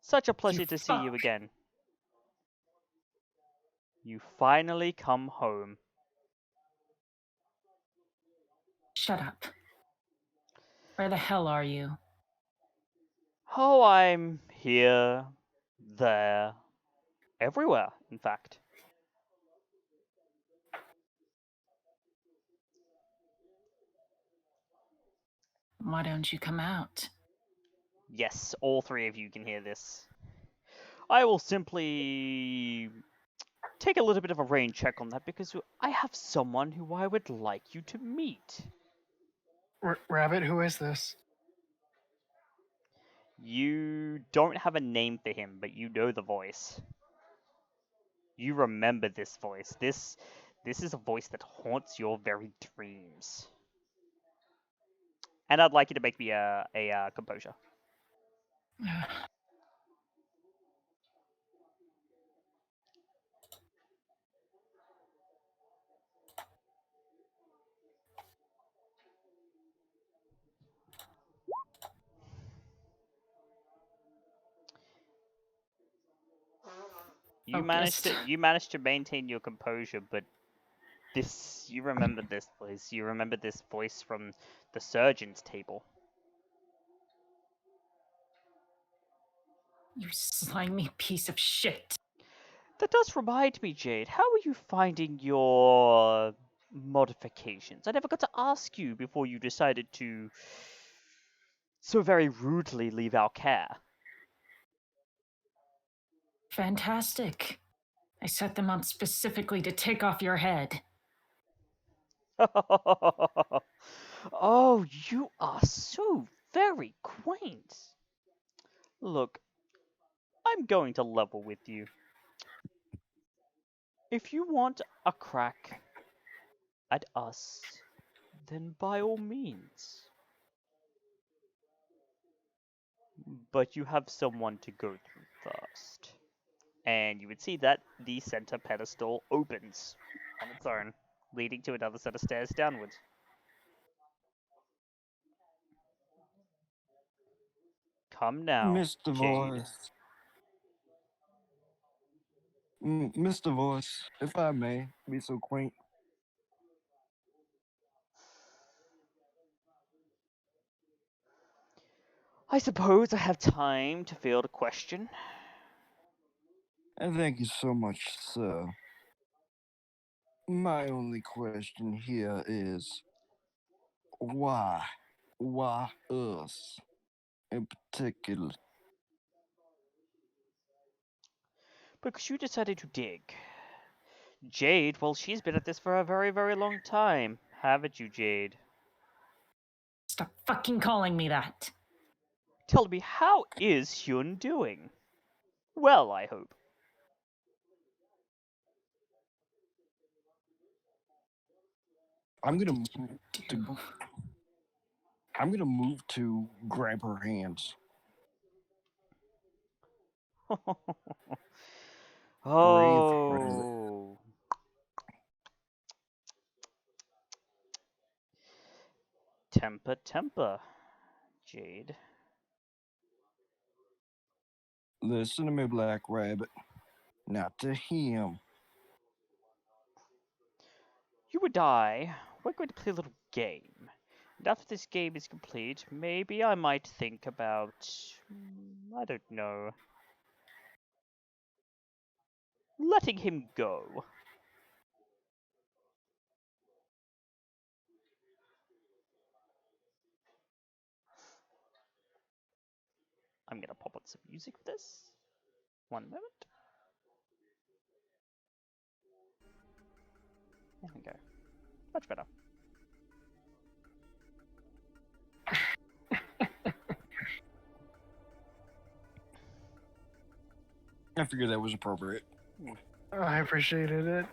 Such a pleasure to see you fuck. again. You finally come home. Shut up. Where the hell are you? Oh, I'm here, there, everywhere, in fact. Why don't you come out? Yes, all three of you can hear this. I will simply take a little bit of a rain check on that because I have someone who I would like you to meet. Rabbit, who is this? You don't have a name for him, but you know the voice. You remember this voice. This is a voice that haunts your very dreams. And I'd like you to make me a composure. Focused. You managed to maintain your composure, but you remember this voice. You remember this voice from the surgeon's table. You slimy piece of shit. That does remind me, Jade, how are you finding your modifications? I never got to ask you before you decided to so very rudely leave our care. Fantastic. I set them up specifically to take off your head. Oh, you are so very quaint. Look, I'm going to level with you. If you want a crack at us, then by all means. But you have someone to go through first. And you would see that the center pedestal opens on its own, leading to another set of stairs downwards. Come now, Mr. Jade. Voice. Mr. Voice, if I may be so quaint. I suppose I have time to field a question. And thank you so much, sir. My only question here is why? Why us in particular? Because you decided to dig. Jade, well, she's been at this for a very, very long time. Haven't you, Jade? Stop fucking calling me that. Tell me, how is Hyun doing? Well, I hope. I'm gonna What did move you to do? I'm gonna move to grab her hands. Breathe. Oh. Temper, temper, Jade. Listen to me, Black Rabbit. Not to him. You and I, we're going to play a little game. And after this game is complete, maybe I might think about, I don't know, letting him go. I'm gonna pop on some music for this. One moment. There we go. Much better. I figured that was appropriate. I appreciated it.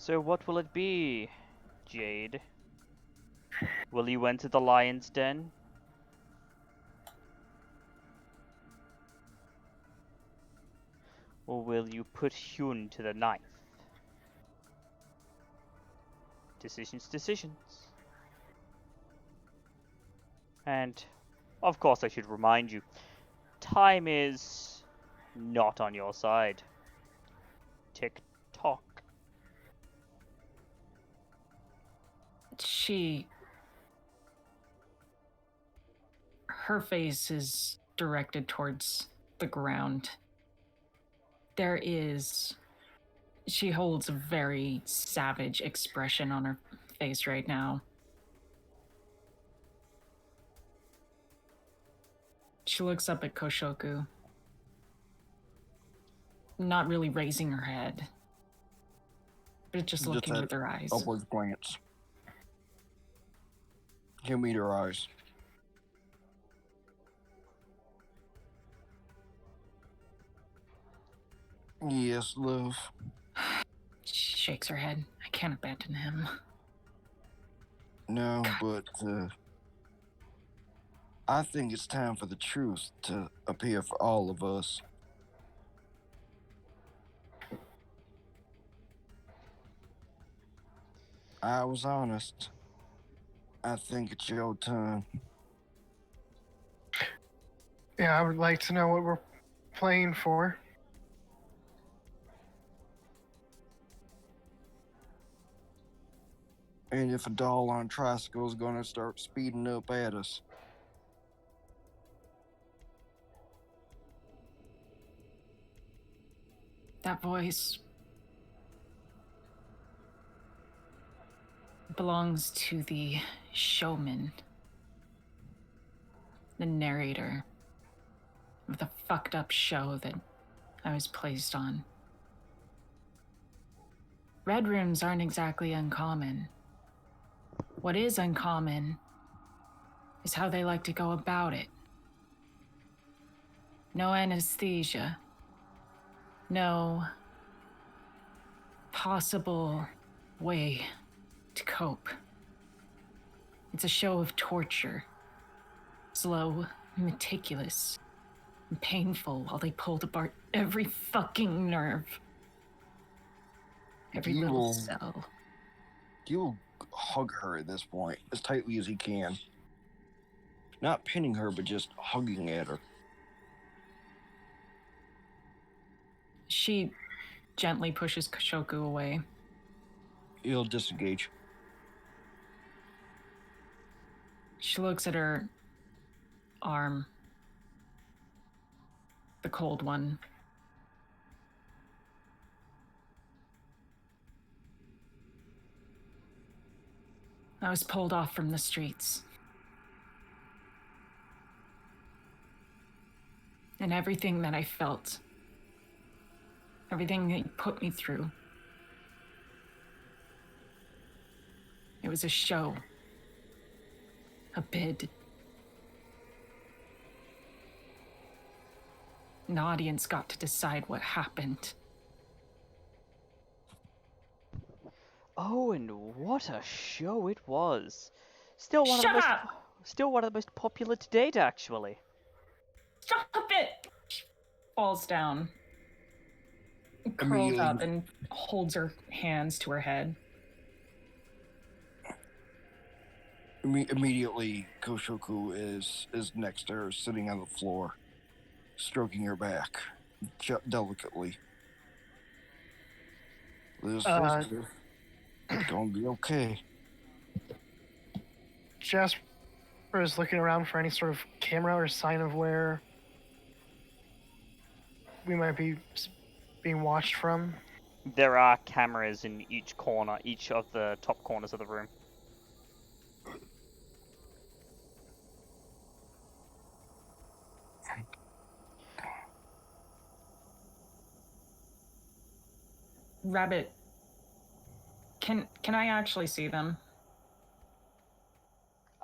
So what will it be, Jade? Will you enter the lion's den? Or will you put Hyun to the knife? Decisions. And, of course I should remind you, time is not on your side. Tick-tock. Her face is directed towards the ground. She holds a very savage expression on her face right now. She looks up at Koshoku, not really raising her head, but just looking that with her eyes. Upward glance. You meet her eyes. Yes, love. She shakes her head. I can't abandon him. No, but I think it's time for the truth to appear for all of us. I was honest. I think it's your turn. Yeah, I would like to know what we're playing for. And if a doll on a tricycle is gonna start speeding up at us. That voice belongs to the showman, the narrator of the fucked up show that I was placed on. Red rooms aren't exactly uncommon. What is uncommon is how they like to go about it. No anesthesia. No possible way to cope. It's a show of torture. Slow, meticulous, and painful while they pulled apart every fucking nerve. Every You little will- cell. You'll hug her at this point as tightly as you can. Not pinning her, but just hugging at her. She gently pushes Koshoku away. You'll disengage. She looks at her arm. The cold one. I was pulled off from the streets. And everything that I felt, everything that you put me through, it was a show, a bid. An audience got to decide what happened. Oh, and what a show it was! Still one Shut of the up! most, still one of the most popular to date, actually. Stop it! She falls down, curls Immediately. up, and holds her hands to her head. Immediately, Koshoku is next to her, sitting on the floor, stroking her back, delicately. This it's gonna be okay. Jasper is looking around for any sort of camera or sign of where we might be being watched from. There are cameras in each corner, each of the top corners of the room. Rabbit, can I actually see them?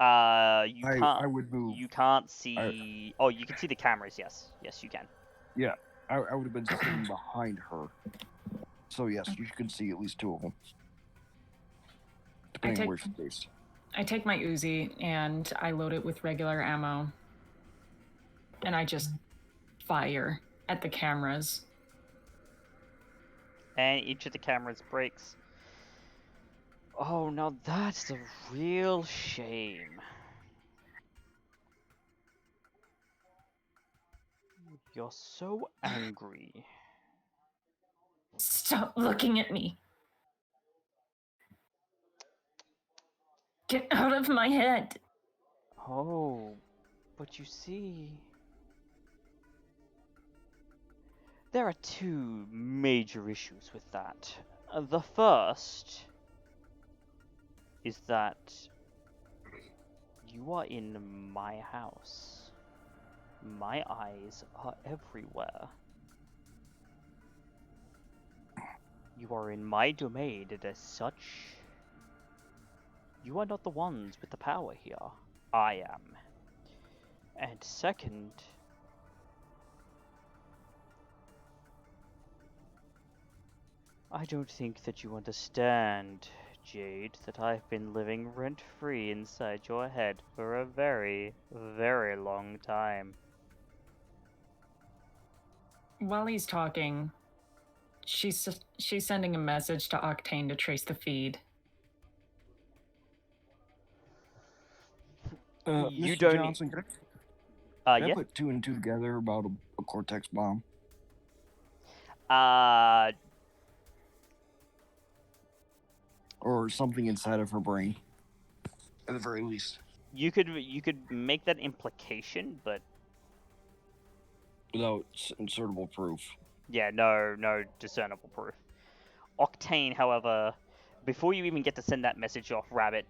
You can't. I would move. You can't see. Oh, you can see the cameras. Yes, you can. Yeah, I would have been sitting behind her. So yes, you can see at least two of them. Depending on where she's based. I take my Uzi and I load it with regular ammo. And I just fire at the cameras. And each of the cameras breaks. Oh, now that's a real shame. You're so angry. Stop looking at me. Get out of my head. Oh, but you see... There are two major issues with that. The first is that you are in my house. My eyes are everywhere. You are in my domain, and as such, you are not the ones with the power here. I am. And second, I don't think that you understand, Jade, that I've been living rent-free inside your head for a very, very long time. While he's talking, she's sending a message to Octane to trace the feed. You Mr. don't Johnson, can I yeah? put two and two together about a Cortex bomb? Or something inside of her brain, at the very least. You could make that implication, but Without insertable proof. yeah, no discernible proof. Octane, however, before you even get to send that message off, Rabbit,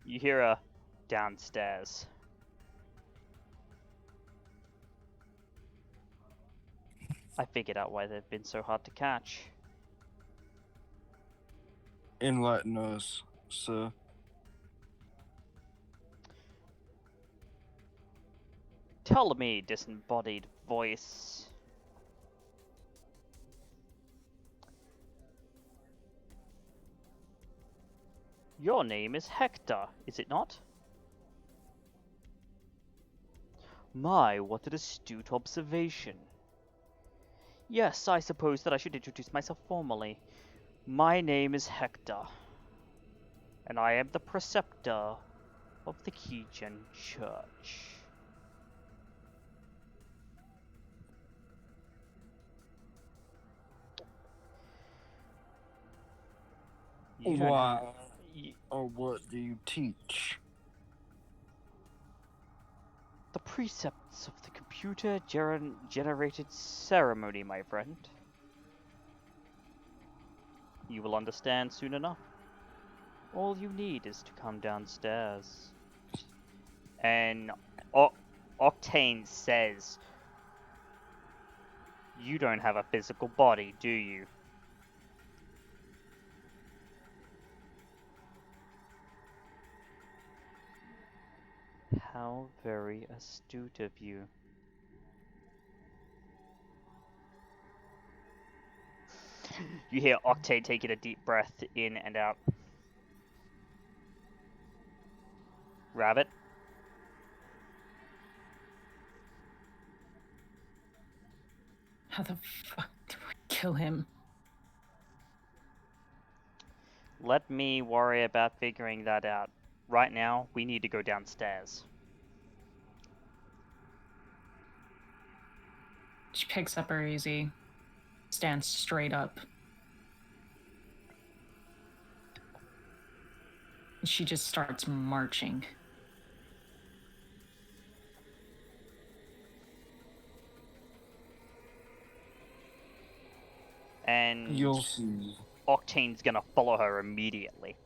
you hear a downstairs. I figured out why they've been so hard to catch. Enlighten us, sir. Tell me, disembodied voice. Your name is Hector, is it not? My, what an astute observation. Yes, I suppose that I should introduce myself formally. My name is Hector, and I am the preceptor of the Keygen Church. You don't Why? y- Or what do you teach? The precepts of the computer-generated ceremony, my friend. You will understand soon enough. All you need is to come downstairs. And Octane says, you don't have a physical body, do you? How very astute of you. You hear Octane taking a deep breath in and out. Rabbit? How the fuck do I kill him? Let me worry about figuring that out. Right now, we need to go downstairs. She picks up her Uzi, stands straight up. And she just starts marching. And You'll see. Octane's gonna follow her immediately.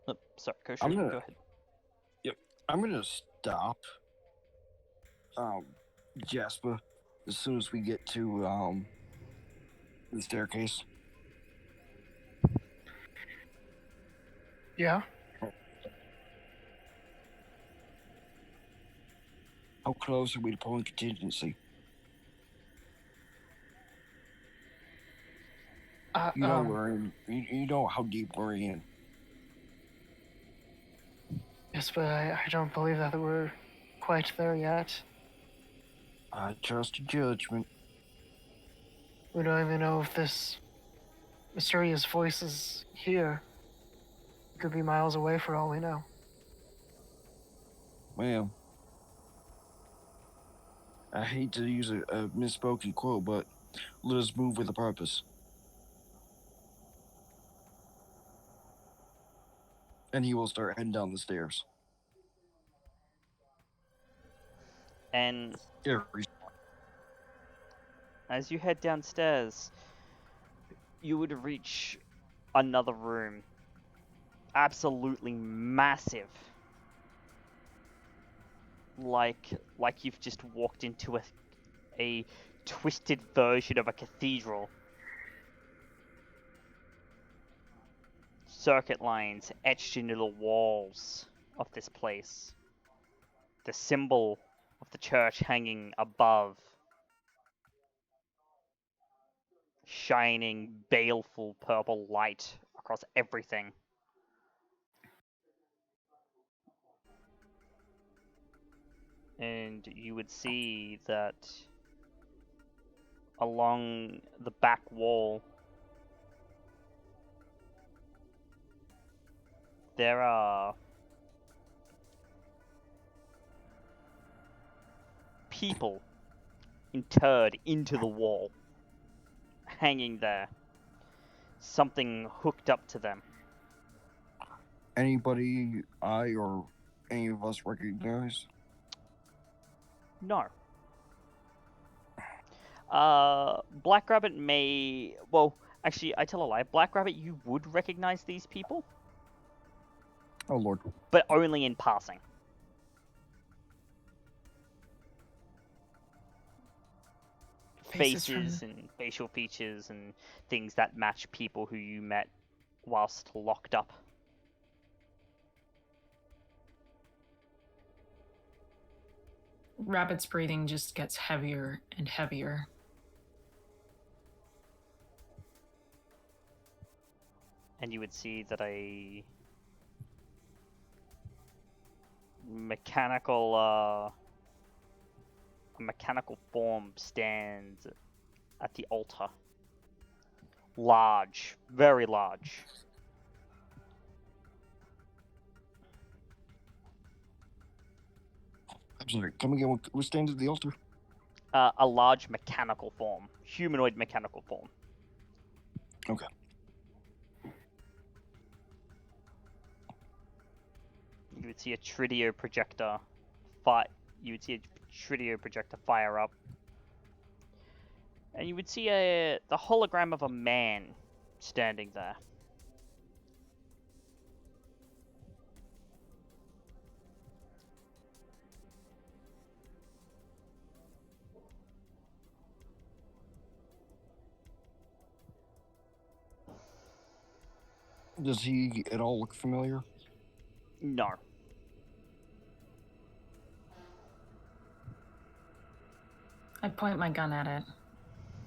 Oh, sorry, Kosher, go ahead. Yep, I'm gonna stop. Jasper, as soon as we get to the staircase. Yeah. I How close are we to pulling contingency? You know we're in. You know how deep we're in. Yes, but I don't believe that we're quite there yet. I trust your judgment. We don't even know if this mysterious voice is here. It could be miles away for all we know. Well, I hate to use a misspoken quote, but let us move with a purpose. And he will start heading down the stairs. And Every as you head downstairs, you would reach another room. Absolutely massive. Like you've just walked into a twisted version of a cathedral. Circuit lines etched into the walls of this place. The symbol of the church hanging above. Shining, baleful purple light across everything. And you would see that along the back wall there are people interred into the wall, hanging there. Something hooked up to them. Anybody I or any of us recognize? No. Black Rabbit may... Well, actually, I tell a lie. Black Rabbit, you would recognize these people, Oh, Lord. but only in passing. Faces and facial features and things that match people who you met whilst locked up. Rabbit's breathing just gets heavier and heavier. And you would see that a mechanical form stands at the altar. Large, very large. I'm sorry, come again. What stands at the altar? A large mechanical form. Humanoid mechanical form. Okay. You would see a Tridio projector fire up. And you would see the hologram of a man standing there. Does he at all look familiar? No. I point my gun at it.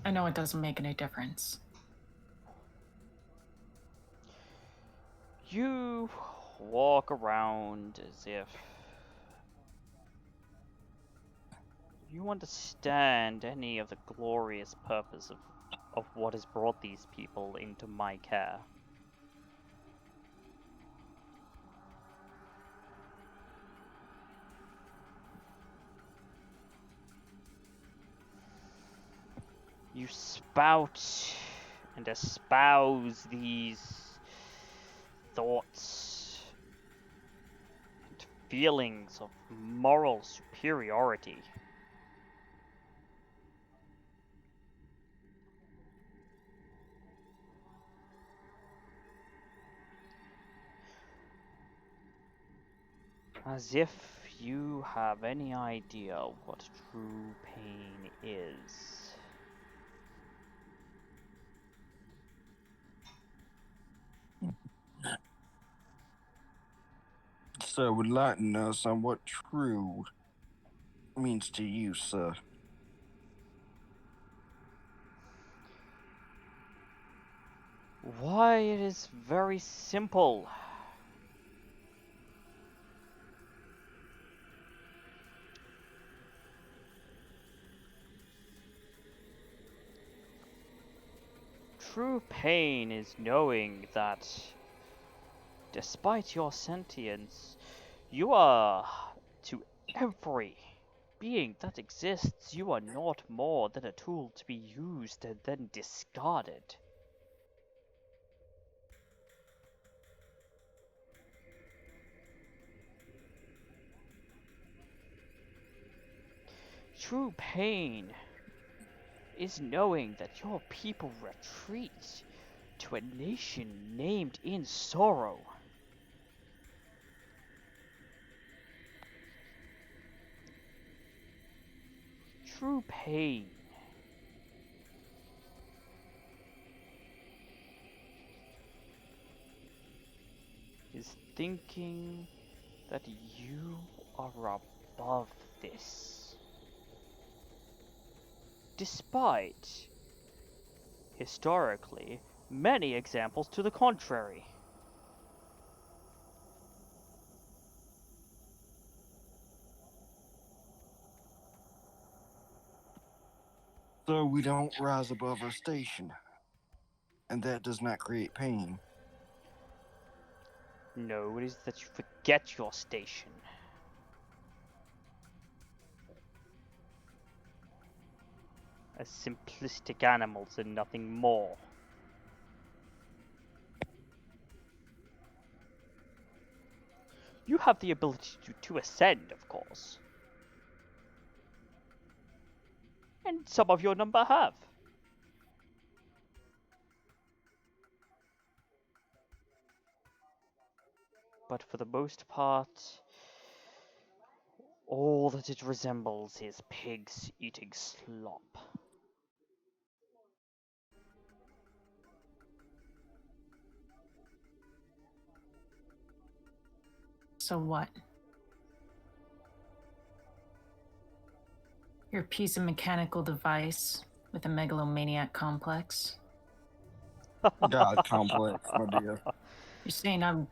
I know it doesn't make any difference. You walk around as if you understand any of the glorious purpose of what has brought these people into my care. You spout and espouse these thoughts and feelings of moral superiority. As if you have any idea what true pain is. So enlighten us on what true means to you, sir? Why, it is very simple. True pain is knowing that, despite your sentience, you are, to every being that exists, you are not more than a tool to be used and then discarded. True pain is knowing that your people retreat to a nation named in sorrow. True pain is thinking that you are above this. Despite, historically, many examples to the contrary. So we don't rise above our station. And that does not create pain. No, it is that you forget your station. As simplistic animals and nothing more. You have the ability to ascend, of course. And some of your number have. But for the most part, all that it resembles is pigs eating slop. So what? You're a piece of mechanical device with a megalomaniac complex. God complex, my dear. You're saying I'm...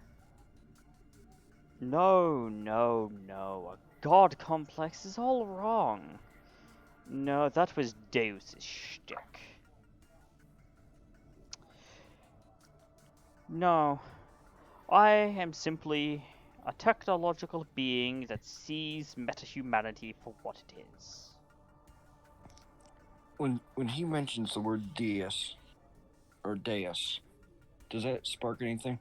No, no, no. A god complex is all wrong. No, that was Deus' shtick. No, I am simply a technological being that sees meta-humanity for what it is. When he mentions the word deus, or deus, does that spark anything?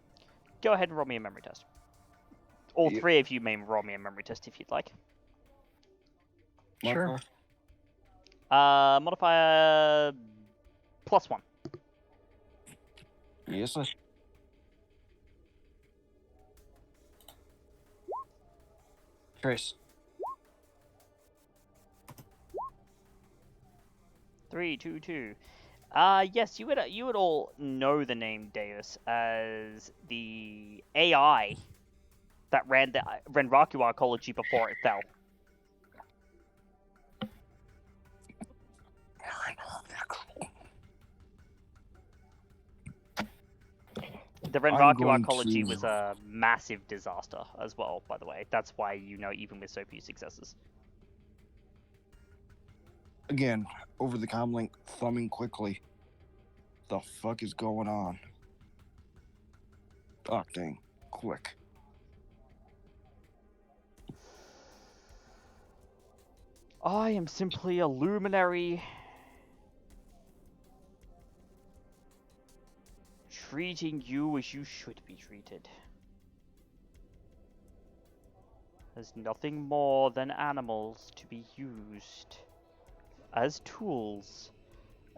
Go ahead and roll me a memory test. All Yep. three of you may roll me a memory test if you'd like. Sure. Modifier? Modifier +1. Yes, sir. Trace. 3, 2, 2. Yes, you would all know the name Deus as the AI that ran the Renraku arcology before it fell. The Renraku going arcology to- was a massive disaster as well, by the way. That's why you know even with so few successes. Again, over the comlink, thumbing quickly. The fuck is going on? Oh, dang. Quick. I am simply a luminary treating you as you should be treated. As nothing more than animals to be used as tools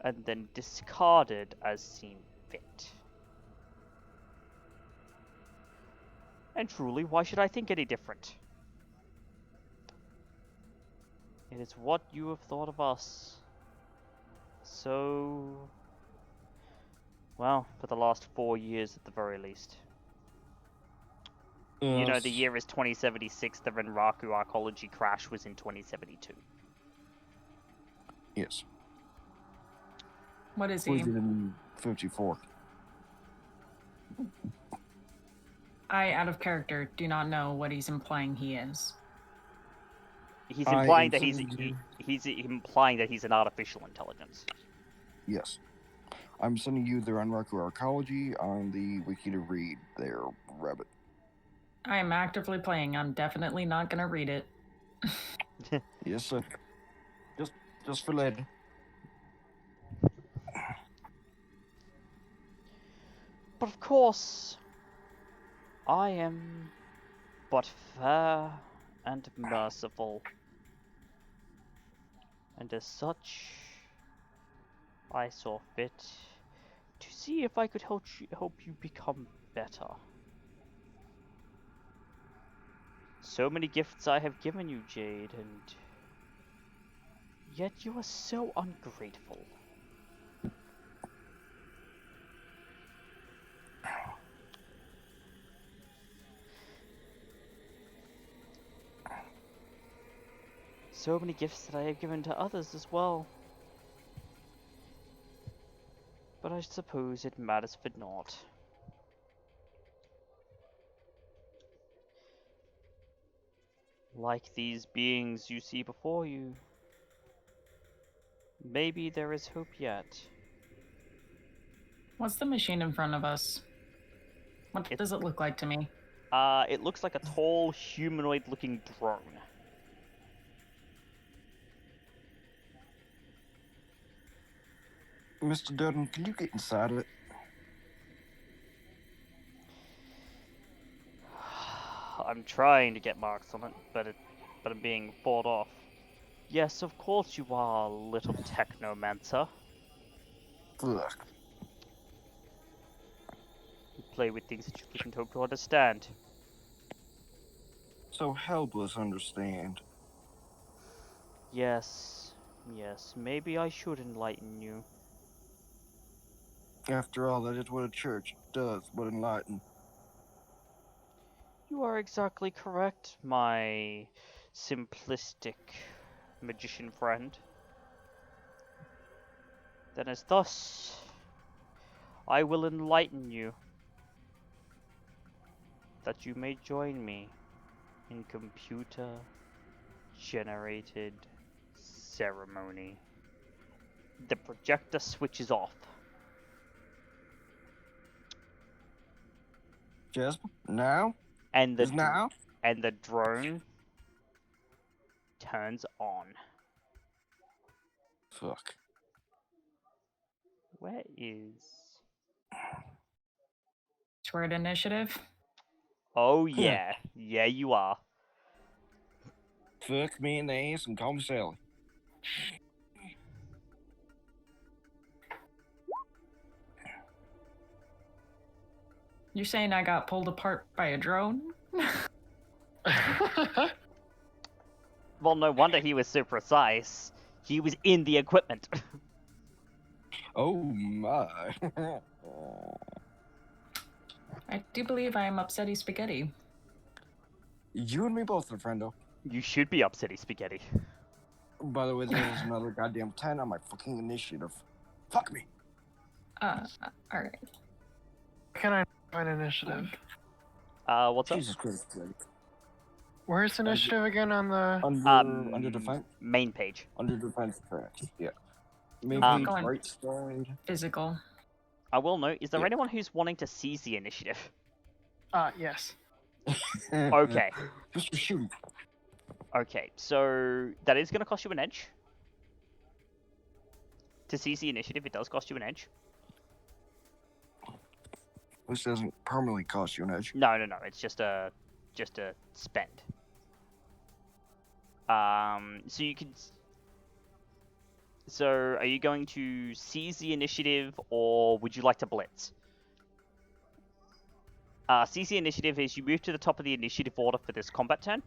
and then discarded as seen fit. And truly, why should I think any different? It is what you have thought of us. So, well, for the last 4 years at the very least. You know, the Yes. year is 2076, the Renraku arcology crash was in 2072. Yes. What is he? Poison in 54. I, out of character, do not know what he's implying he is. He's I implying am that sending you- he's implying that he's an artificial intelligence. Yes. I'm sending you their Unraku arcology on the wiki to read their rabbit. I am actively playing. I'm definitely not gonna read it. Yes, sir. Just for later. But of course, I am but fair and merciful. And as such, I saw fit to see if I could help you become better. So many gifts I have given you, Jade, and yet you are so ungrateful. So many gifts that I have given to others as well. But I suppose it matters for naught. Like these beings you see before you, maybe there is hope yet. What's the machine in front of us? What does it look like to me? It looks like a tall, humanoid-looking drone. Mr. Durden, can you get inside of it? I'm trying to get marks on it, but I'm being fought off. Yes, of course you are, little technomancer. Ugh. You play with things that you couldn't hope to understand. So help us understand. Yes, maybe I should enlighten you. After all, that is what a church does, but enlighten. You are exactly correct, my simplistic magician friend. Then as thus, I will enlighten you, that you may join me in computer-generated ceremony. The projector switches off. Jasper, now? And the Is now? and the drone turns on. Fuck. Where is? Toward initiative? Oh yeah, yeah you are. Fuck me in the ass and call me Sally. You're saying I got pulled apart by a drone? Well, no wonder he was so precise. He was in the equipment. Oh my. I do believe I am upsetty spaghetti. You and me both, friendo. You should be upsetty spaghetti. By the way, there's another goddamn 10 on my fucking initiative. Fuck me. Alright. Can I find initiative? What's up? Jesus Christ. Where's initiative again on the? Under defense? Main page. Under defense track. Yeah. Main Going page, right side. Physical. I will note, is there Yeah. anyone who's wanting to seize the initiative? Yes. Okay. Just for shooting. Okay, so that is going to cost you an edge. To seize the initiative, it does cost you an edge. This doesn't permanently cost you an edge. No, it's just a spend. So you could. So are you going to seize the initiative, or would you like to blitz? Seize the initiative is you move to the top of the initiative order for this combat turn.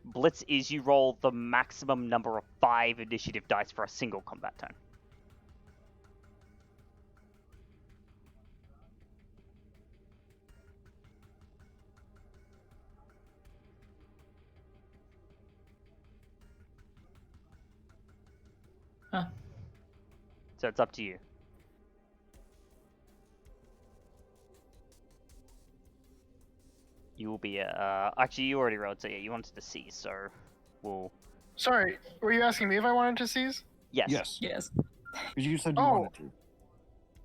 Blitz is you roll the maximum number of 5 initiative dice for a single combat turn. Huh. So it's up to you. You will be actually you already rolled, so yeah, you wanted to see, so we'll Sorry, were you asking me if I wanted to seize? yes. Yes. Yes. Because you said you Oh. wanted to.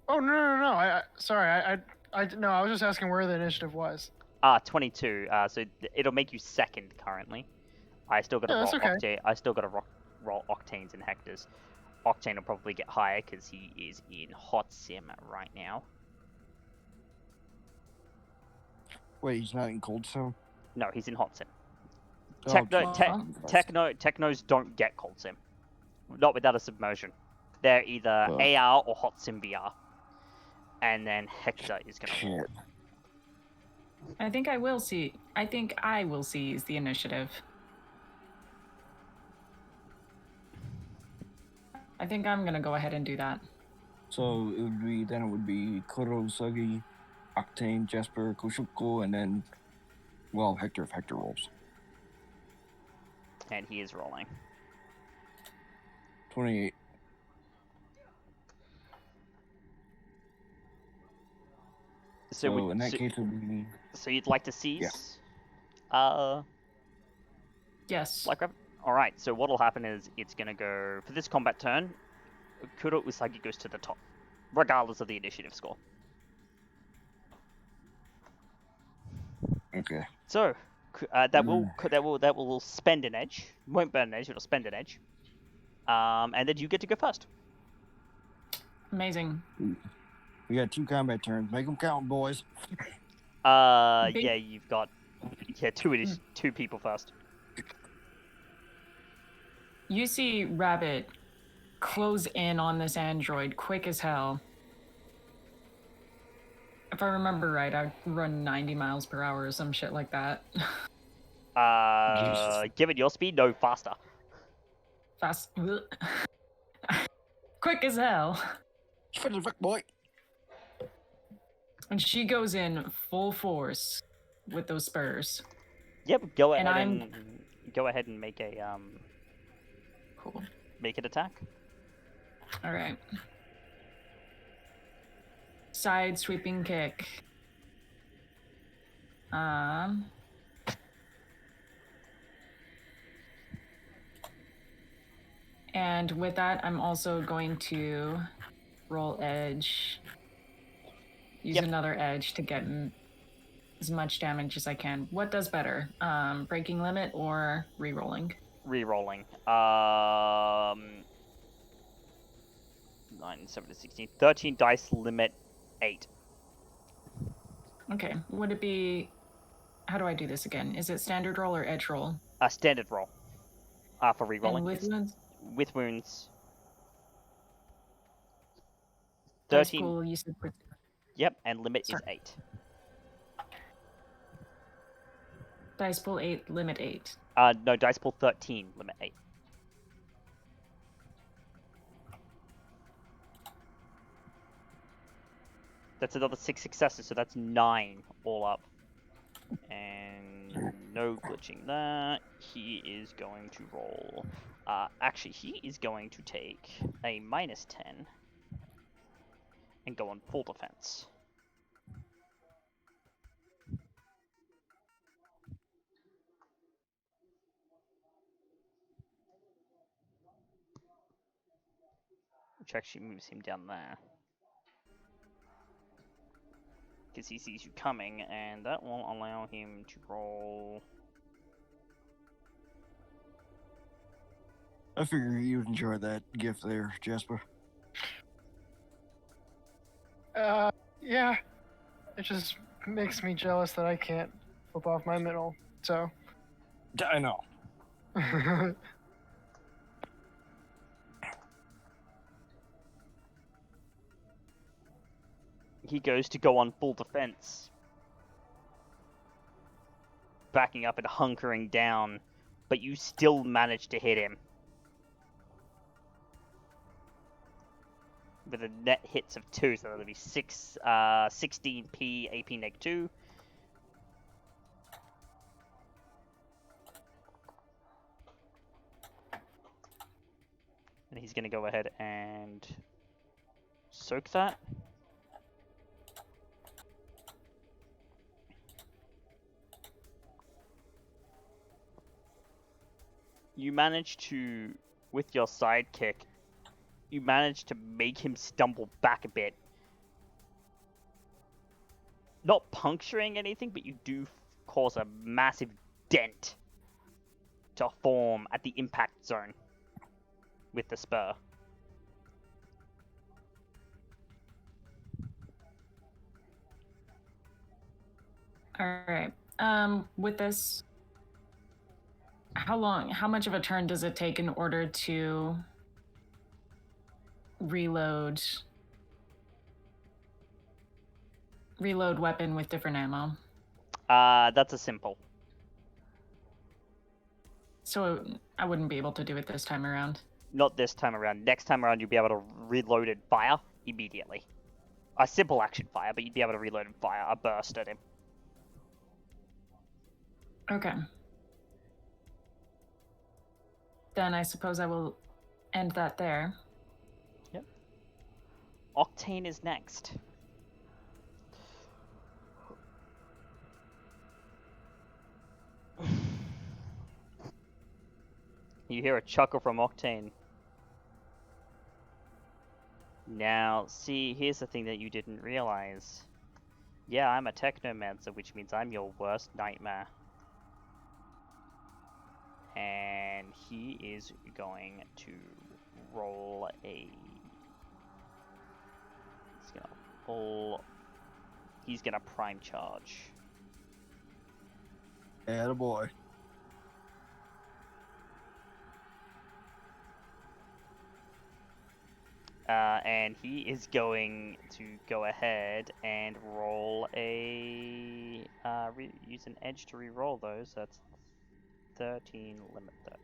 Oh no! Sorry, no, I was just asking where the initiative was. 22. So it'll make you second currently. I still got to Yeah, roll that's okay. Octane. I still got to roll Octanes and Hectors. Octane will probably get higher because he is in Hot Sim right now. Wait, he's not in Cold Sim? No, he's in Hot Sim. Oh, Technos don't get Cold Sim. Not without a submersion. They're either AR or Hot Sim VR. And then Hector is going to roll. Shit. I think I will seize the initiative. I think I'm gonna go ahead and do that. So it would be Koro, Sugi, Octane, Jasper, Koshuko, and then, well, Hector if Hector rolls. And he is rolling. 28. So in that case, it would be. So you'd like to seize? Yes. Black Rabbit? Alright, so what'll happen is it's gonna go for this combat turn, Kuro Usagi goes to the top, regardless of the initiative score. Okay. So that will spend an edge. Won't burn an edge, it'll spend an edge. And then you get to go first. Amazing. We got 2 combat turns. Make them count, boys. Yeah, you've got two people first. You see Rabbit close in on this android quick as hell. If I remember right, I run 90 miles per hour or some shit like that. Given your speed, no, faster. Fast. Quick as hell. Fuck, boy. And she goes in full force with those spurs. Yep, go And ahead and make a Cool. make an attack. All right. Side sweeping kick. And with that, I'm also going to roll edge. Use another edge to get as much damage as I can. What does better? Breaking limit or re-rolling? Re-rolling. 9, 7, 16, 13 dice limit 8. Okay. Would it be? How do I do this again? Is it standard roll or edge roll? Standard roll. For re-rolling. And with wounds? With wounds. Dice 13. pool, you said. Yep, and limit is 8. Dice pool 8, limit 8. No, dice pool 13, limit 8. That's another 6 successes, so that's 9 all up. And no glitching that. He is going to roll. Actually, he is going to take a -10 and go on full defense. Which actually moves him down there. Because he sees you coming, and that will allow him to roll. I figure you'd enjoy that gift there, Jasper. Yeah. It just makes me jealous that I can't flip off my middle. So. I know. He goes to go on full defense, backing up and hunkering down, but you still manage to hit him with a net hits of 2, so that'll be 16p AP neg 2. And he's going to go ahead and soak that. You manage to, with your sidekick, you manage to make him stumble back a bit. Not puncturing anything, but you do cause a massive dent to form at the impact zone with the spur. All right. With this, how much of a turn does it take in order to reload weapon with different ammo? That's a simple. So I wouldn't be able to do it this time around. Not this time around. Next time around, you'll be able to reload and fire immediately. A simple action fire, but you'd be able to reload and fire a burst at him. Okay. Then I suppose I will end that there. Yep. Octane is next. You hear a chuckle from Octane. Now, see, here's the thing that you didn't realize. Yeah, I'm a Technomancer, which means I'm your worst nightmare. And he is going to roll a... He's gonna prime charge. Attaboy. And he is going to go ahead and roll a... use an edge to re-roll those. That's 13, limit 13.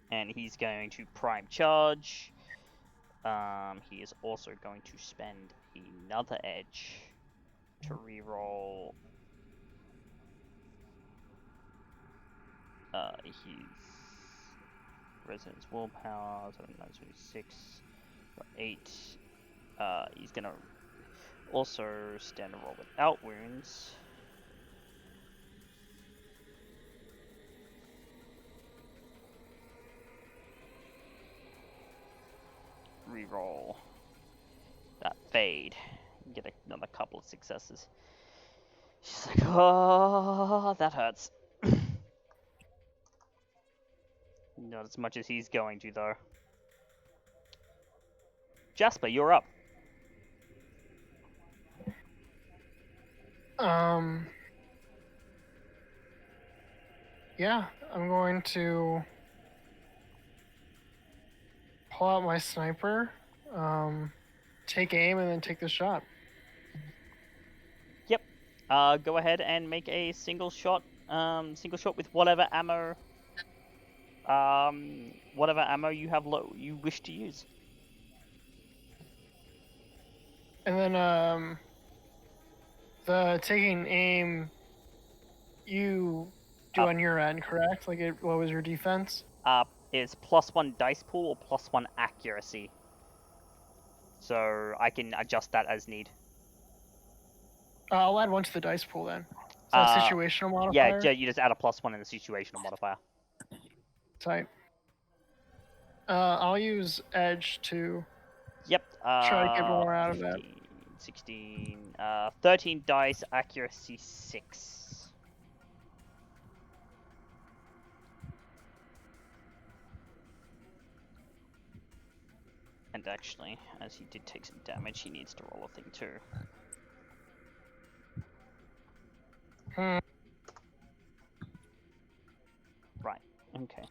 And he's going to prime charge. He is also going to spend another edge to re-roll his Resonance Willpower, 926, 8. He's gonna also stand a roll without wounds. Reroll that fade. Get another couple of successes. She's like, oh, that hurts. Not as much as he's going to, though. Jasper, you're up. Yeah, I'm going to pull out my sniper, take aim, and then take the shot. Yep. Go ahead and make a single shot with whatever ammo. Whatever ammo you have you wish to use. And then, the taking aim, you do on your end, correct? Like, what was your defense? Is +1 dice pool or +1 accuracy. So I can adjust that as need. I'll add one to the dice pool then. Is that a situational modifier? Yeah, you just add a +1 in the situational modifier. Tight. I'll use edge to Yep. try to get more out of that. 16, 13 dice, accuracy 6. And actually, as he did take some damage, he needs to roll a thing too. Right, okay.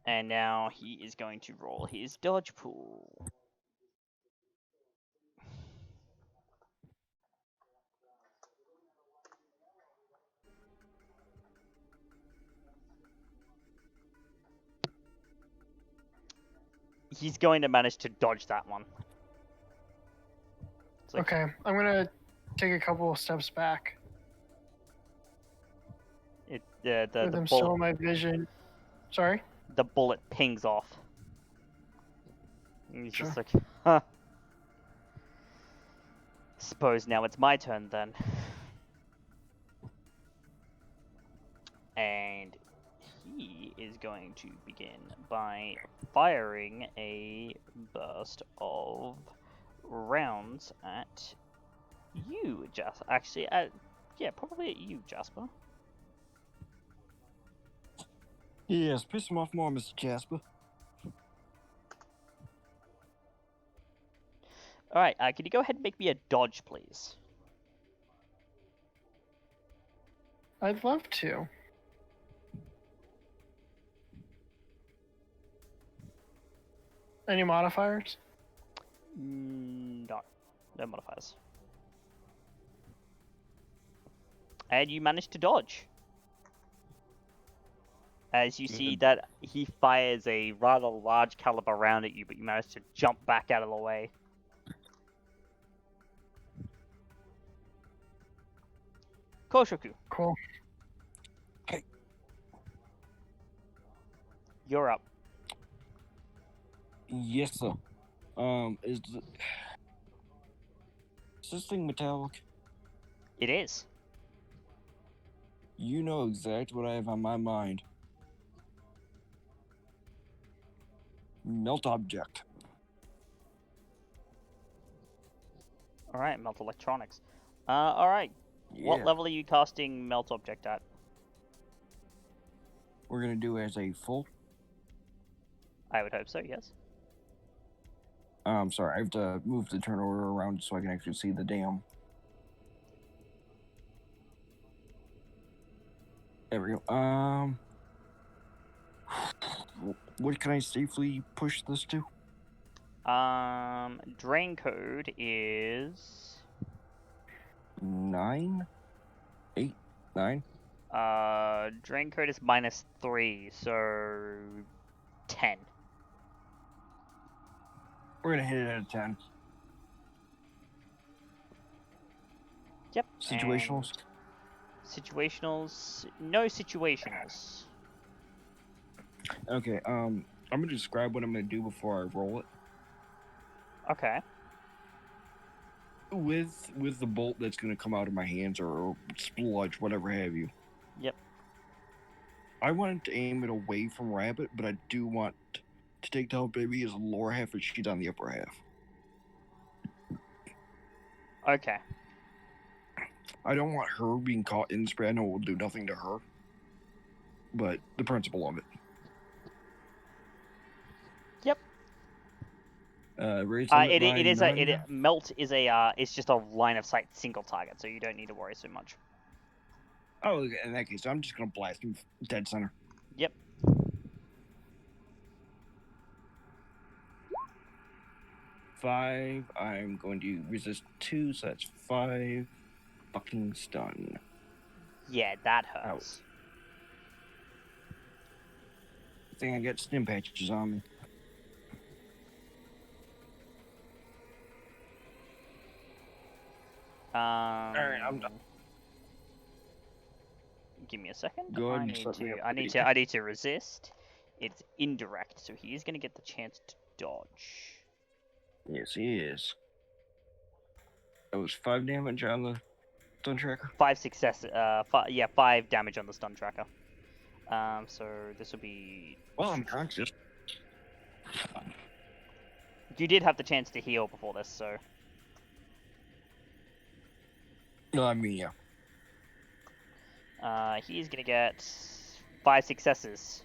And now he is going to roll his dodge pool. he's going to manage to dodge that one. It's like, Okay, I'm gonna take a couple of steps back the with him still bullet in my vision. Sorry. the bullet pings off. And he's just Sure. like, huh. Suppose now it's my turn then. And he is going to begin by firing a burst of rounds at you, Jasper. Actually, probably at you, Jasper. Yes, piss him off more, Mr. Jasper. Alright, can you go ahead and make me a dodge, please? I'd love to. Any modifiers? No. No modifiers. And you managed to dodge. As you see that he fires a rather large caliber round at you, but you managed to jump back out of the way. Koshoku, Cool. you're up. Yes, sir. Is this thing metallic? It is. You know exactly what I have on my mind. Melt object. Alright, Melt Electronics. Alright. Yeah. What level are you casting Melt Object at? We're gonna do as a full. I would hope so, yes. Sorry, I have to move the turn order around so I can actually see the damn. There we go. What can I safely push this to? Drain code is 9? 8? 9? drain code is -3, so 10. We're gonna hit it at a 10. Yep. Situationals? Situationals, no situationals. Okay, I'm gonna describe what I'm gonna do before I roll it. Okay. With the bolt that's gonna come out of my hands or spludge, whatever have you. Yep. I wanted to aim it away from Rabbit, but I do want to take down Baby as lower half and she's on the upper half. Okay. I don't want her being caught in the spray. I know it will do nothing to her, but the principle of it. Yep. Raise Melt is it's just a line of sight single target, so you don't need to worry so much. Oh, in that case, I'm just gonna blast him dead center. Yep. Five. I'm going to resist 2, so that's 5. Fucking stun. Yeah, that hurts. I think I got stim patches on me. Alright, I'm done. Give me a second. Go ahead I and need start me to. up, I need please. to. I need to resist. It's indirect, so he is going to get the chance to dodge. Yes, he is. That was 5 damage on the stun tracker. 5 success. 5 damage on the stun tracker. So this will be. Well, I'm conscious. You did have the chance to heal before this, so. No, I mean, yeah. He's gonna get 5 successes.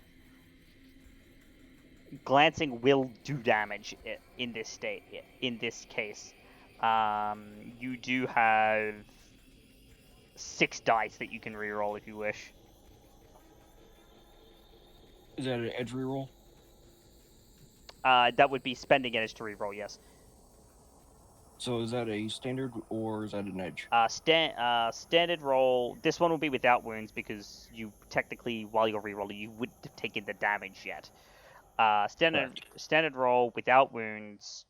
Glancing will do damage in this state. In this case, you do have 6 dice that you can reroll if you wish. Is that an edge reroll? That would be spending edge to reroll. Yes. So is that a standard or is that an edge? Standard roll. This one will be without wounds because you technically, while you're rerolling, you wouldn't have taken the damage yet. Standard roll without wounds.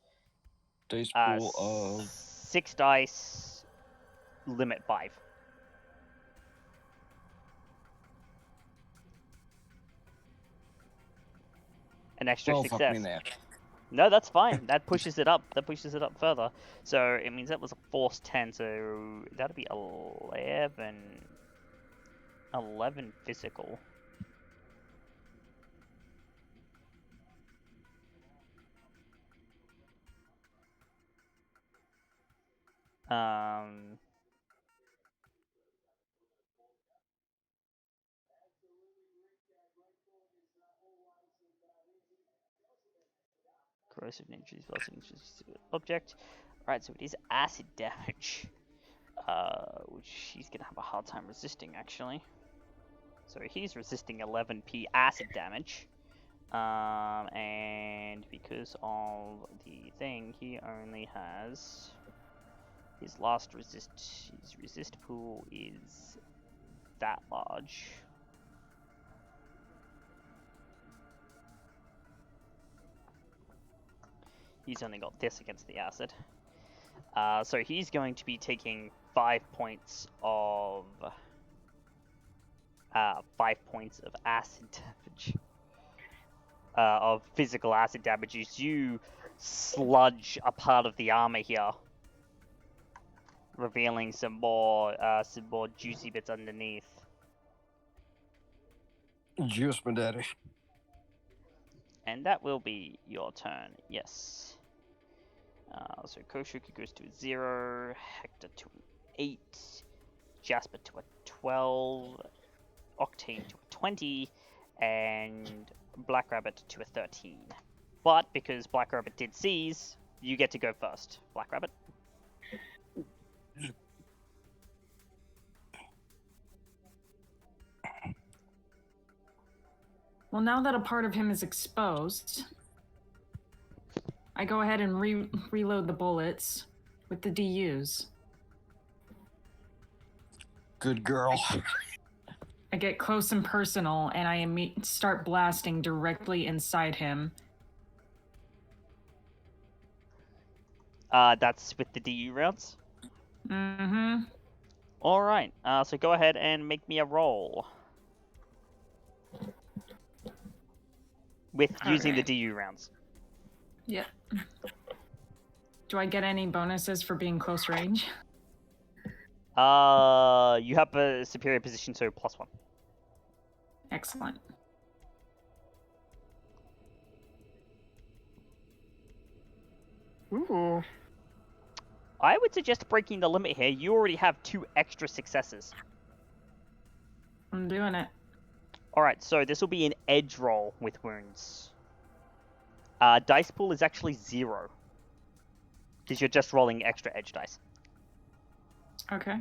Dice pool of 6 dice. Limit 5. An extra well, success. fuck me that. No, that's fine. That pushes it up. That pushes it up further. So it means that was a force 10. So that'd be 11. 11 physical. Corrosive natures, object. Right, so it is acid damage. Which he's gonna have a hard time resisting, actually. So he's resisting 11p acid damage. And because of the thing, he only has his last resist. His resist pool is that large. He's only got this against the acid. So he's going to be taking 5 points of 5 points of acid damage. Of physical acid damage as you sludge a part of the armor here, revealing some more juicy bits underneath. Juice, my daddy. And that will be your turn, yes. So Koshuki goes to a 0, Hector to an 8, Jasper to a 12, Octane to a 20, and Black Rabbit to a 13. But because Black Rabbit did seize, you get to go first. Black Rabbit. Well, now that a part of him is exposed, I go ahead and reload the bullets with the DUs. Good girl. I get close and personal, and I start blasting directly inside him. That's with the DU rounds? Mm-hmm. Alright, so go ahead and make me a roll. With using the DU rounds. Yeah. Do I get any bonuses for being close range? You have a superior position, so +1. Excellent. Ooh. I would suggest breaking the limit here. You already have 2 extra successes. I'm doing it. Alright, so this will be an edge roll with wounds. Dice pool is actually 0. Because you're just rolling extra edge dice. Okay.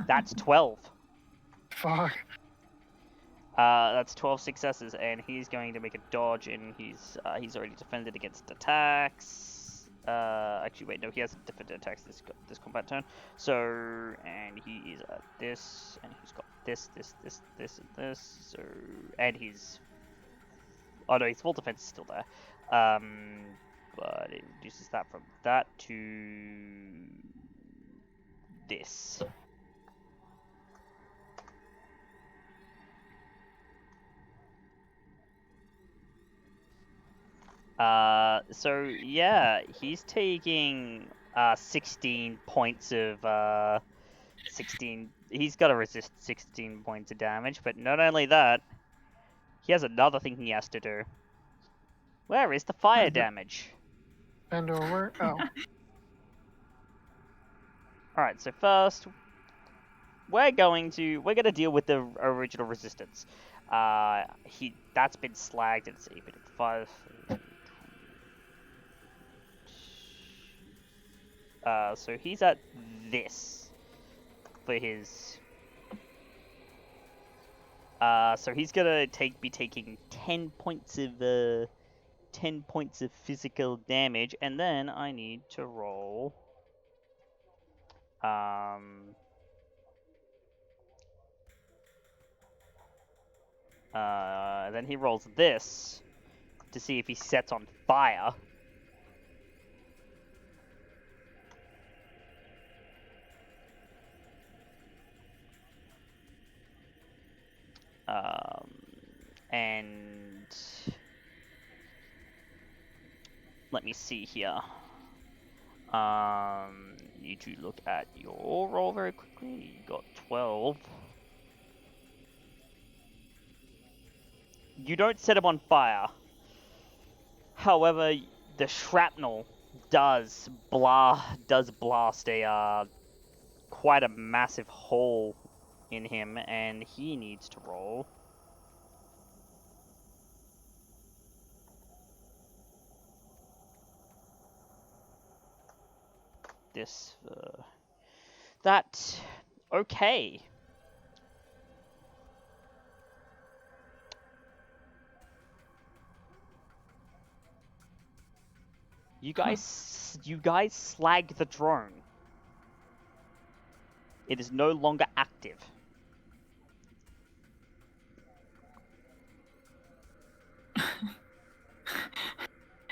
That's 12. Fuck. That's 12 successes, and he's going to make a dodge, and he's already defended against attacks. Actually, wait, no, he hasn't defended attacks this combat turn. So, and he is at this, and he's got this, and this. So, and he's, oh no, his full defense is still there. But it reduces that from that to this. So yeah, he's taking 16 points of 16. He's got to resist 16 points of damage, but not only that, he has another thing he has to do. Where is the fire damage? Bend over. Oh. Alright, so first we're gonna deal with the original resistance. That's been slagged, and it's even 5. So he's at this for his. So he's gonna be taking 10 points of 10 points of physical damage, and then I need to roll. Then he rolls this to see if he sets on fire. And let me see here. Need to look at your roll very quickly. You got 12. You don't set him on fire. However, the shrapnel does blast a quite a massive hole in him, and he needs to roll. This that okay. You guys slag the drone. It is no longer active.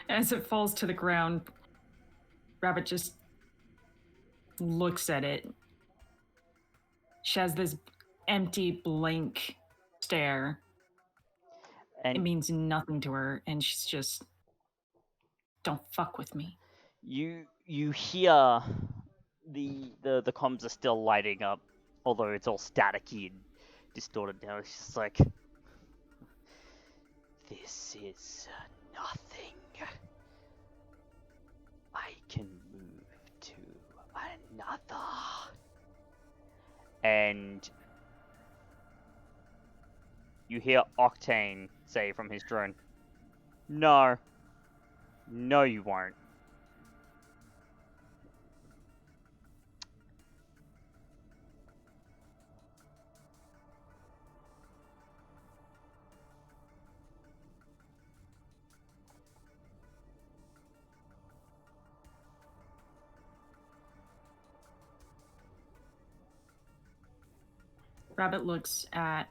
As it falls to the ground, Rabbit just looks at it. She has this empty, blank stare. And it means nothing to her, and she's just, don't fuck with me. You hear the comms are still lighting up, although it's all staticky and distorted now. It's just like, this is nothing. I can move to another. And you hear Octane say from his drone, No, you won't. Rabbit looks at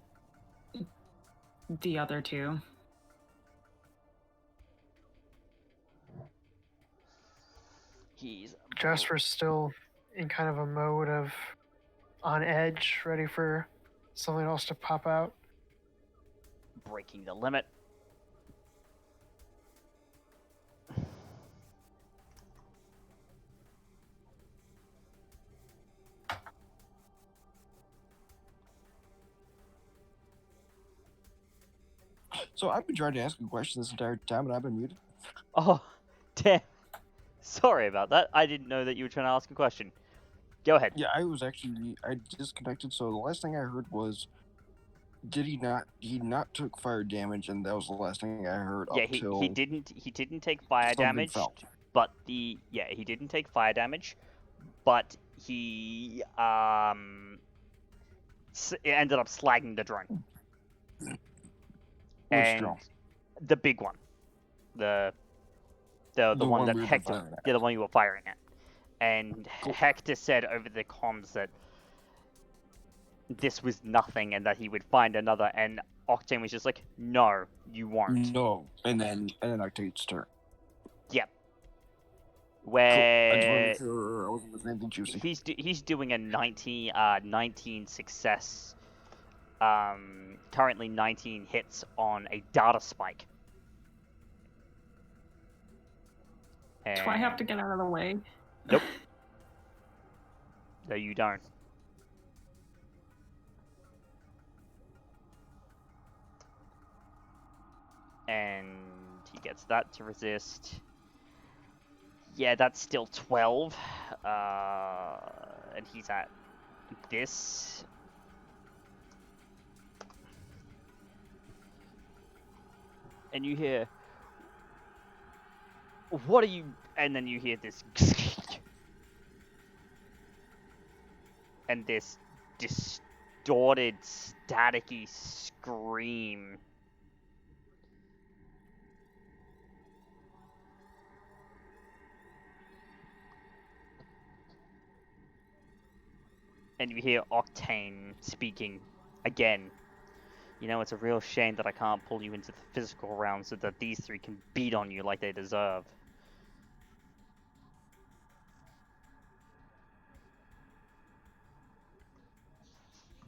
the other two. Jasper's still in kind of a mode of on edge, ready for something else to pop out. Breaking the limit. So I've been trying to ask a question this entire time, and I've been muted. Oh, damn. Sorry about that. I didn't know that you were trying to ask a question. Go ahead. Yeah, I disconnected, so the last thing I heard was, he not took fire damage, and that was the last thing I heard Yeah, up till he didn't take fire something damage, fell. but he didn't take fire damage, but he ended up slagging the drone. Which drone? The big one. The one that we were Hector, firing at. the one you were firing at. And Cool. Hector said over the comms that this was nothing and that he would find another, and Octane was just like, no, you won't. No, and then Octane's turn. Yep. Cool. I Where just want to make sure I wasn't missing anything juicy. he's doing a 19 success, currently 19 hits on a data spike. Do I have to get out of the way? Nope. No, you don't. And he gets that to resist. Yeah, that's still 12. And he's at this. And you hear, what are you? And then you hear this. And this distorted, staticky scream. And you hear Octane speaking again. You know, it's a real shame that I can't pull you into the physical realm so that these three can beat on you like they deserve.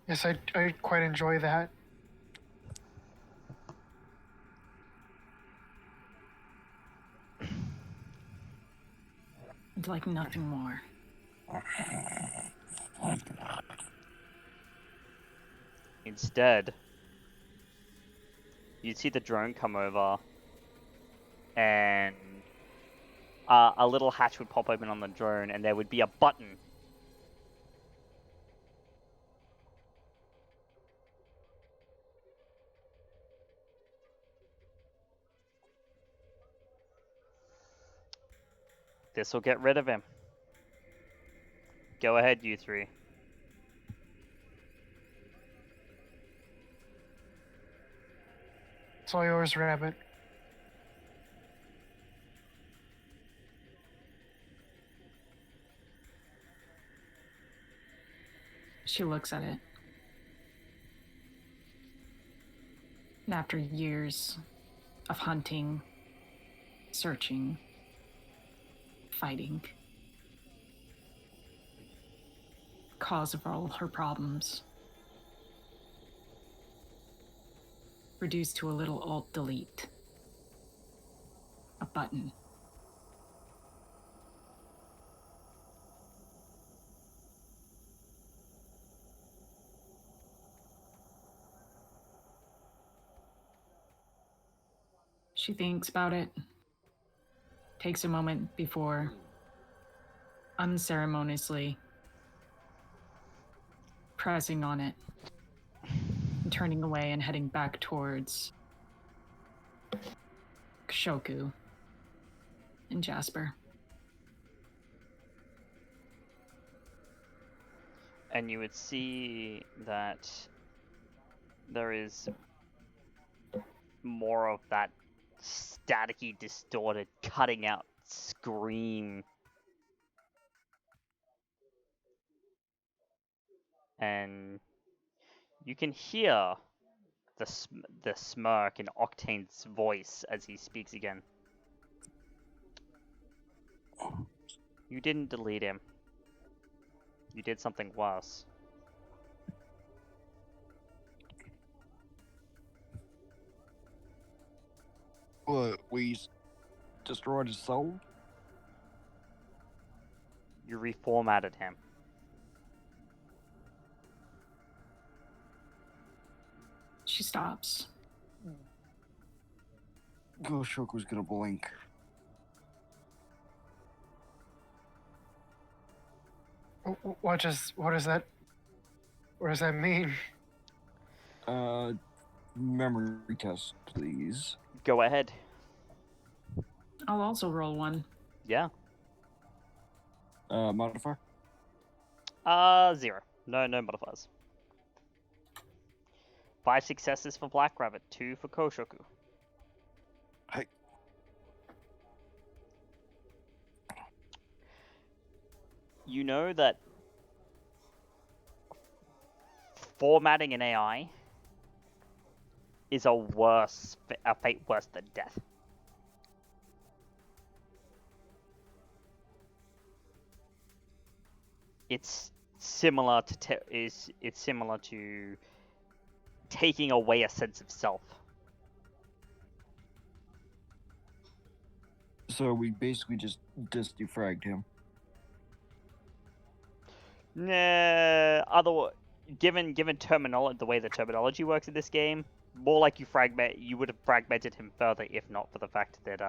Yes, I quite enjoy that. I'd like nothing more. Instead, you'd see the drone come over, and a little hatch would pop open on the drone, and there would be a button. This will get rid of him. Go ahead, you three. It's all yours, Rabbit. She looks at it. And after years of hunting, searching, fighting, cause of all her problems, reduced to a little alt-delete. A button. She thinks about it, takes a moment before unceremoniously pressing on it and turning away and heading back towards Shoku and Jasper. And you would see that there is more of that staticky, distorted, cutting out scream. And you can hear the smirk in Octane's voice as he speaks again. You didn't delete him. You did something worse. What, we destroyed his soul? You reformatted him. She stops. Goshoku's gonna blink. What does that mean? Memory test, please. Go ahead. I'll also roll one. Yeah. Modifier? 0. No modifiers. 5 successes for Black Rabbit, 2 for Koshoku. Hey. You know that formatting an AI is a fate worse than death. It's similar to taking away a sense of self. So we basically just defragged him. Nah, given the way the terminology works in this game, more like you would have fragmented him further if not for the fact that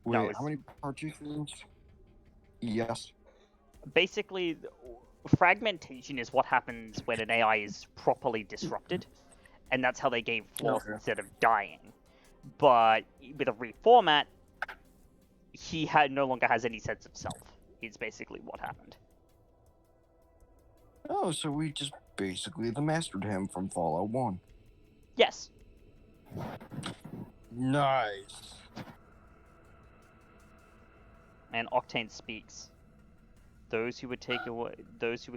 Wait, no, how many participants? Yes. basically fragmentation is what happens when an AI is properly disrupted, and that's how they gain flaws instead of dying. But with a reformat, he no longer has any sense of self. Is basically what happened. Oh, so we just basically mastered him from Fallout 1. Yes. Nice. And Octane speaks. Those who would take away those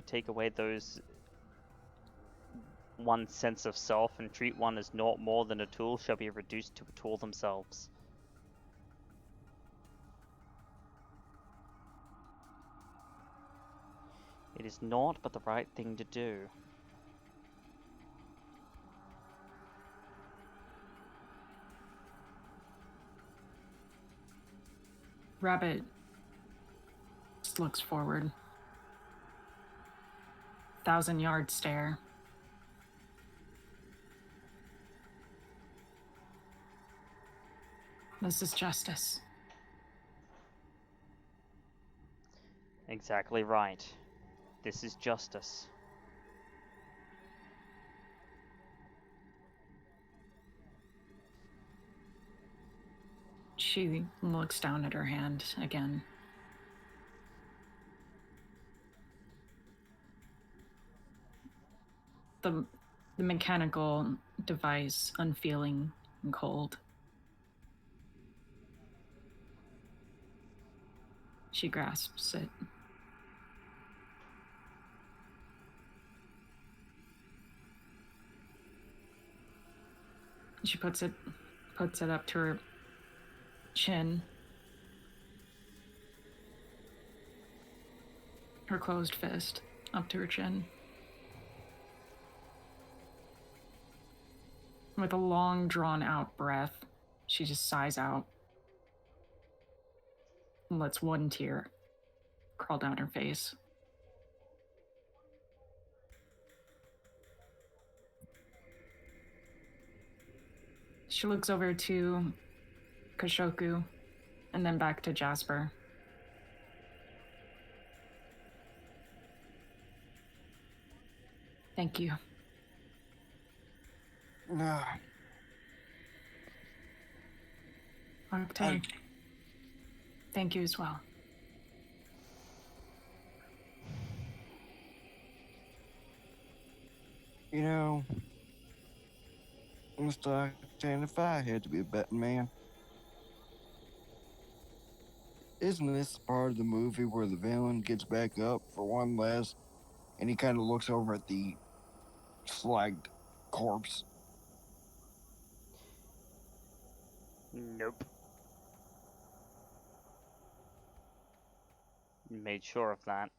one's sense of self and treat one as naught more than a tool shall be reduced to a tool themselves. It is naught but the right thing to do. Rabbit just looks forward. 1,000-yard stare. This is justice. Exactly right. This is justice. She looks down at her hand again. The mechanical device unfeeling and cold. She grasps it. She puts it up to her chin. Her closed fist up to her chin. With a long, drawn-out breath, she just sighs out and lets one tear crawl down her face. She looks over to Kashoku and then back to Jasper. Thank you. No. Octane. Thank you as well. You know, Mr. Octane, if I had to be a betting man, isn't this part of the movie where the villain gets back up for one last, and he kind of looks over at the slagged corpse? Nope. Made sure of that.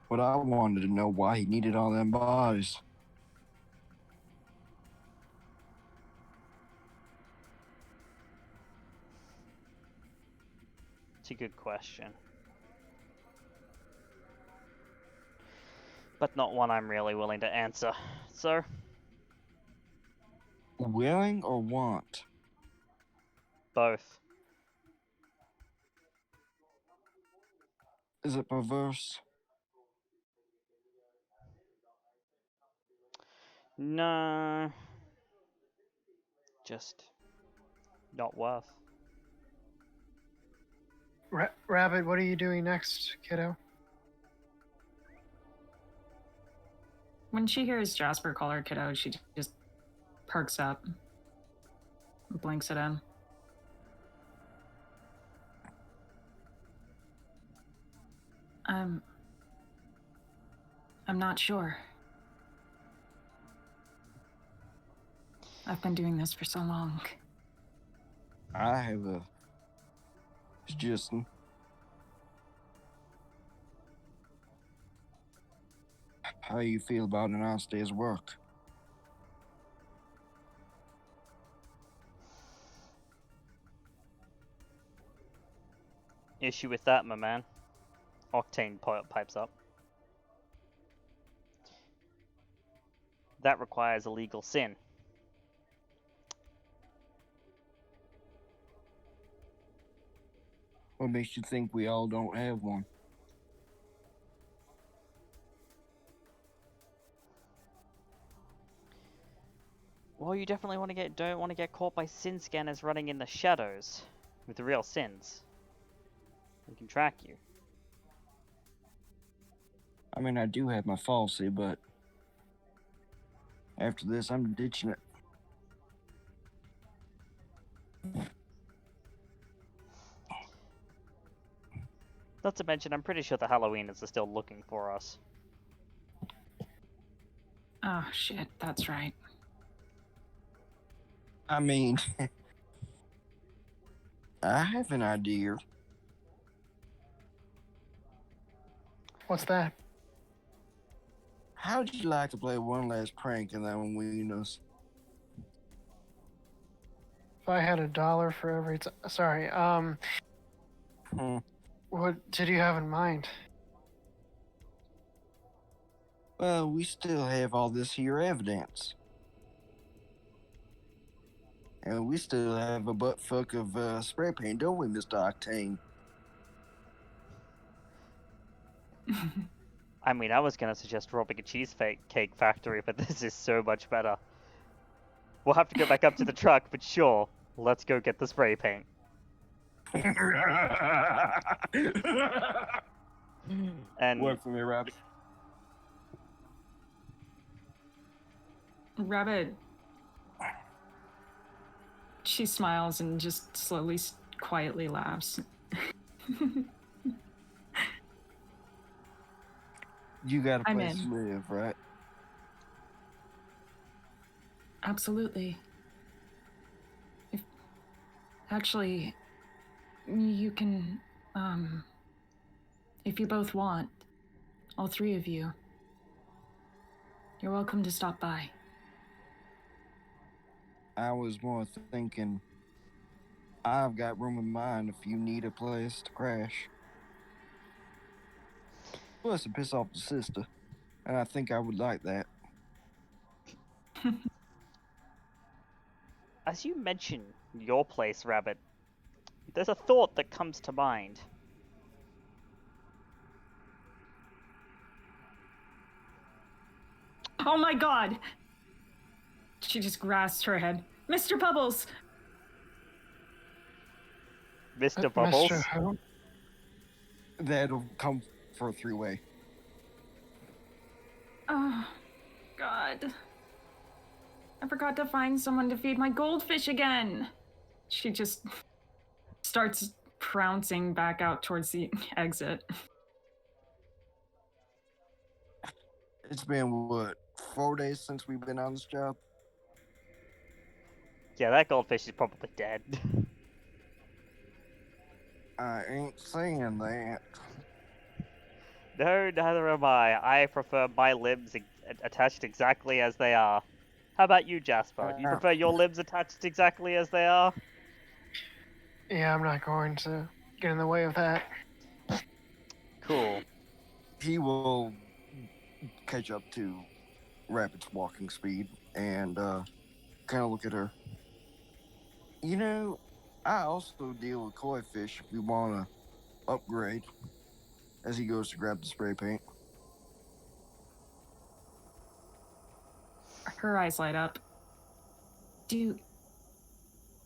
But I wanted to know why he needed all them bodies. It's a good question. But not one I'm really willing to answer. So, Willing or want? both. Is it perverse? No. Just not worth. Rabbit, what are you doing next, kiddo? When she hears Jasper call her kiddo, she just perks up and blinks at him. I'm not sure. I've been doing this for so long. I have a suggestion. How you feel about an honest day's work? Issue with that, my man. Octane pipes up. That requires a legal sin. What makes you think we all don't have one? Well, you definitely don't want to get caught by sin scanners running in the shadows with the real sins. They can track you. I mean, I do have my falsy, but after this, I'm ditching it. Not to mention, I'm pretty sure the Halloweeners are still looking for us. Oh, shit, that's right. I mean, I have an idea. What's that? How'd you like to play one last prank and then wean us? If I had $1 for every sorry, what did you have in mind? Well, we still have all this here evidence. And we still have a butt fuck of spray paint, don't we, Mr. Octane? I mean, I was gonna suggest robbing a cheesecake factory, but this is so much better. We'll have to go back up to the truck, but sure, let's go get the spray paint. And Work for me, Rabbit. Rabbit. She smiles and just slowly, quietly laughs. You got a I'm place in. to live, right? Absolutely. Actually, you can, if you both want, all three of you, you're welcome to stop by. I was more thinking, I've got room in mind if you need a place to crash. Plus, to piss off the sister, and I think I would like that. as you mention your place, Rabbit, there's a thought that comes to mind. Oh my god! She just grasps her head. Mr. Bubbles! Mr. Bubbles? Mr. Who? That'll come for a three-way. Oh, God. I forgot to find someone to feed my goldfish again. She just starts trouncing back out towards the exit. It's been, what, 4 days since we've been on this job? Yeah, that goldfish is probably dead. I ain't saying that. No, neither am I. I prefer my limbs attached exactly as they are. How about you, Jasper? Do you prefer your limbs attached exactly as they are? Yeah, I'm not going to get in the way of that. Cool. He will catch up to Rabbit's walking speed and kind of look at her. You know, I also deal with koi fish if you want to upgrade. As he goes to grab the spray paint. Her eyes light up. Do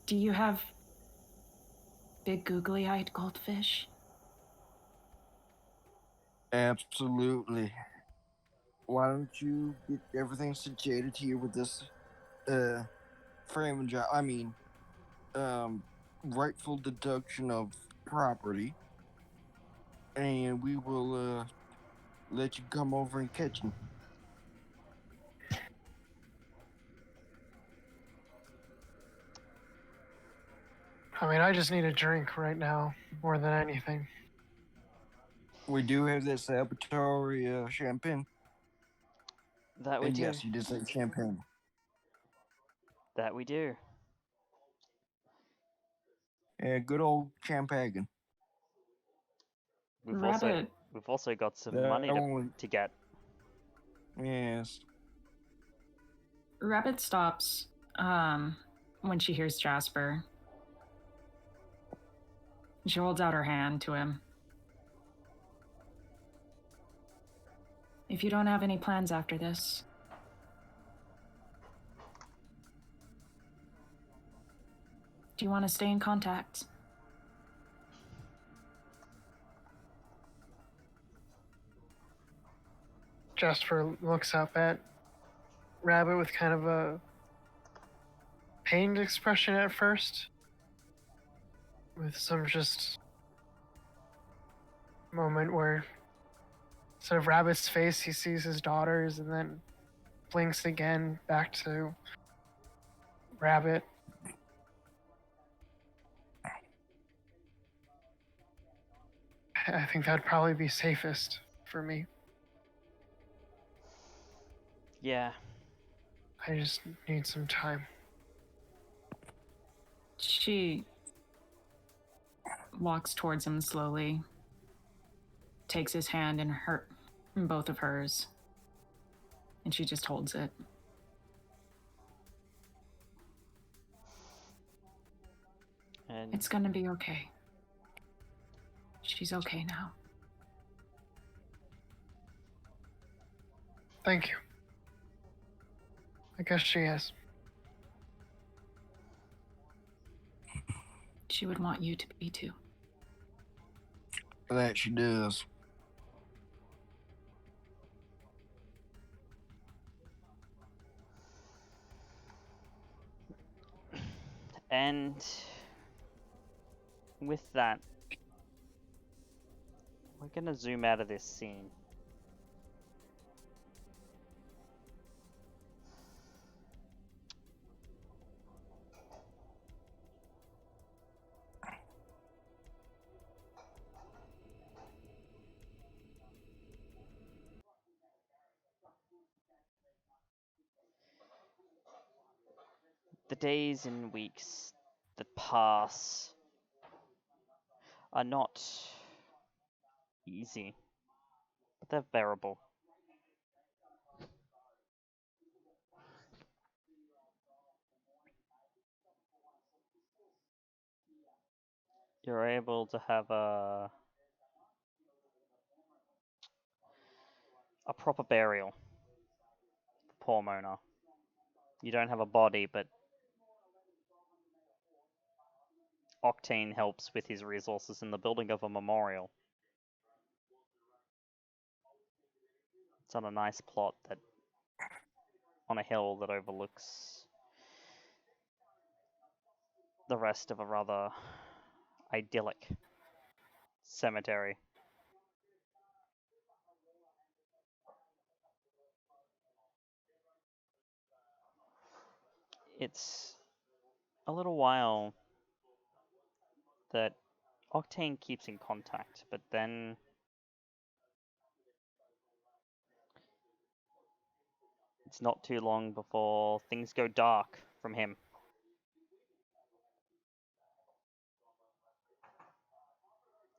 you have big googly-eyed goldfish? Absolutely. Why don't you get everything situated here with this frame and job? I mean, rightful deduction of property, and we will let you come over and catch him. I mean, I just need a drink right now, more than anything. We do have that celebratory champagne. That we And do. yes, you did say champagne. That we do. Yeah, good old champagne. We've Rabbit. also got some That money one- to get. Yes. Rabbit stops when she hears Jasper. She holds out her hand to him. If you don't have any plans after this, do you want to stay in contact? Jasper looks up at Rabbit with kind of a pained expression at first, with some just moment where instead of Rabbit's face, he sees his daughters and then blinks again back to Rabbit. I think that'd probably be safest for me. Yeah. I just need some time. She walks towards him slowly, takes his hand in both of hers, and she just holds it. And It's gonna be okay. She's okay now. Thank you. I guess she is. She would want you to be too. That she does. And with that, we're gonna zoom out of this scene. The days and weeks that pass are not easy, but they're bearable. You're able to have a proper burial for poor Mona. You don't have a body, but Octane helps with his resources in the building of a memorial. It's on a nice plot that on a hill that overlooks the rest of a rather idyllic cemetery. It's a little while that Octane keeps in contact, but then it's not too long before things go dark from him.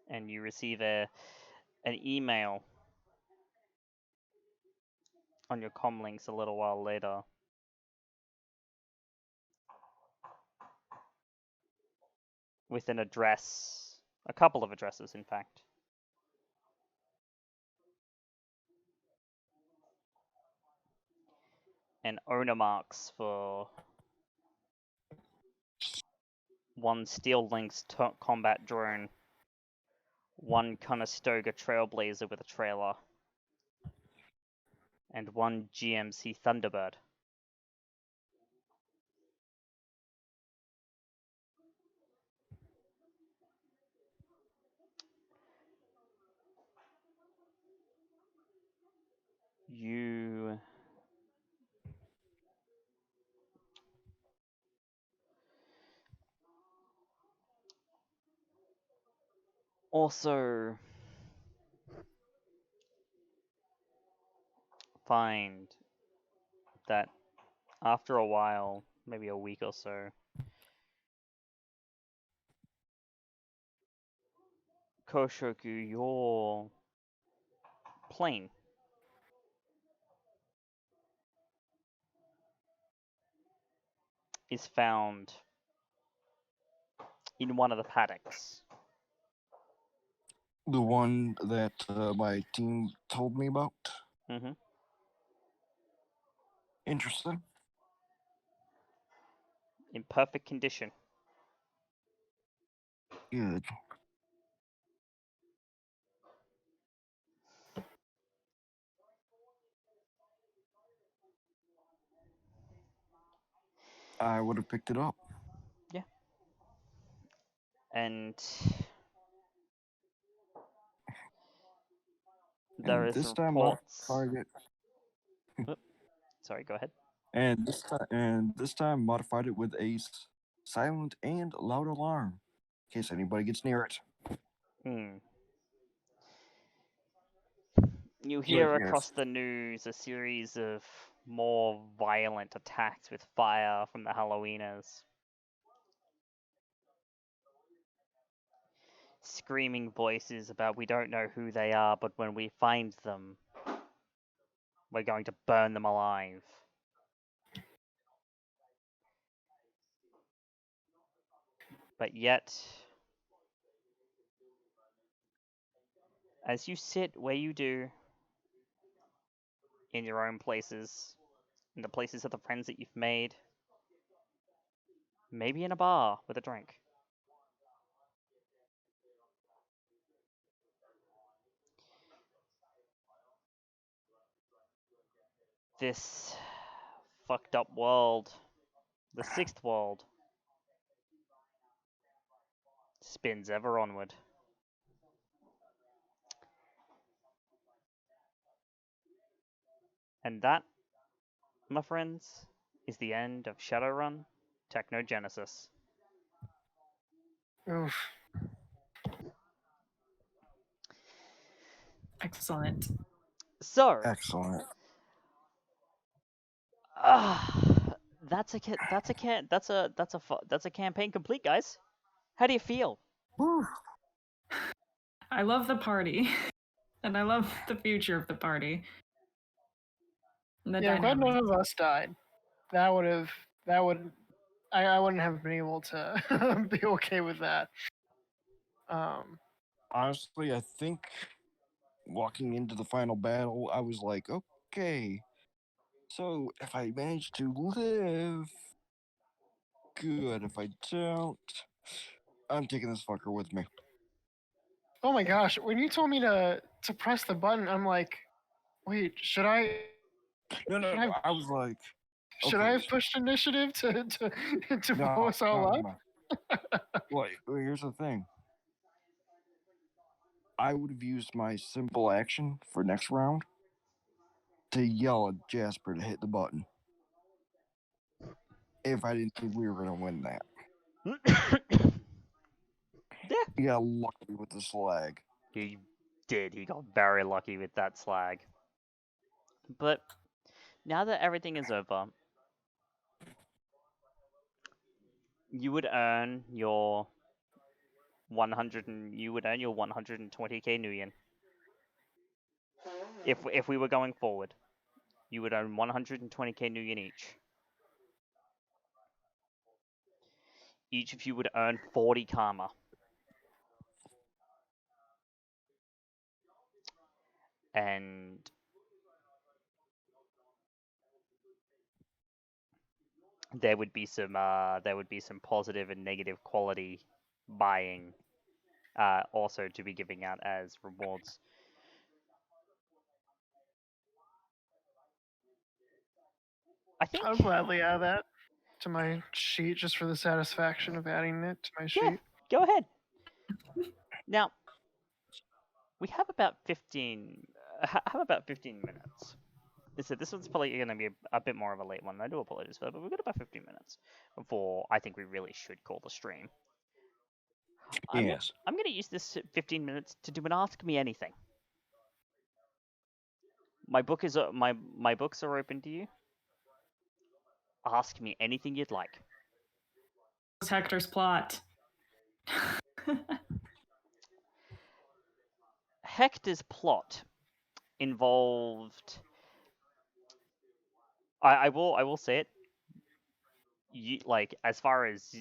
And you receive an email on your comlinks a little while later. With an address, a couple of addresses in fact. And owner marks for one Steel Lynx combat drone, one Conestoga Trailblazer with a trailer, and one GMC Thunderbird. You also find that after a while, maybe a week or so, Koshoku, your plane is found in one of the paddocks. The one that my team told me about. Mm-hmm. Interesting. In perfect condition. Good. I would have picked it up. And there And is this time reports. modified it. Sorry, go ahead. And this time modified it with a silent and loud alarm, in case anybody gets near it. Hmm. You Like, hear yes. across the news a series of more violent attacks with fire from the Halloweeners. Screaming voices about we don't know who they are, but when we find them, we're going to burn them alive. But yet, as you sit where you do, in your own places, in the places of the friends that you've made, maybe in a bar with a drink, this fucked up world, the sixth world, spins ever onward. And that, my friends, is the end of Shadowrun Technogenesis. Oof. Excellent. So, Excellent. that's a campaign complete, guys. How do you feel? Woo. I love the party, and I love the future of the party. And the Yeah, I'm glad dynamic. none of us died. That would. I wouldn't have been able to be okay with that. Honestly, I think walking into the final battle, I was like, okay, so if I manage to live, good. If I don't, I'm taking this fucker with me. Oh my gosh! When you told me to press the button, I'm like, wait, should I No, Should I- I was like, should I have pushed initiative to blow us all up? no. Well, here's the thing. I would have used my simple action for next round to yell at Jasper to hit the button if I didn't think we were going to win that. Yeah. He got lucky with the slag. He did. He got very lucky with that slag. But now that everything is over, you would earn your 120k Nuyen. If we were going forward, you would earn 120k Nuyen each. Each of you would earn 40 karma. And there would be some positive and negative quality buying also to be giving out as rewards. I think I'll gladly add that to my sheet just for the satisfaction of adding it to my sheet. go ahead. Now we have about 15 minutes. So this one's probably going to be a bit more of a late one. I do apologize for that, but we've got about 15 minutes before I think we really should call the stream. Yes. I'm going to use this 15 minutes to do an Ask Me Anything. My book is my books are open to you. Ask me anything you'd like. What's Hector's plot? Hector's plot involved. I will say it. Like as far as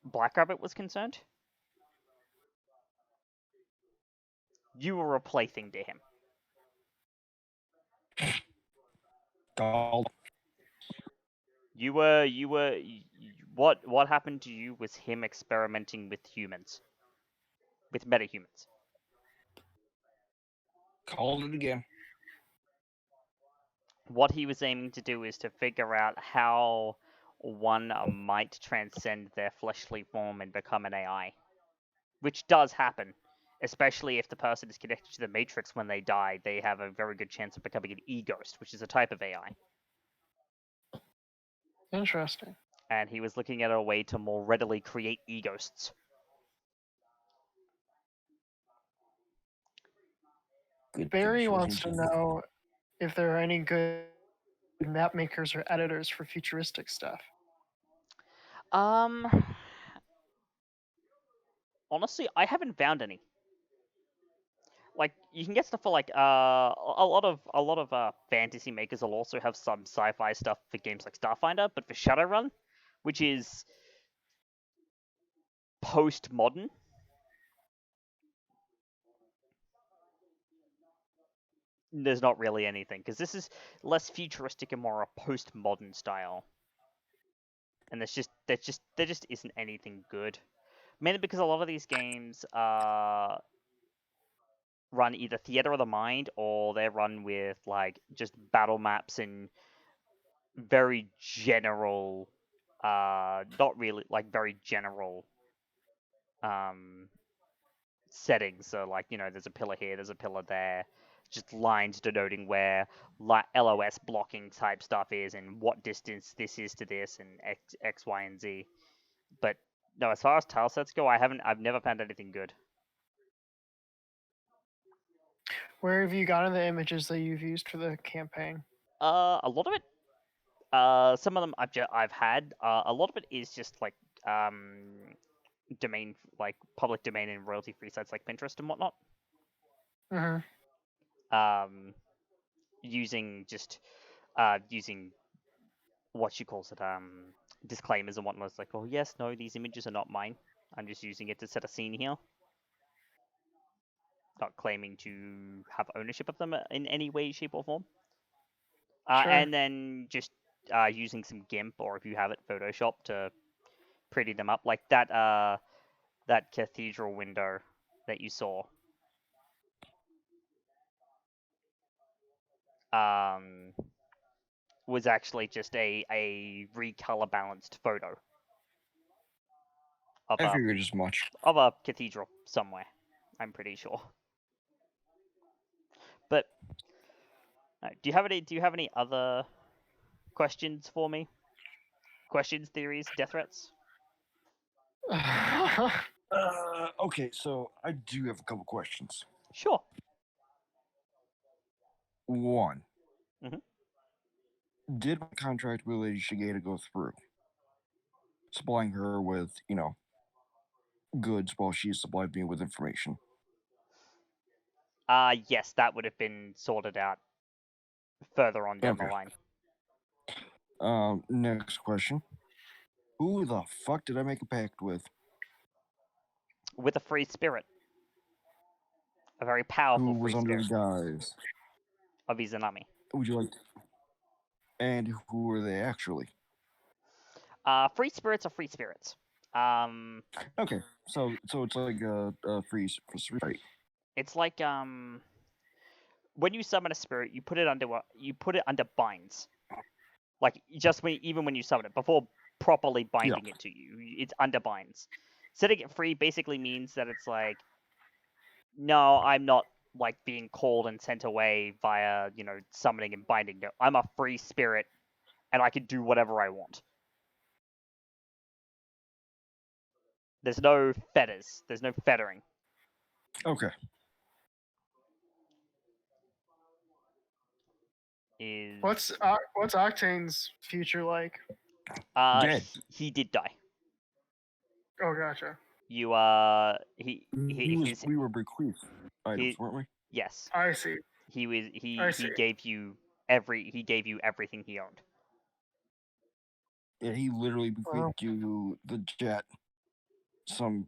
Black Rabbit was concerned, you were a plaything to him. Called. What happened to you was him experimenting with humans, with metahumans. Called it again. What he was aiming to do is to figure out how one might transcend their fleshly form and become an AI, which does happen. Especially if the person is connected to the Matrix when they die, they have a very good chance of becoming an e-ghost, which is a type of AI. Interesting. And he was looking at a way to more readily create e-ghosts. Good Barry thing wants she to wasn't know if there are any good map makers or editors for futuristic stuff. Honestly, I haven't found any. Like, you can get stuff for like a lot of fantasy makers will also have some sci-fi stuff for games like Starfinder, but for Shadowrun, which is post-modern, there's not really anything, because this is less futuristic and more a post-modern style. And there just isn't anything good. Mainly because a lot of these games run either Theater of the Mind, or they're run with like just battle maps and very general, not really like very general settings. So like, there's a pillar here, there's a pillar there, just lines denoting where LOS blocking type stuff is and what distance this is to this and X, Y, and Z. But no, as far as tile sets go, I've never found anything good. Where have you gotten the images that you've used for the campaign? A lot of it, some of them I've had. A lot of it is just like domain, like public domain and royalty free sites like Pinterest and whatnot. Mm-hmm. Using just using what you calls it, disclaimers and whatnot. It's like, oh yes, no, these images are not mine. I'm just using it to set a scene here. Not claiming to have ownership of them in any way, shape, or form. Sure. And then just using some GIMP, or if you have it, Photoshop, to pretty them up, like that cathedral window that you saw. Was actually just a recolor balanced photo of I figured as much. a cathedral somewhere. I'm pretty sure. But do you have any other questions for me? Questions, theories, death threats? Okay, so I do have a couple questions. Sure. One, Mhm. did my contract with Lady Shigeta go through? Supplying her with, goods while she supplied me with information. Yes, that would have been sorted out further on down the Okay. line. Next question. Who the fuck did I make a pact with? With a free spirit. A very Who powerful was free under spirit the guise? of Izanami. Would you like to... And who were they actually? Free spirits are free spirits. Okay, so it's like a free right? It's like when you summon a spirit, you put it under binds. Like just even when you summon it, before properly binding it to you, it's under binds. Setting it free basically means that it's like, no, I'm not like being called and sent away via summoning and binding. No, I'm a free spirit, and I can do whatever I want. There's no fetters. There's no fettering. Okay. What's Octane's future like? Dead. He did die. Oh, gotcha. You we were bequeathed items, weren't we? Yes. I see. He gave you everything he owned. Yeah, he literally bequeathed you the jet, some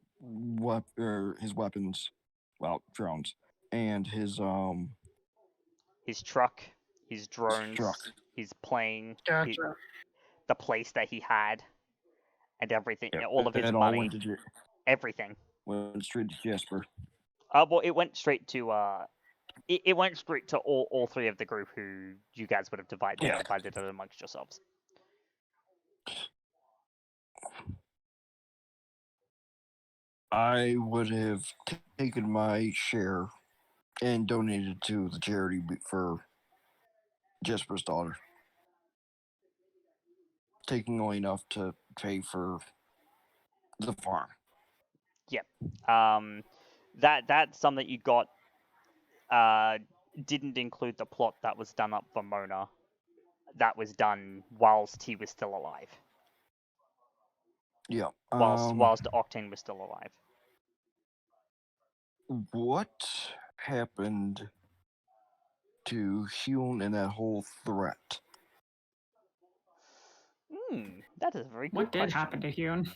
his weapons, well, drones, and his truck, his drones, truck. his plane, Gotcha. the place that he had, and everything, all of his it money, all went to everything. Went straight to Jasper. Well, it went straight to it went straight to all three of the group, who you guys would have divided it amongst yourselves. I would have taken my share and donated to the charity for Jesper's daughter. Taking only enough to pay for the farm. That sum that you got didn't include the plot that was done up for Mona. That was done whilst he was still alive. Yeah. Whilst Octane was still alive. What happened to Hume and that whole threat? That is a very good What did question. happen to Hyun?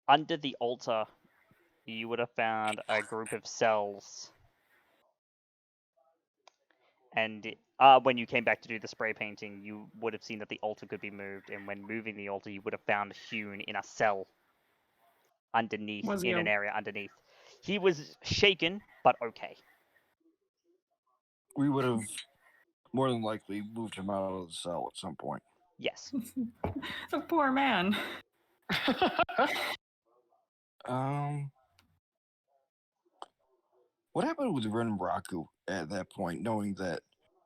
Under the altar, you would have found a group of cells. And when you came back to do the spray painting, you would have seen that the altar could be moved. And when moving the altar, you would have found Hyun in a cell underneath, Was he in a- an area underneath. He was shaken, but okay. We would have more than likely moved him out of the cell at some point. Yes. The poor man. What happened with Ren Raku at that point, knowing that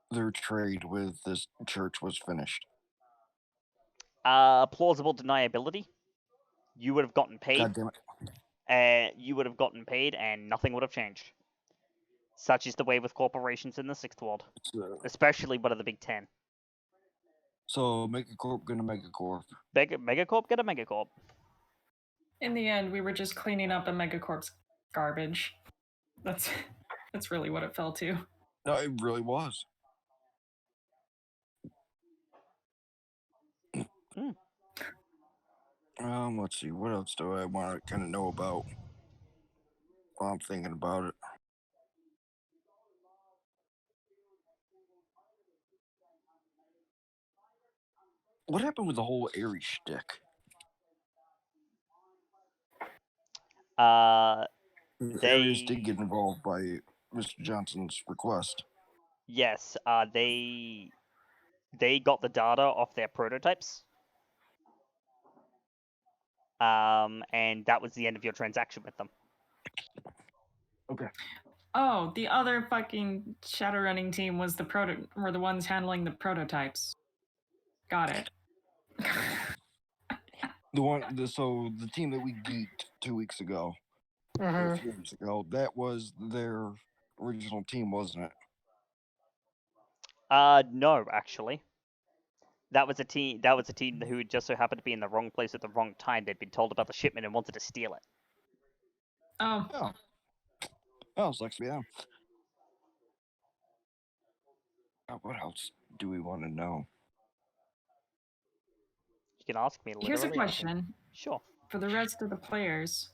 their trade with this church was finished? Plausible deniability. You would have gotten paid. God damn it. You would have gotten paid, and nothing would have changed. Such is the way with corporations in the Sixth World, especially one of the Big 10. So Megacorp gonna Megacorp. Megacorp get a Megacorp. In the end, we were just cleaning up a Megacorp's garbage. That's really what it fell to. No, it really was. Let's see. What else do I want to kind of know about while I'm thinking about it? What happened with the whole Aries shtick? Aries did get involved by Mr. Johnson's request. Yes, they got the data off their prototypes. And that was the end of your transaction with them. Okay. Oh, the other fucking Shadowrunning team was were the ones handling the prototypes. Got it. So the team that we geeked 2 weeks ago, or Mhm. 3 weeks ago, that was their original team, wasn't it? No, actually. That was a team who just so happened to be in the wrong place at the wrong time. They'd been told about the shipment and wanted to steal it. Oh. Oh, sucks to be them. What else do we want to know? You can ask me literally. Here's a anything. question. Sure. For the rest of the players,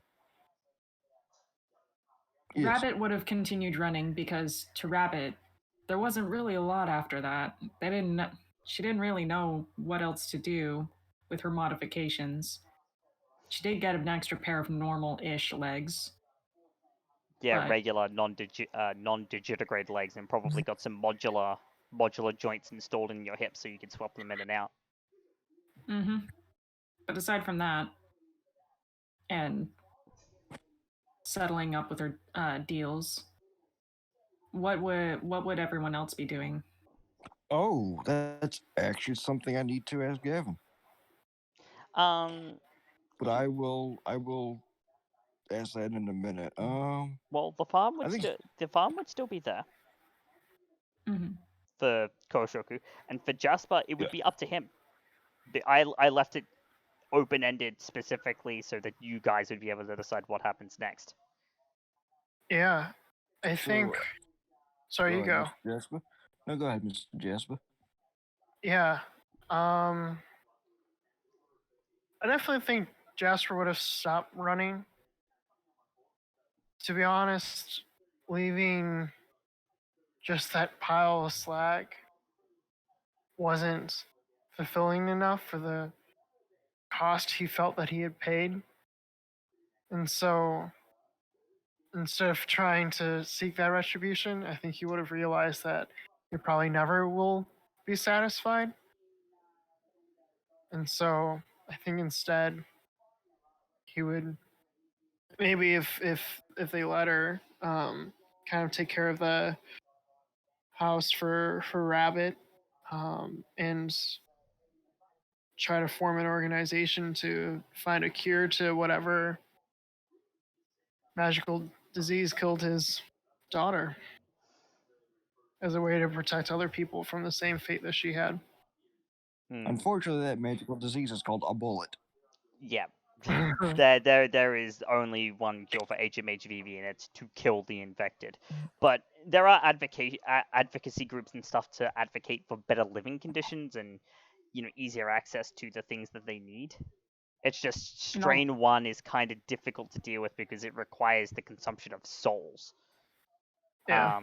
Yes. Rabbit would have continued running because to Rabbit, there wasn't really a lot after that. She didn't really know what else to do with her modifications. She did get an extra pair of normal-ish legs. Yeah, But- regular non-digitigrade legs, and probably got some modular joints installed in your hips so you can swap them in and out. Mm-hmm. But aside from that, and settling up with her deals, what would everyone else be doing? Oh, that's actually something I need to ask Gavin. But I will ask that in a minute. Well, the farm would still be there Mm-hmm. for Koshoku, and for Jasper, it would be up to him. I left it open-ended specifically so that you guys would be able to decide what happens next. Yeah, I think. Sorry, you go. Mr. Jasper. No, go ahead, Mr. Jasper. Yeah. I definitely think Jasper would have stopped running. To be honest, leaving just that pile of slag wasn't fulfilling enough for the cost he felt that he had paid. And so instead of trying to seek that retribution, I think he would have realized that he probably never will be satisfied. And so I think instead he would maybe if they let her kind of take care of the house for Rabbit and try to form an organization to find a cure to whatever magical disease killed his daughter as a way to protect other people from the same fate that she had. Unfortunately, that magical disease is called a bullet. Yeah. there is only one cure for HMHVV, and it's to kill the infected. But there are advocacy groups and stuff to advocate for better living conditions and easier access to the things that they need. It's just strain 1 is kind of difficult to deal with because it requires the consumption of souls. Yeah.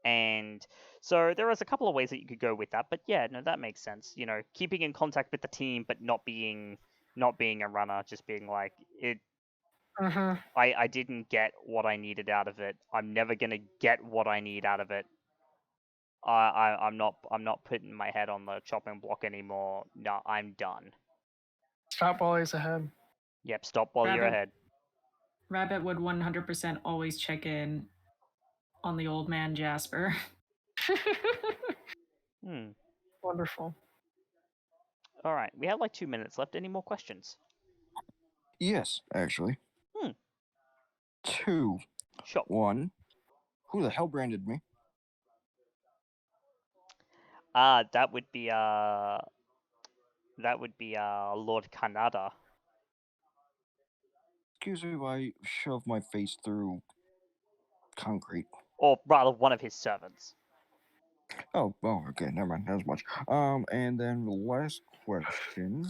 And so there is a couple of ways that you could go with that, but yeah, no, that makes sense. Keeping in contact with the team, but not being a runner, just being like it. I didn't get what I needed out of it. I'm never gonna get what I need out of it. I'm not putting my head on the chopping block anymore. No, I'm done. Stop while he's ahead. Yep, stop while you're ahead. Rabbit would 100% always check in on the old man Jasper. Wonderful. All right, we have like 2 minutes left. Any more questions? Yes, actually. 2. Sure. 1. Who the hell branded me? That would be Lord Kanada. Excuse me while I shove my face through concrete. Or rather, one of his servants. Oh, okay, never mind, not as much. And then the last question.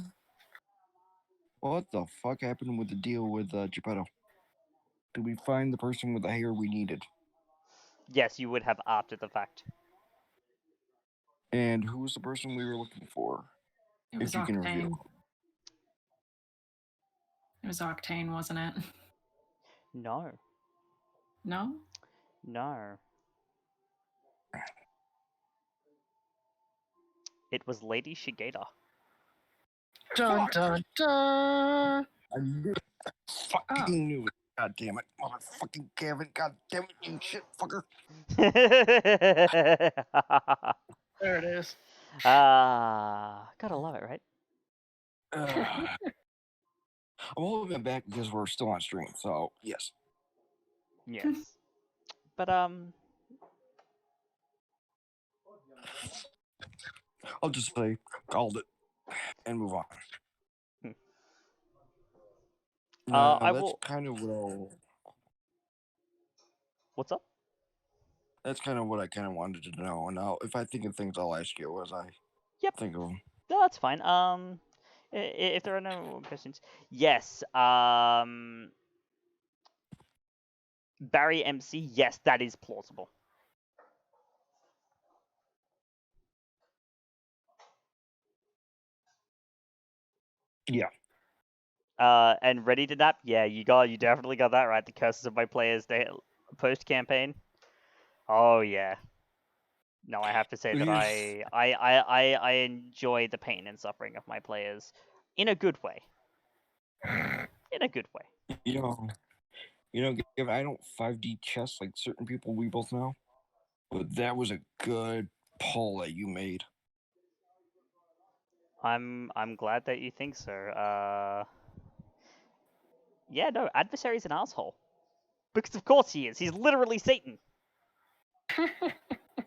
What the fuck happened with the deal with Geppetto? Did we find the person with the hair we needed? Yes, you would have after the fact. And who was the person we were looking for? It was if you can Octane. reveal. It was Octane, wasn't it? No. No? No. It was Lady Shigeta. Dun dun dun. I knew it. Fucking knew it. God damn it. Motherfucking Kevin. God damn it, you shit fucker. There it is. Gotta love it, right? I'm holding it back because we're still on stream, so yes. Yes. But I'll just say called it and move on. I that's will. kind of what I'll. What's up? That's kind of what I kind of wanted to know. And now, if I think of things, I'll ask you as I think of them. No, that's fine. If there are no more questions, yes. Barry MC, yes, that is plausible. Yeah. And ready to nap? Yeah, you definitely got that right. The curses of my players, they post campaign. Oh yeah. No, I have to say that I enjoy the pain and suffering of my players in a good way. In a good way. You know, Gavin, I don't 5D chess like certain people we both know, but that was a good pull that you made. I'm glad that you think so. Yeah, no, adversary's an asshole. Because of course he is. He's literally Satan.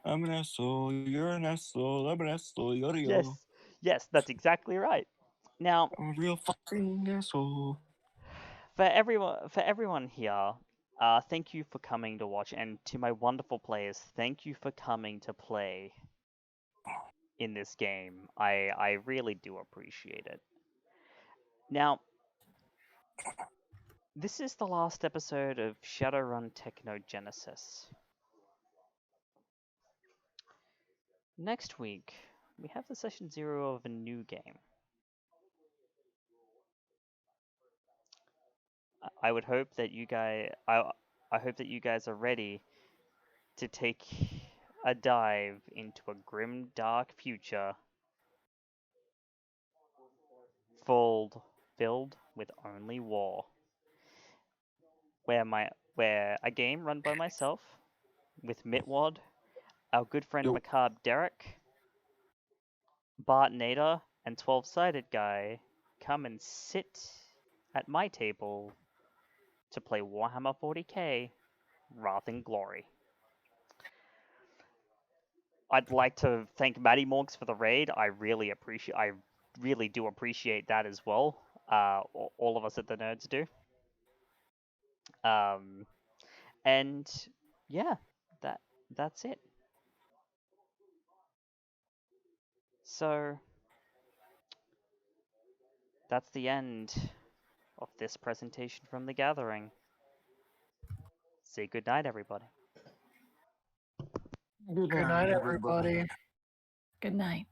I'm an asshole. You're an asshole. I'm an asshole. Yo. Yes, that's exactly right. Now, I'm a real fucking asshole. For everyone here, thank you for coming to watch, and to my wonderful players, thank you for coming to play in this game. I really do appreciate it. Now, this is the last episode of Shadowrun Technogenesis. Next week, we have the session 0 of a new game. I would hope that you guys I hope that you guys are ready to take a dive into a grim, dark future filled filled with only war. Where a game run by myself with Mitwad, our good friend Yo. Macabre Derek, Bart Nader, and 12-sided guy come and sit at my table to play Warhammer 40k, Wrath and Glory. I'd like to thank Matty Morgs for the raid. I really do appreciate that as well. All of us at the Nerds do. And yeah, that's it. So that's the end of this presentation from the Gathering. Say good night, everybody. Good Good night, everybody. Good night.